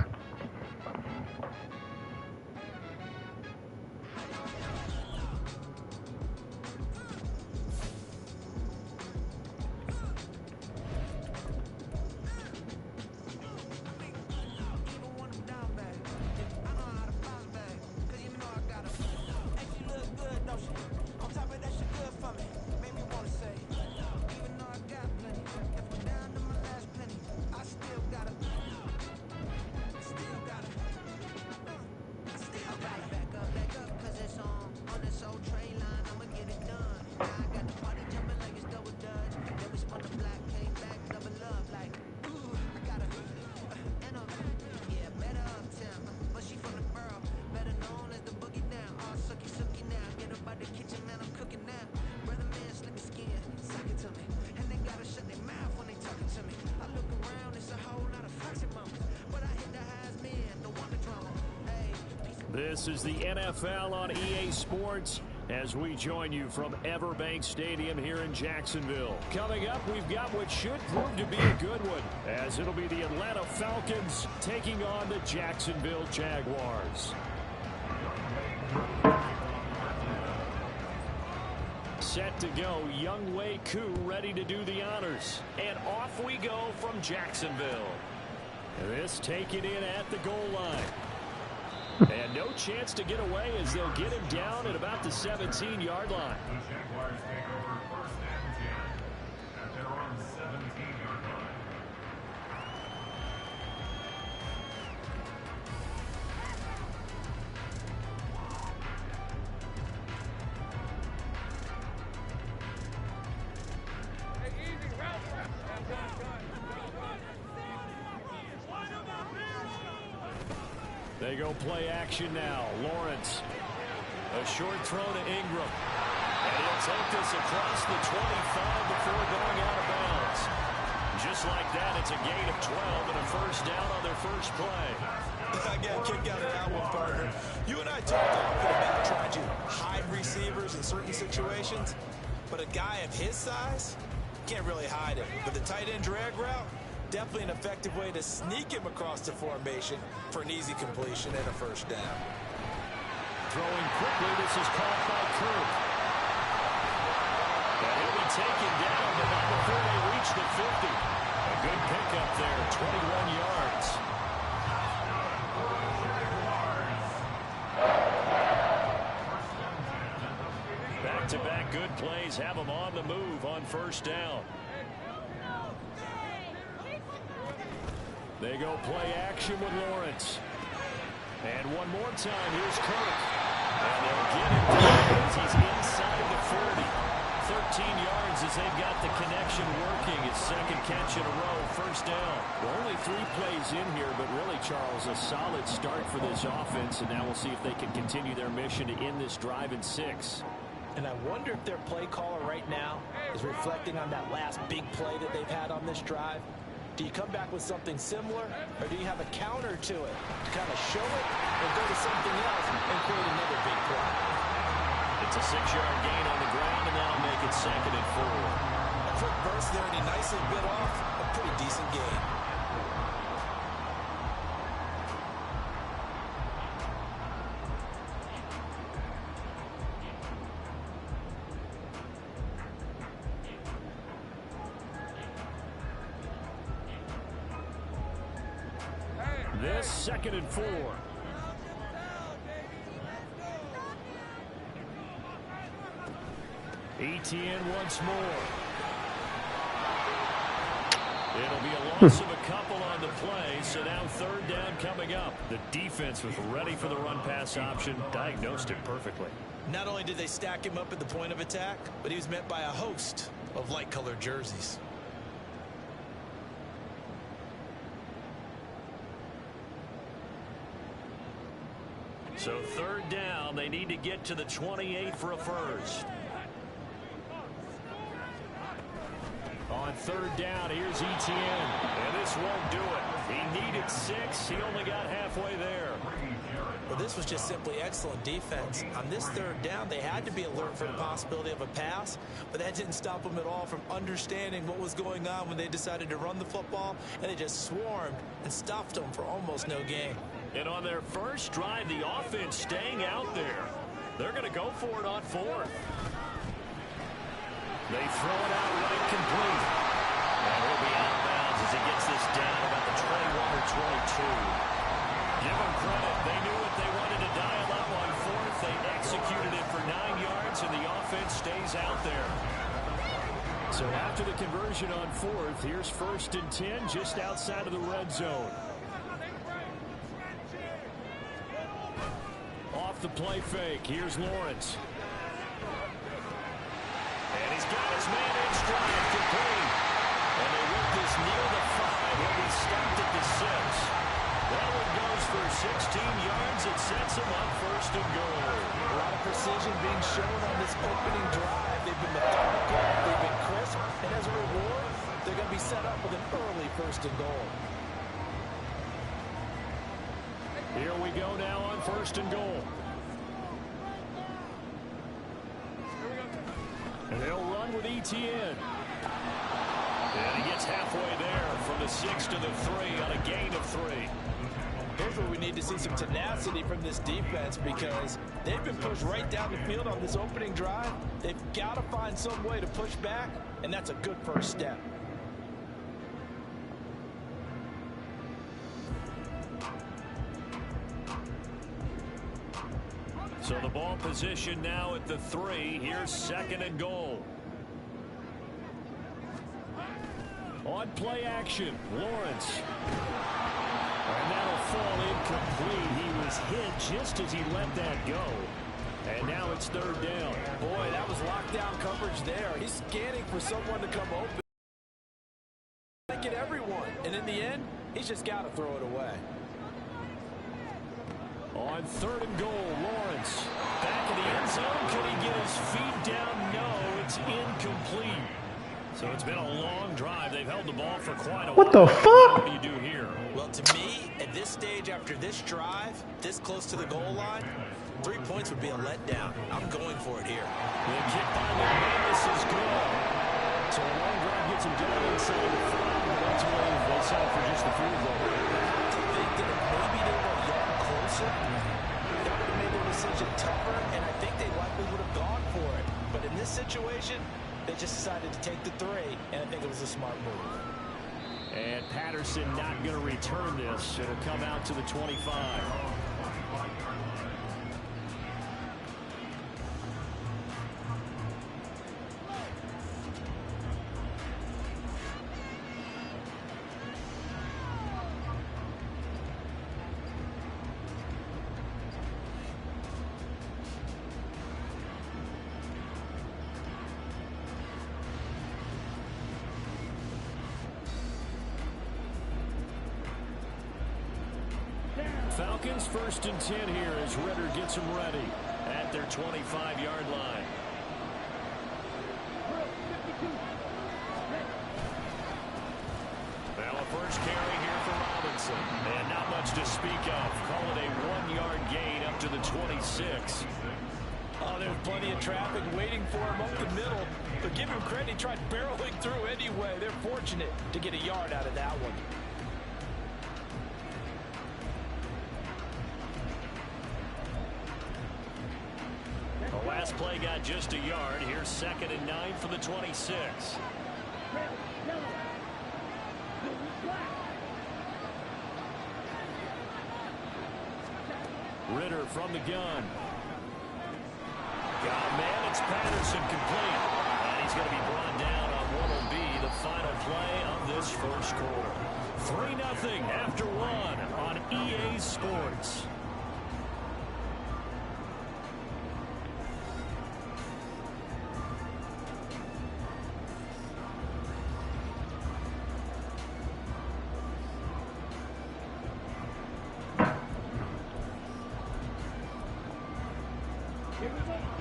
This is the NFL on EA Sports as we join you from Everbank Stadium here in Jacksonville. Coming up, we've got what should prove to be a good one, as it'll be the Atlanta Falcons taking on the Jacksonville Jaguars. Set to go, Young Wei Koo ready to do the honors. And off we go from Jacksonville. This taken in at the goal line. And no chance to get away as they'll get him down at about the 17-yard line. The Jaguars take over first and 10 at their own 17-yard line. They go play action now. Lawrence. A short throw to Ingram. And he'll take this across the 25 before going out of bounds. Just like that, it's a gain of 12 and a first down on their first play. I got a kick out of that one, partner. You and I talked a little bit about trying to hide receivers in certain situations, but a guy of his size can't really hide it. But the tight end drag route, definitely an effective way to sneak him across the formation for an easy completion and a first down. Throwing quickly, this is caught by Kirk. And he'll be taken down, but not before they reach the 50. A good pickup there, 21 yards. Back-to-back good plays have them on the move on first down. They go play action with Lawrence. And one more time, here's Kirk. And they'll get him down as he's inside the 40. 13 yards as they've got the connection working. His second catch in a row, first down. Well, only 3 plays in here, but really, Charles, a solid start for this offense. And now we'll see if they can continue their mission to end this drive in 6. And I wonder if their play caller right now is reflecting on that last big play that they've had on this drive. Do you come back with something similar, or do you have a counter to it to kind of show it and go to something else and create another big play? It's a 6-yard gain on the ground, and that'll make it 2nd and 4. A quick burst there, and he nicely bit off a pretty decent gain. This 2nd and 4. ETN once more. It'll be a loss of a couple on the play, so now 3rd down coming up. The defense was ready for the run-pass option, diagnosed it perfectly. Not only did they stack him up at the point of attack, but he was met by a host of light-colored jerseys. So 3rd down, they need to get to the 28 for a first. On 3rd down, here's ETN. And this won't do it. He needed 6. He only got halfway there. Well, this was just simply excellent defense. On this 3rd down, they had to be alert for the possibility of a pass, but that didn't stop them at all from understanding what was going on when they decided to run the football, and they just swarmed and stuffed them for almost no gain. And on their first drive, the offense staying out there. They're going to go for it on 4th. They throw it out right complete. And he'll be out of bounds as he gets this down about the 21 or 22. Give them credit. They knew what they wanted to dial up on 4th. They executed it for 9 yards, and the offense stays out there. So after the conversion on 4th, here's 1st and 10 just outside of the red zone. Off the play fake, here's Lawrence. And he's got his man in stride, complete. And they work this near the 5. He'll be stopped at the 6. That one goes for 16 yards. It sets him up 1st and goal. A lot of precision being shown on this opening drive. They've been methodical, they've been crisp, and as a reward, they're going to be set up with an early 1st and goal. Here we go now on 1st and goal. And they'll run with ETN. And he gets halfway there from the 6 to the 3 on a gain of 3. Here's where we need to see some tenacity from this defense because they've been pushed right down the field on this opening drive. They've got to find some way to push back, and that's a good first step. So the ball position now at the 3. Here's 2nd and goal. On play action, Lawrence. And that'll fall incomplete. He was hit just as he let that go. And now it's 3rd down. Boy, that was lockdown coverage there. He's scanning for someone to come open. Get everyone. And in the end, he's just got to throw it away. On 3rd and goal, Lawrence. Back in the end zone. Can he get his feet down? No, it's incomplete. So it's been a long drive. They've held the ball for quite a while. What the fuck? What do you do here? Well, to me, at this stage after this drive, this close to the goal line, 3 points would be a letdown. I'm going for it here. The kick by McManus is good. So a long drive gets him down inside the 5. Ultimately, they settle for just the field goal. I think that if maybe they were a yard closer, that would have made their decision tougher, and I think they likely would have gone for it. But in this situation, they just decided to take the 3, and I think it was a smart move. And Patterson not going to return this. It'll come out to the 25. Falcons 1st and 10 here as Ritter gets them ready at their 25-yard line. Well, a first carry here for Robinson. And not much to speak of. Call it a 1-yard gain up to the 26. Oh, there's plenty of traffic waiting for him up the middle. But give him credit, he tried barreling through anyway. They're fortunate to get a yard out of that one. The last play got just a yard. Here's 2nd and 9 for the 26. Ritter from the gun. Got man, it's Patterson complete. And he's going to be brought down on what will be the final play of this first quarter. 3-0 after 1 on EA Sports.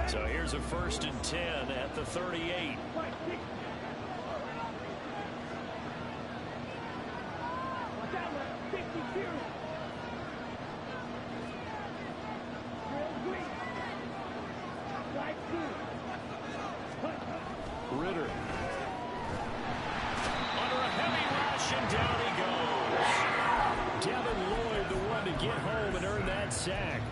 So here's a 1st and 10 at the 38. Ritter. Under a heavy rush, and down he goes. Devin Lloyd, the one to get home and earn that sack.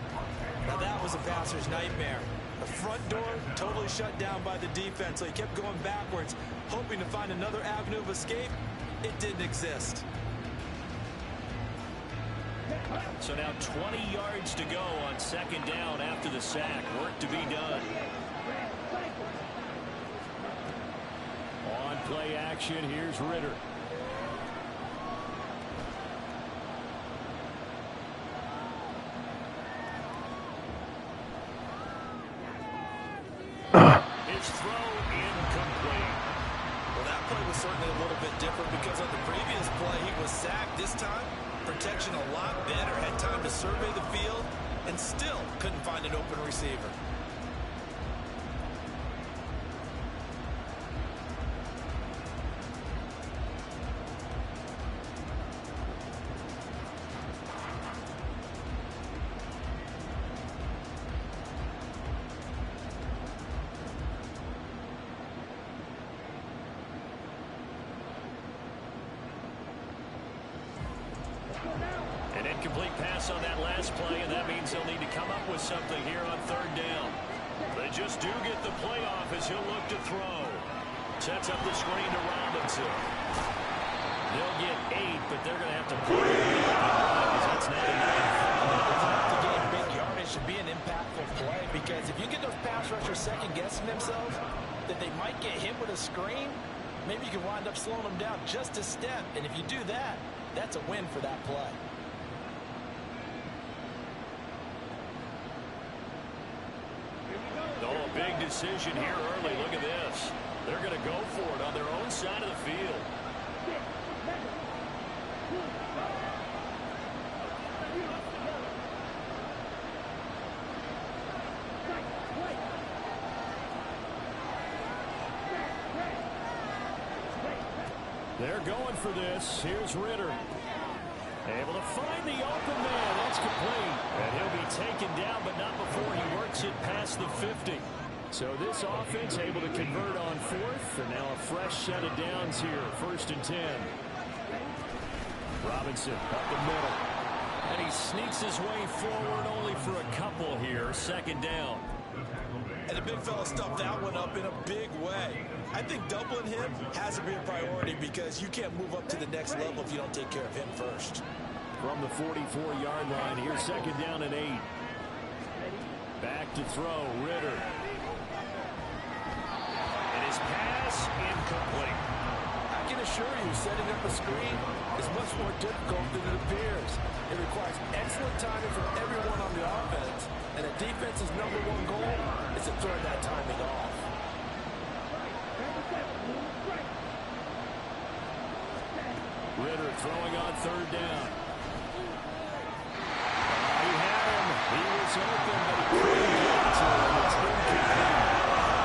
Now that was a passer's nightmare. The front door totally shut down by the defense, so he kept going backwards, hoping to find another avenue of escape. It didn't exist. So now 20 yards to go on 2nd down after the sack. Work to be done. On play action, here's Ritter. His throw incomplete. Well, that play was certainly a little bit different because on the previous play, he was sacked. This time, protection a lot better. Had time to survey the field and still couldn't find an open receiver. Incomplete pass on that last play, and that means they'll need to come up with something here on third down. They just do get the play off as he'll look to throw. Sets up the screen to Robinson. They'll get 8, but they're going to have to play because that's not enough. To gain big yardage should be an impactful play, because if you get those pass rushers second-guessing themselves, that they might get hit with a screen, maybe you can wind up slowing them down just a step. And if you do that, that's a win for that play. Oh, a big decision here early. Look at this. They're going to go for it on their own side of the field. They're going for this. Here's Ritter. Able to find the open man. That's complete. And he'll be taken down, but not before he works it past the 50. So this offense able to convert on fourth. And now a fresh set of downs here. 1st and 10. Robinson up the middle. And he sneaks his way forward only for a couple here. 2nd down. And the big fella stuffed that one up in a big way. I think doubling him has to be a priority, because you can't move up to the next level if you don't take care of him first. From the 44-yard line, here's 2nd down and 8. Back to throw, Ritter. And his pass incomplete. I can assure you, setting up a screen is much more difficult than it appears. It requires excellent timing from everyone on the offense, and a defense's #1 goal is to throw that timing off. Ritter throwing on 3rd down. He had him. He was open, but he couldn't get to him. It's incomplete.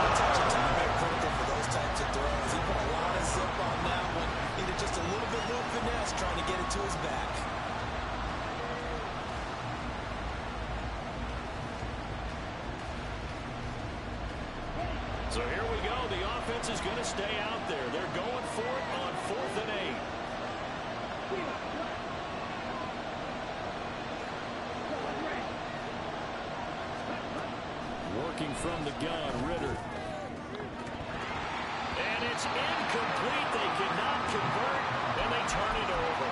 A touch of time is critical for those types of throws. He put a lot of zip on that one. Needed just a little bit more finesse trying to get it to his back. So here we go. The offense is going to stay out there. They're going for it on 4th and 8. Working from the gun, Ritter. And it's incomplete. They cannot convert, and they turn it over.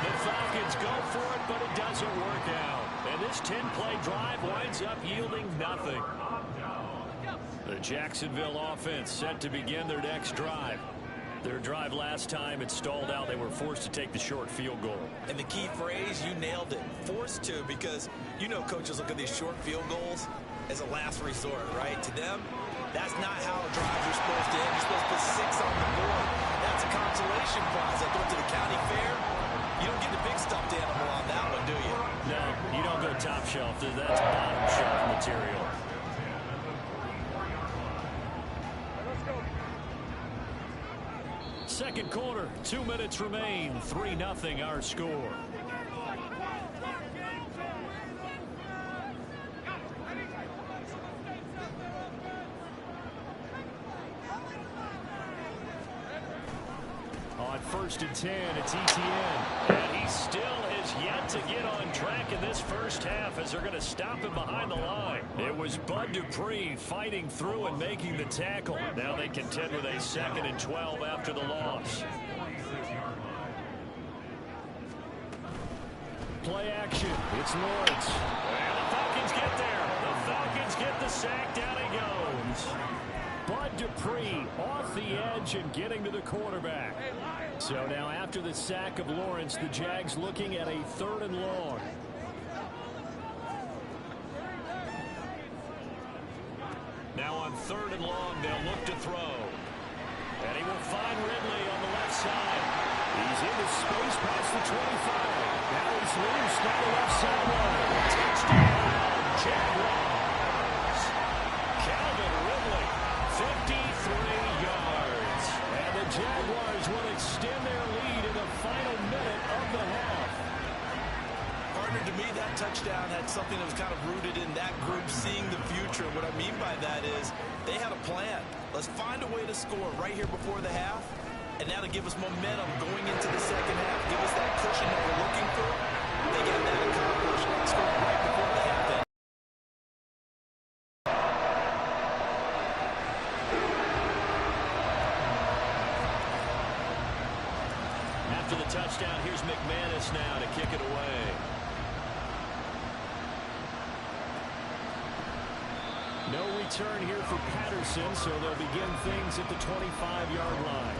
The Falcons go for it, but it doesn't work out. And this 10-play drive winds up yielding nothing. The Jacksonville offense set to begin their next drive. Their drive last time, it stalled out. They were forced to take the short field goal. And the key phrase, you nailed it. Forced to, because you know coaches look at these short field goals as a last resort, right? To them, that's not how drives are supposed to end. You're supposed to put 6 on the board. That's a consolation prize. I throw it to the county fair. You don't get the big stuffed animal on that one, do you? No, you don't go top shelf. That's bottom shelf material. Second quarter, 2 minutes remain. 3-0 our score. On 1st and 10, it's ETN. And he still has yet to get on track in this first half, as they're going to stop him behind the line. It was Bud Dupree fighting through and making the tackle. Now they contend with a 2nd and 12 after the loss. Play action. It's Lawrence. And the Falcons get there. The Falcons get the sack. Down he goes. Bud Dupree off the edge and getting to the quarterback. So now after the sack of Lawrence, the Jags looking at a 3rd and long. Now on 3rd and long, they'll look to throw. And he will find Ridley on the left side. He's into space past the 25. Now he's loose down the left sideline. Touchdown, Jaguars. Calvin Ridley, 53 yards. And the Jaguars will extend their lead in the final minute of the half. Partner, to me, that touchdown had something that was kind of rooted in that group seeing the future. What I mean by that is they had a plan. Let's find a way to score right here before the half, and that'll give us momentum going into the second half, give us that cushion that we're looking for, They get that accomplished, scoring right before the half end. After the touchdown, here's McManus now to kick it away. No return here for Patterson, so they'll begin things at the 25-yard line.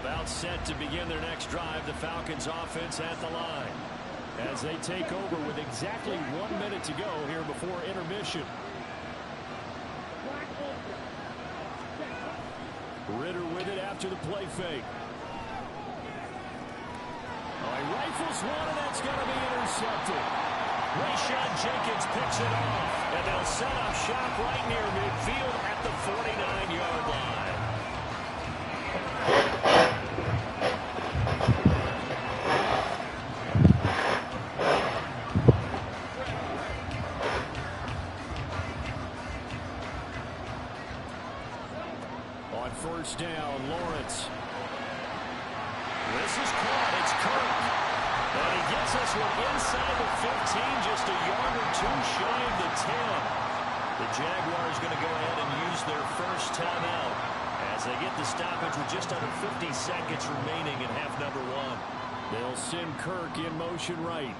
About set to begin their next drive, the Falcons offense at the line, as they take over with exactly 1 minute to go here before intermission. Ritter with it after the play fake. Oh, he rifles one, and that's going to be intercepted. Rayshon Jenkins picks it off, and they'll set up shop right near midfield at the 49-yard line. On first down, Lawrence. This is caught. It's Kirk. And he gets us one inside the 15, just a yard or two shy of the 10. The Jaguars going to go ahead and use their first timeout as they get the stoppage with just under 50 seconds remaining in half number one. They'll send Kirk in motion right.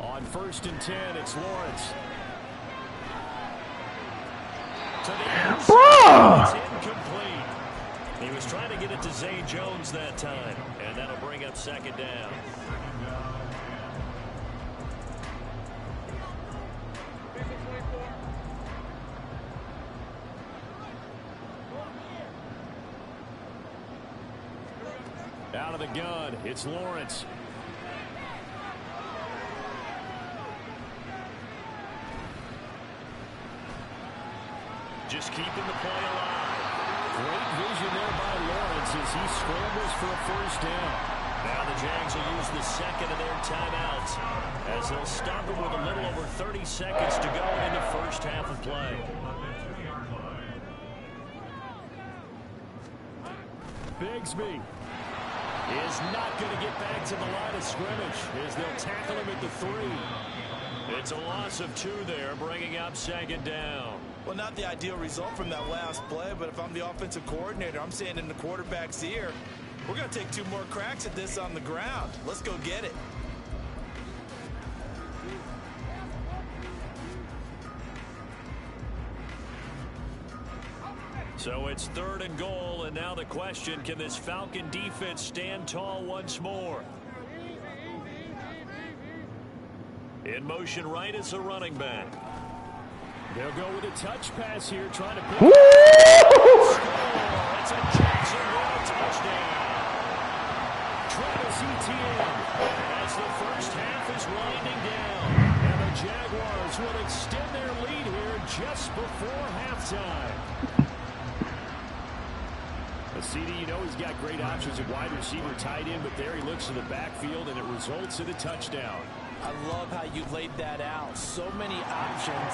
On first and 10, it's Lawrence. To the end zone, it's incomplete. He was trying to get it to Zay Jones that time, and that'll bring up second down. Out of the gun, it's Lawrence. Just keeping the play alive. Great vision there by Lawrence as he scrambles for a first down. Now the Jags will use the second of their timeouts as they'll stop him with a little over 30 seconds to go in the first half of play. Bigsby is not going to get back to the line of scrimmage as they'll tackle him at the 3. It's a loss of 2 there, bringing up second down. Well, not the ideal result from that last play, but if I'm the offensive coordinator, I'm saying in the quarterback's ear, we're going to take 2 more cracks at this on the ground. Let's go get it. So it's 3rd and goal, and now the question, can this Falcon defense stand tall once more? In motion right is a running back. They'll go with a touch pass here, trying to pick score. It's a Jacksonville touchdown. Travis Etienne as the first half is winding down. And the Jaguars will extend their lead here just before halftime. CD, you know he's got great options at wide receiver, tight end, but there he looks to the backfield, and it results in a touchdown. I love how you laid that out. So many options.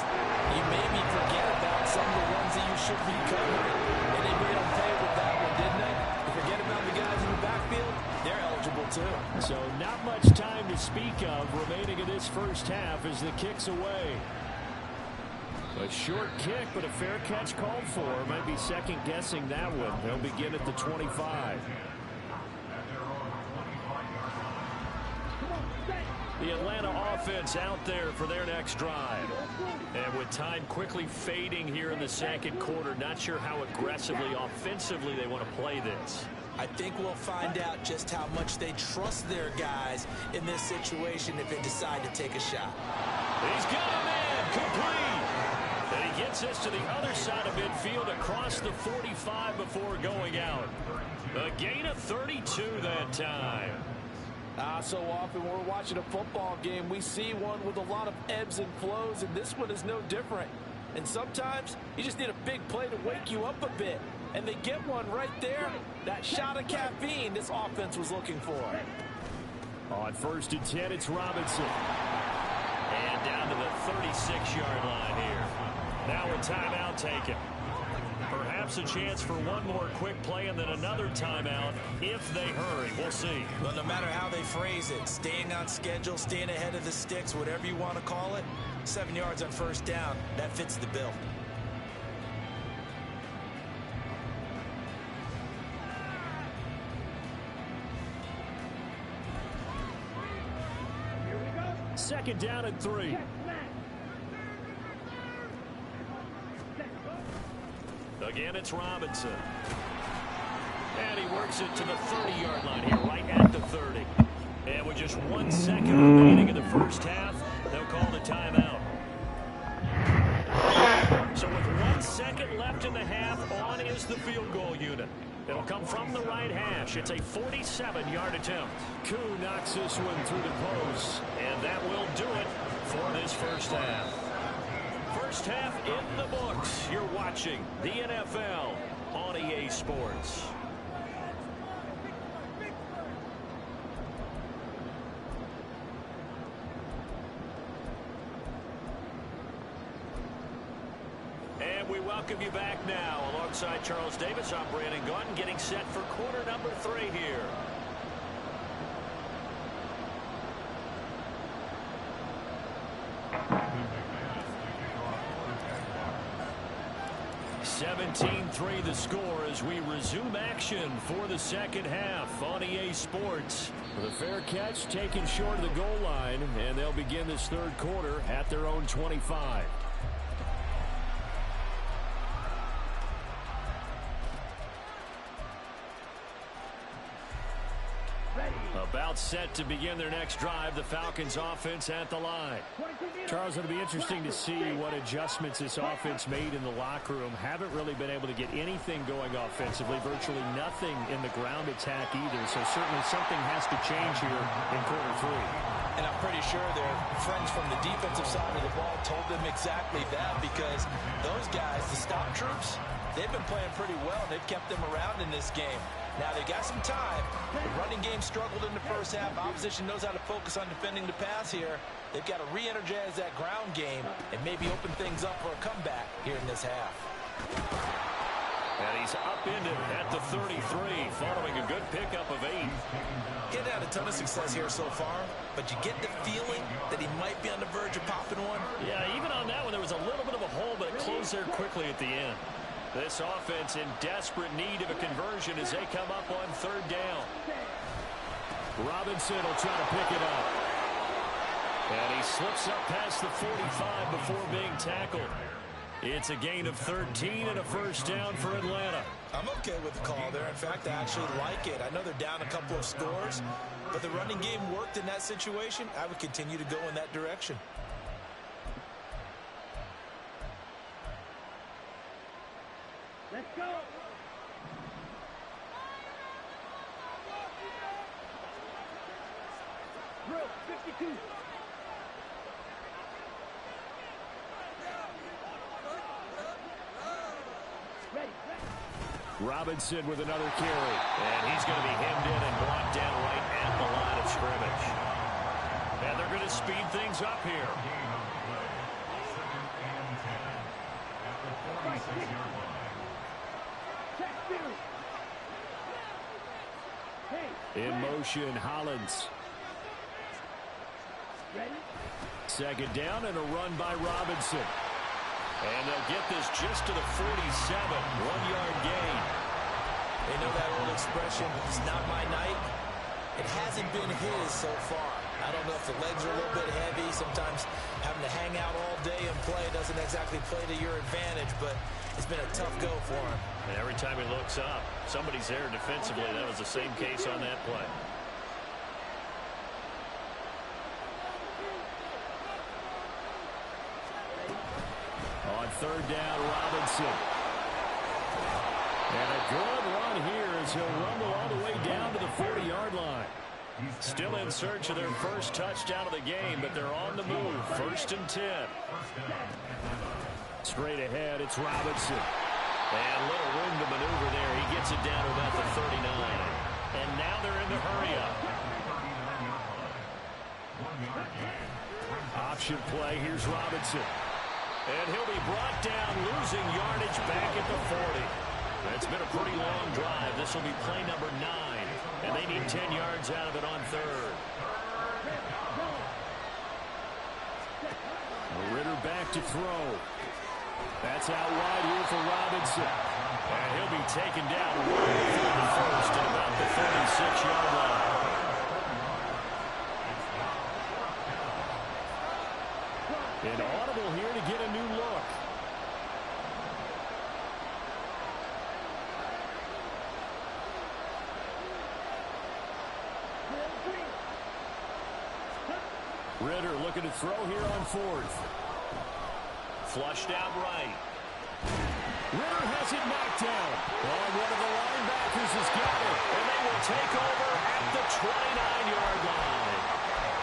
You maybe forget about some of the ones that you should be covering. And they made them pay with that one, didn't they? You forget about the guys in the backfield, they're eligible too. So not much time to speak of remaining in this first half as the kick's away. A short kick, but a fair catch called for. Might be second-guessing that one. They'll begin at the 25. The Atlanta offense out there for their next drive. And with time quickly fading here in the second quarter, not sure how aggressively, offensively they want to play this. I think we'll find out just how much they trust their guys in this situation if they decide to take a shot. He's got a man, complete. And he gets us to the other side of midfield across the 45 before going out. A gain of 32 that time. So often when we're watching a football game, we see one with a lot of ebbs and flows, and this one is no different. And sometimes you just need a big play to wake you up a bit. And they get one right there. That shot of caffeine this offense was looking for. On first and 10, it's Robinson. And down to the 36-yard line here. Now a timeout taken. Perhaps a chance for one more quick play and then another timeout if they hurry. We'll see. Well, no matter how they phrase it, staying on schedule, staying ahead of the sticks, whatever you want to call it, 7 yards on first down, that fits the bill. Second down and 3. Again, it's Robinson. And he works it to the 30-yard line here, right at the 30. And with just 1 second remaining in the first half, they'll call the timeout. So with 1 second left in the half, on is the field goal unit. It'll come from the right hash. It's a 47-yard attempt. Koo knocks this one through the post. And that will do it for this first half. First half in the books. You're watching the NFL on EA Sports. And we welcome you back now. Alongside Charles Davis, I'm Brandon Gunn, getting set for quarter number 3 here. (17-3) the score as we resume action for the second half on EA Sports. The fair catch taken short of the goal line, and they'll begin this third quarter at their own 25. About set to begin their next drive. The Falcons offense at the line. Charles, it'll be interesting to see what adjustments this offense made in the locker room. Haven't really been able to get anything going offensively. Virtually nothing in the ground attack either. So certainly something has to change here in quarter 3. And I'm pretty sure their friends from the defensive side of the ball told them exactly that, because those guys, the stop troops, they've been playing pretty well. They've kept them around in this game. Now they've got some time. The running game struggled in the first half. Opposition knows how to focus on defending the pass here. They've got to re-energize that ground game and maybe open things up for a comeback here in this half. And he's upended at the 33, following a good pickup of 8. He had a ton of success here so far, but you get the feeling that he might be on the verge of popping one. Yeah, even on that one, there was a little bit of a hole, but it closed there quickly at the end. This offense in desperate need of a conversion as they come up on third down. Robinson will try to pick it up. And he slips up past the 45 before being tackled. It's a gain of 13 and a first down for Atlanta. I'm okay with the call there. In fact, I actually like it. I know they're down a couple of scores, but the running game worked in that situation. I would continue to go in that direction. Let's go. Drill 52. Ready. Robinson with another carry. And he's going to be hemmed in and blocked down right at the line of scrimmage. And they're going to speed things up here. In motion, Hollins. Second down and a run by Robinson. And they'll get this just to the 47, 1-yard gain. They know that old expression, it's not my night. It hasn't been his so far. I don't know if the legs are a little bit heavy. Sometimes having to hang out all day and play doesn't exactly play to your advantage, but it's been a tough go for him. And every time he looks up, somebody's there defensively. That was the same case on that play. On third down, Robinson. And a good run here as he'll rumble all the way down to the 40-yard line. Still in search of their first touchdown of the game, but they're on the move. 1st and 10. Straight ahead, it's Robinson. And little room to maneuver there. He gets it down to about the 39. And now they're in the hurry up. Option play. Here's Robinson. And he'll be brought down, losing yardage back at the 40. It's been a pretty long drive. This will be play number 9. And they need 10 yards out of it on third. Ritter back to throw. That's out wide here for Robinson. And he'll be taken down for the first at about the 36-yard line. An audible here to get a new look. Ritter looking to throw here on 4th. Flushed out right. Ritter has it knocked down. Oh, one of the linebackers has got it. And they will take over at the 29-yard line.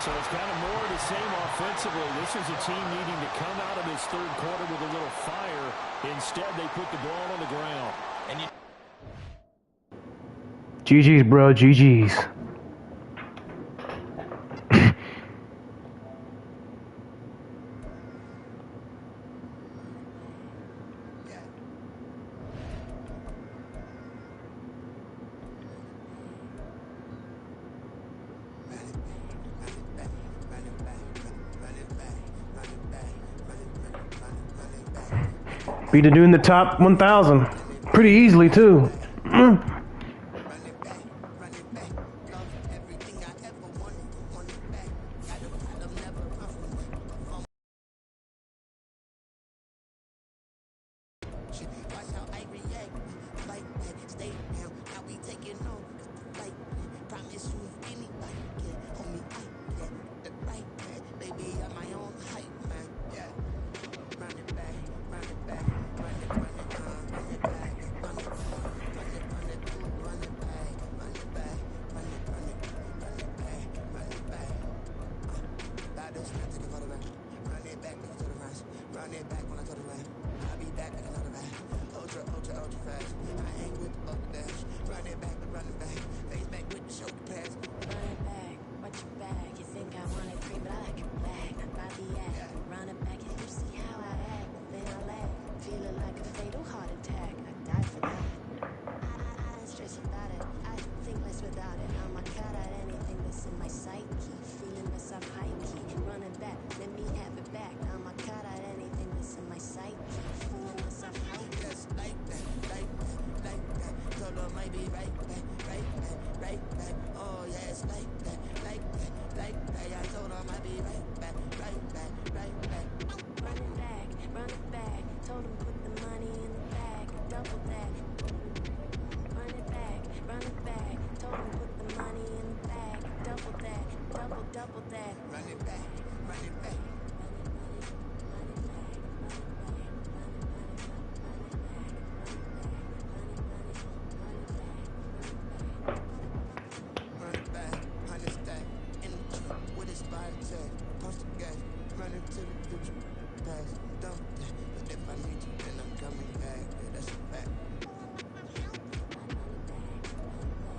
So it's kind of more of the same offensively. This is a team needing to come out of this third quarter with a little fire. Instead, they put the ball on the ground. And GG's, bro. GG's. Beat the dude in the top 1,000 pretty easily, too.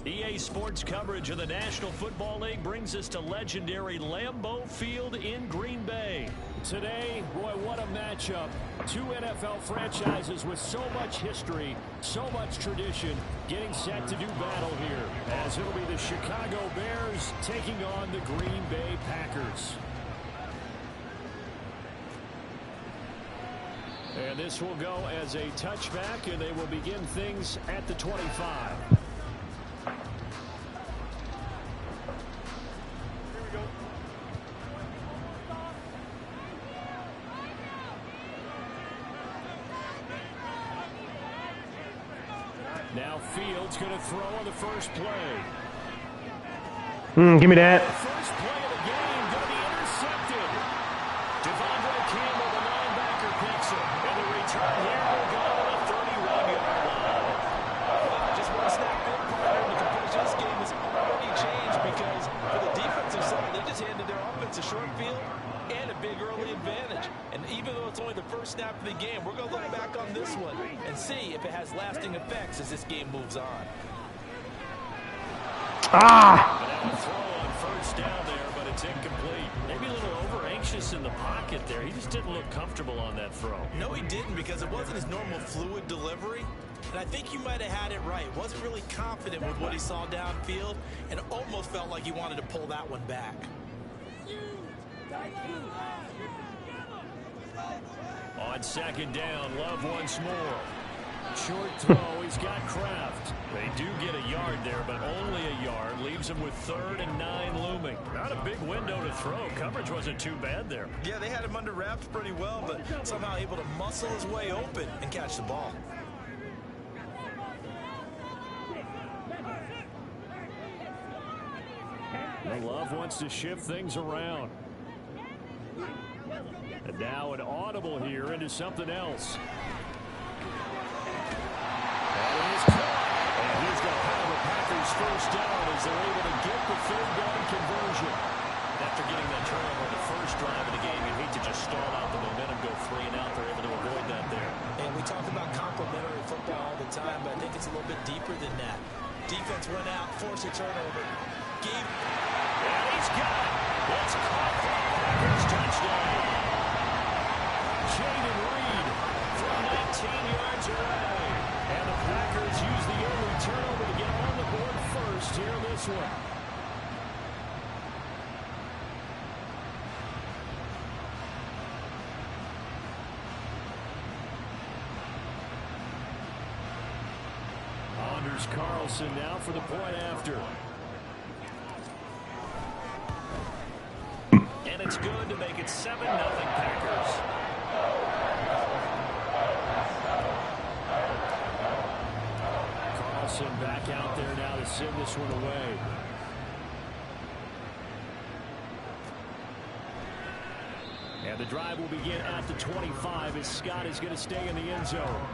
EA Sports coverage of the National Football League brings us to legendary Lambeau Field in Green Bay. Today, boy, what a matchup. Two NFL franchises with so much history, so much tradition, getting set to do battle here, as it'll be the Chicago Bears taking on the Green Bay Packers. And this will go as a touchback, and they will begin things at the 25. Now Fields going to throw on the first play. Give me that. First play of the game going to be intercepted. Devondre Campbell, the linebacker, picks it. And the return here will go to the 31-yard line. Just one snap in, partner, and the completion of this game has already changed because for the defensive side, they just handed their offense a short field and a big early advantage. And even though it's only the first snap of the game, we're going to look back on this one and see if it has lasting effects as this game moves on. A throw on first down there, but it's incomplete. Maybe a little over anxious anxious in the pocket there. He just didn't look comfortable on that throw. No, he didn't, because it wasn't his normal fluid delivery. And I think you might have had it right. Wasn't really confident with what he saw downfield and almost felt like he wanted to pull that one back. On second down, Love once more. Short throw, he's got Kraft. They do get a yard there, but only a yard. Leaves him with 3rd and 9 looming. Not a big window to throw. Coverage wasn't too bad there. Yeah, they had him under wraps pretty well, but somehow able to muscle his way open and catch the ball. Love wants to shift things around. And now an audible here into something else. And it is caught. And he's got kind of a Packers first down as they're able to get the 3rd down conversion. After getting that turnover on the first drive of the game, you hate to just stall out the momentum, go 3 and out. They're able to avoid that there. And we talk about complementary football all the time, but I think it's a little bit deeper than that. Defense went out, forced a turnover. And he's got it. It's caught for a Packers touchdown. Jaden Reed from 19 yards away. And the Packers use the early turnover to get on the board first here in this one. Anders Carlson now for the point after. And it's good to make it 7-0 Packers. Carlson back out there now to send this one away. And the drive will begin at the 25 as Scott is going to stay in the end zone.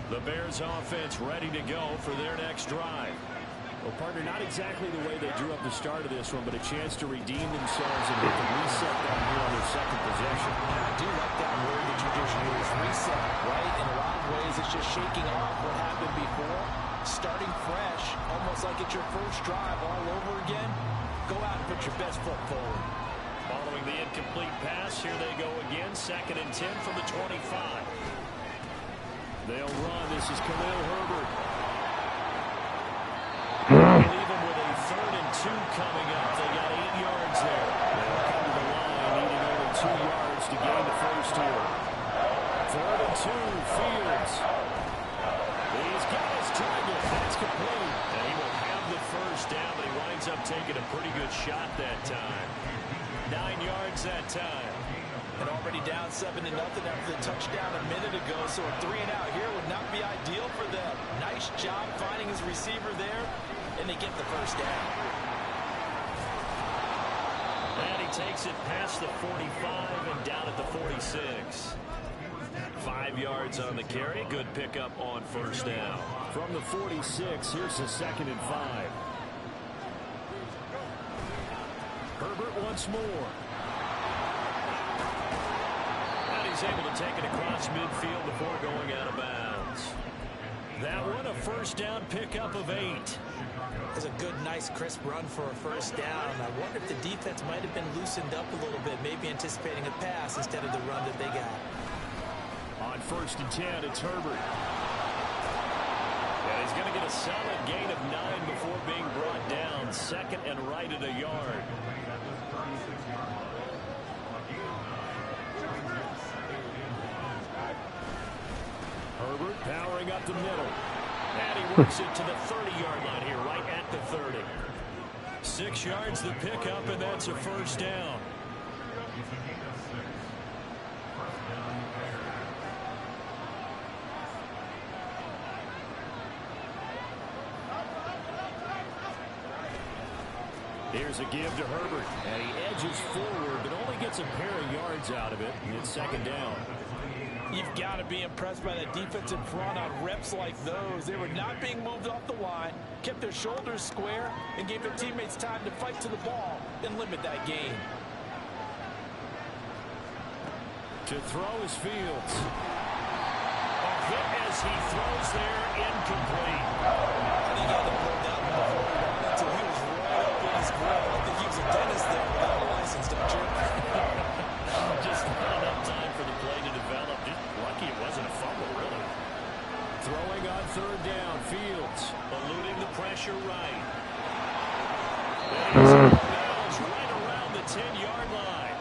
The Bears offense ready to go for their next drive. Well, partner, not exactly the way they drew up the start of this one, but a chance to redeem themselves and get the reset down here on their second possession. I do like that word that you just used, reset, right? In a lot of ways, it's just shaking off what happened before, starting fresh, almost like it's your first drive all over again. Go out and put your best foot forward. Following the incomplete pass, here they go again, 2nd and 10 from the 25. They'll run. This is Khalil Herbert. Leave them with a 3rd and 2 coming up. They got 8 yards there. They'll come to the line, needing only 2 yards to gain the first here. 3rd and 2, Fields. These guys trying to. That's complete. And he will have the first down, but he winds up taking a pretty good shot that time. 9 yards that time. And already down 7-0 after the touchdown a minute ago, so a 3 and out here would not be ideal for them. Nice job finding his receiver there, and they get the first down. And he takes it past the 45 and down at the 46. 5 yards on the carry. Good pickup on first down. From the 46, here's the 2nd and 5. Herbert once more. He's able to take it across midfield before going out of bounds. That one, a first down pickup of 8. It's a good, nice, crisp run for a first down. I wonder if the defense might have been loosened up a little bit, maybe anticipating a pass instead of the run that they got. On 1st and 10, it's Herbert. Yeah, he's going to get a solid gain of 9 before being brought down. 2nd and right at a yard. Herbert powering up the middle. And he works it to the 30-yard line here, right at the 30. 6 yards the pickup, and that's a first down. Here's a give to Herbert, and he edges forward, but only gets a pair of yards out of it, and it's 2nd down. You've got to be impressed by that defensive front on reps like those. They were not being moved off the line, kept their shoulders square, and gave their teammates time to fight to the ball and limit that gain. To throw is Fields. A hit as he throws there, incomplete. And he got the ball down before he wanted to. He was right up in his grill. I think he was a dentist there without a license, don't you? Just not enough time for the play to develop. Just lucky it wasn't a fumble, really. Throwing on third down, Fields. Eluding the pressure right. Then he's right around the 10-yard line.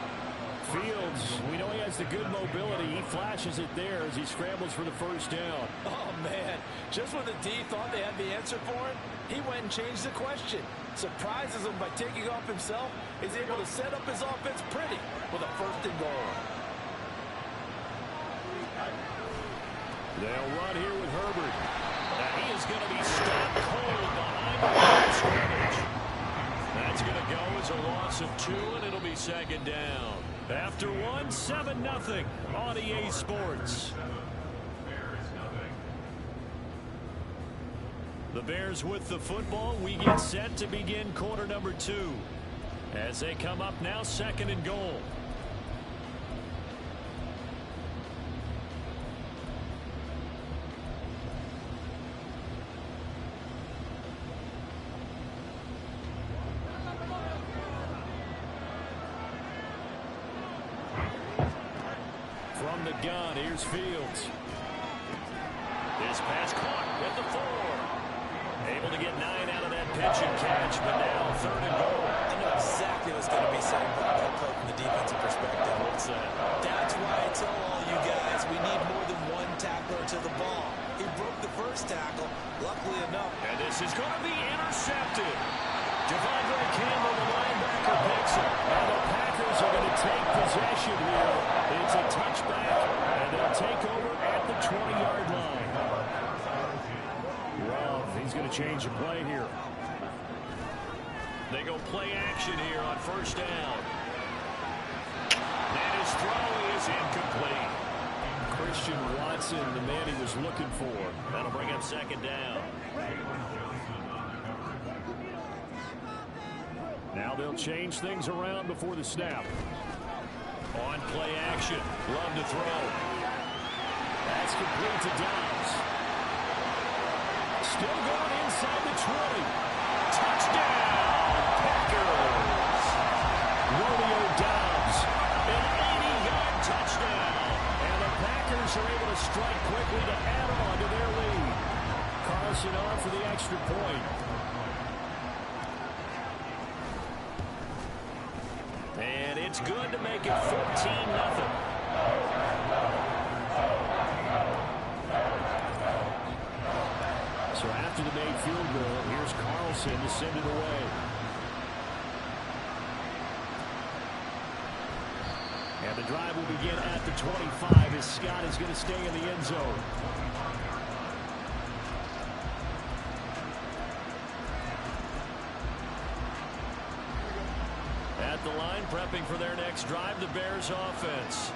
Fields, we know he has the good mobility. He flashes it there as he scrambles for the first down. Oh, man. Just when the D thought they had the answer for him, he went and changed the question. Surprises him by taking off himself. He's able to set up his offense pretty with a first and goal. They'll run here with Herbert. Now he is going to be stopped cold behind the line of scrimmage. That's going to go as a loss of 2, and it'll be second down. After 1, 7-0 on EA Sports. The Bears with the football. We get set to begin quarter number 2. As they come up now, second and goal. From the gun, here's Fields. This pass caught at the 4. Able to get 9 out of that pitch and catch, but now third and goal. I know exactly what's going to be said about that play from the defensive perspective. What's that? That's why I tell all you guys we need more than one tackler to the ball. He broke the first tackle, luckily enough. And this is going to be intercepted. Devondre Campbell, the linebacker, picks it. And the Packers are going to take possession here. It's a touchback, and they'll take over at the 20-yard line. He's going to change the play here. They go play action here on first down. And his throw is incomplete. Christian Watson, the man he was looking for. That'll bring up second down. Now they'll change things around before the snap. On play action. Love to throw. That's complete to Dobbs. Still going inside the 20. Touchdown, Packers. Romeo Dobbs, an 80-yard touchdown. And the Packers are able to strike quickly to add on to their lead. Carlson on for the extra point. And it's good to make it 14-0. So after the made field goal, here's Carlson to send it away. And the drive will begin at the 25 as Scott is going to stay in the end zone. At the line, prepping for their next drive, the Bears offense.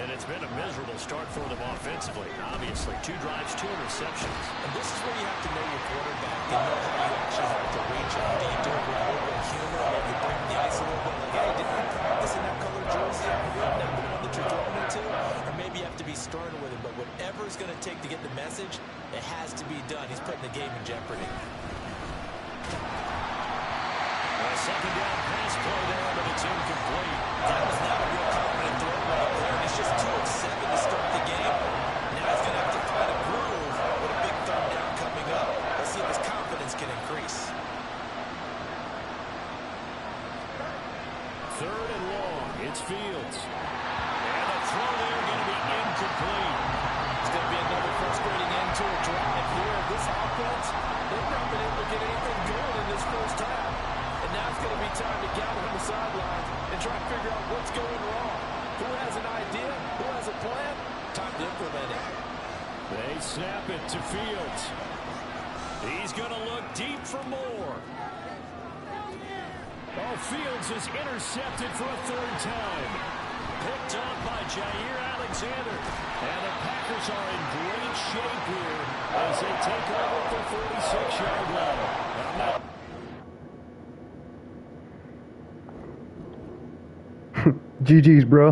And it's been a miserable start for them offensively. Obviously, 2 drives, 2 interceptions. And this is where you have to know your quarterback and know how you actually have to reach him. Do you do it with a little bit of humor, or you bring the ice a little bit like, hey, didn't you practice in that color jersey out here, not the one that you're throwing it to? Or maybe you have to be stern with him, but whatever it's going to take to get the message, it has to be done. He's putting the game in jeopardy. A second down pass play there, but it's incomplete. That was not a real confident throw right there, and it's just 2 of 7 to start the game. Now he's going to have to find a groove with a big third down coming up. Let's see if his confidence can increase. Third and long, it's Fields. And the throw there going to be incomplete. It's going to be another frustrating end to a drive here. This offense, they've not been able to get anything going in this first half. And now it's going to be time to gather on the sidelines and try to figure out what's going wrong. Who has an idea? Who has a plan? Time to implement it. They snap it to Fields. He's going to look deep for more. Oh, Fields is intercepted for a 3rd time. Picked up by Jair Alexander. And the Packers are in great shape here as they take over at the 46-yard line. GG's, bro.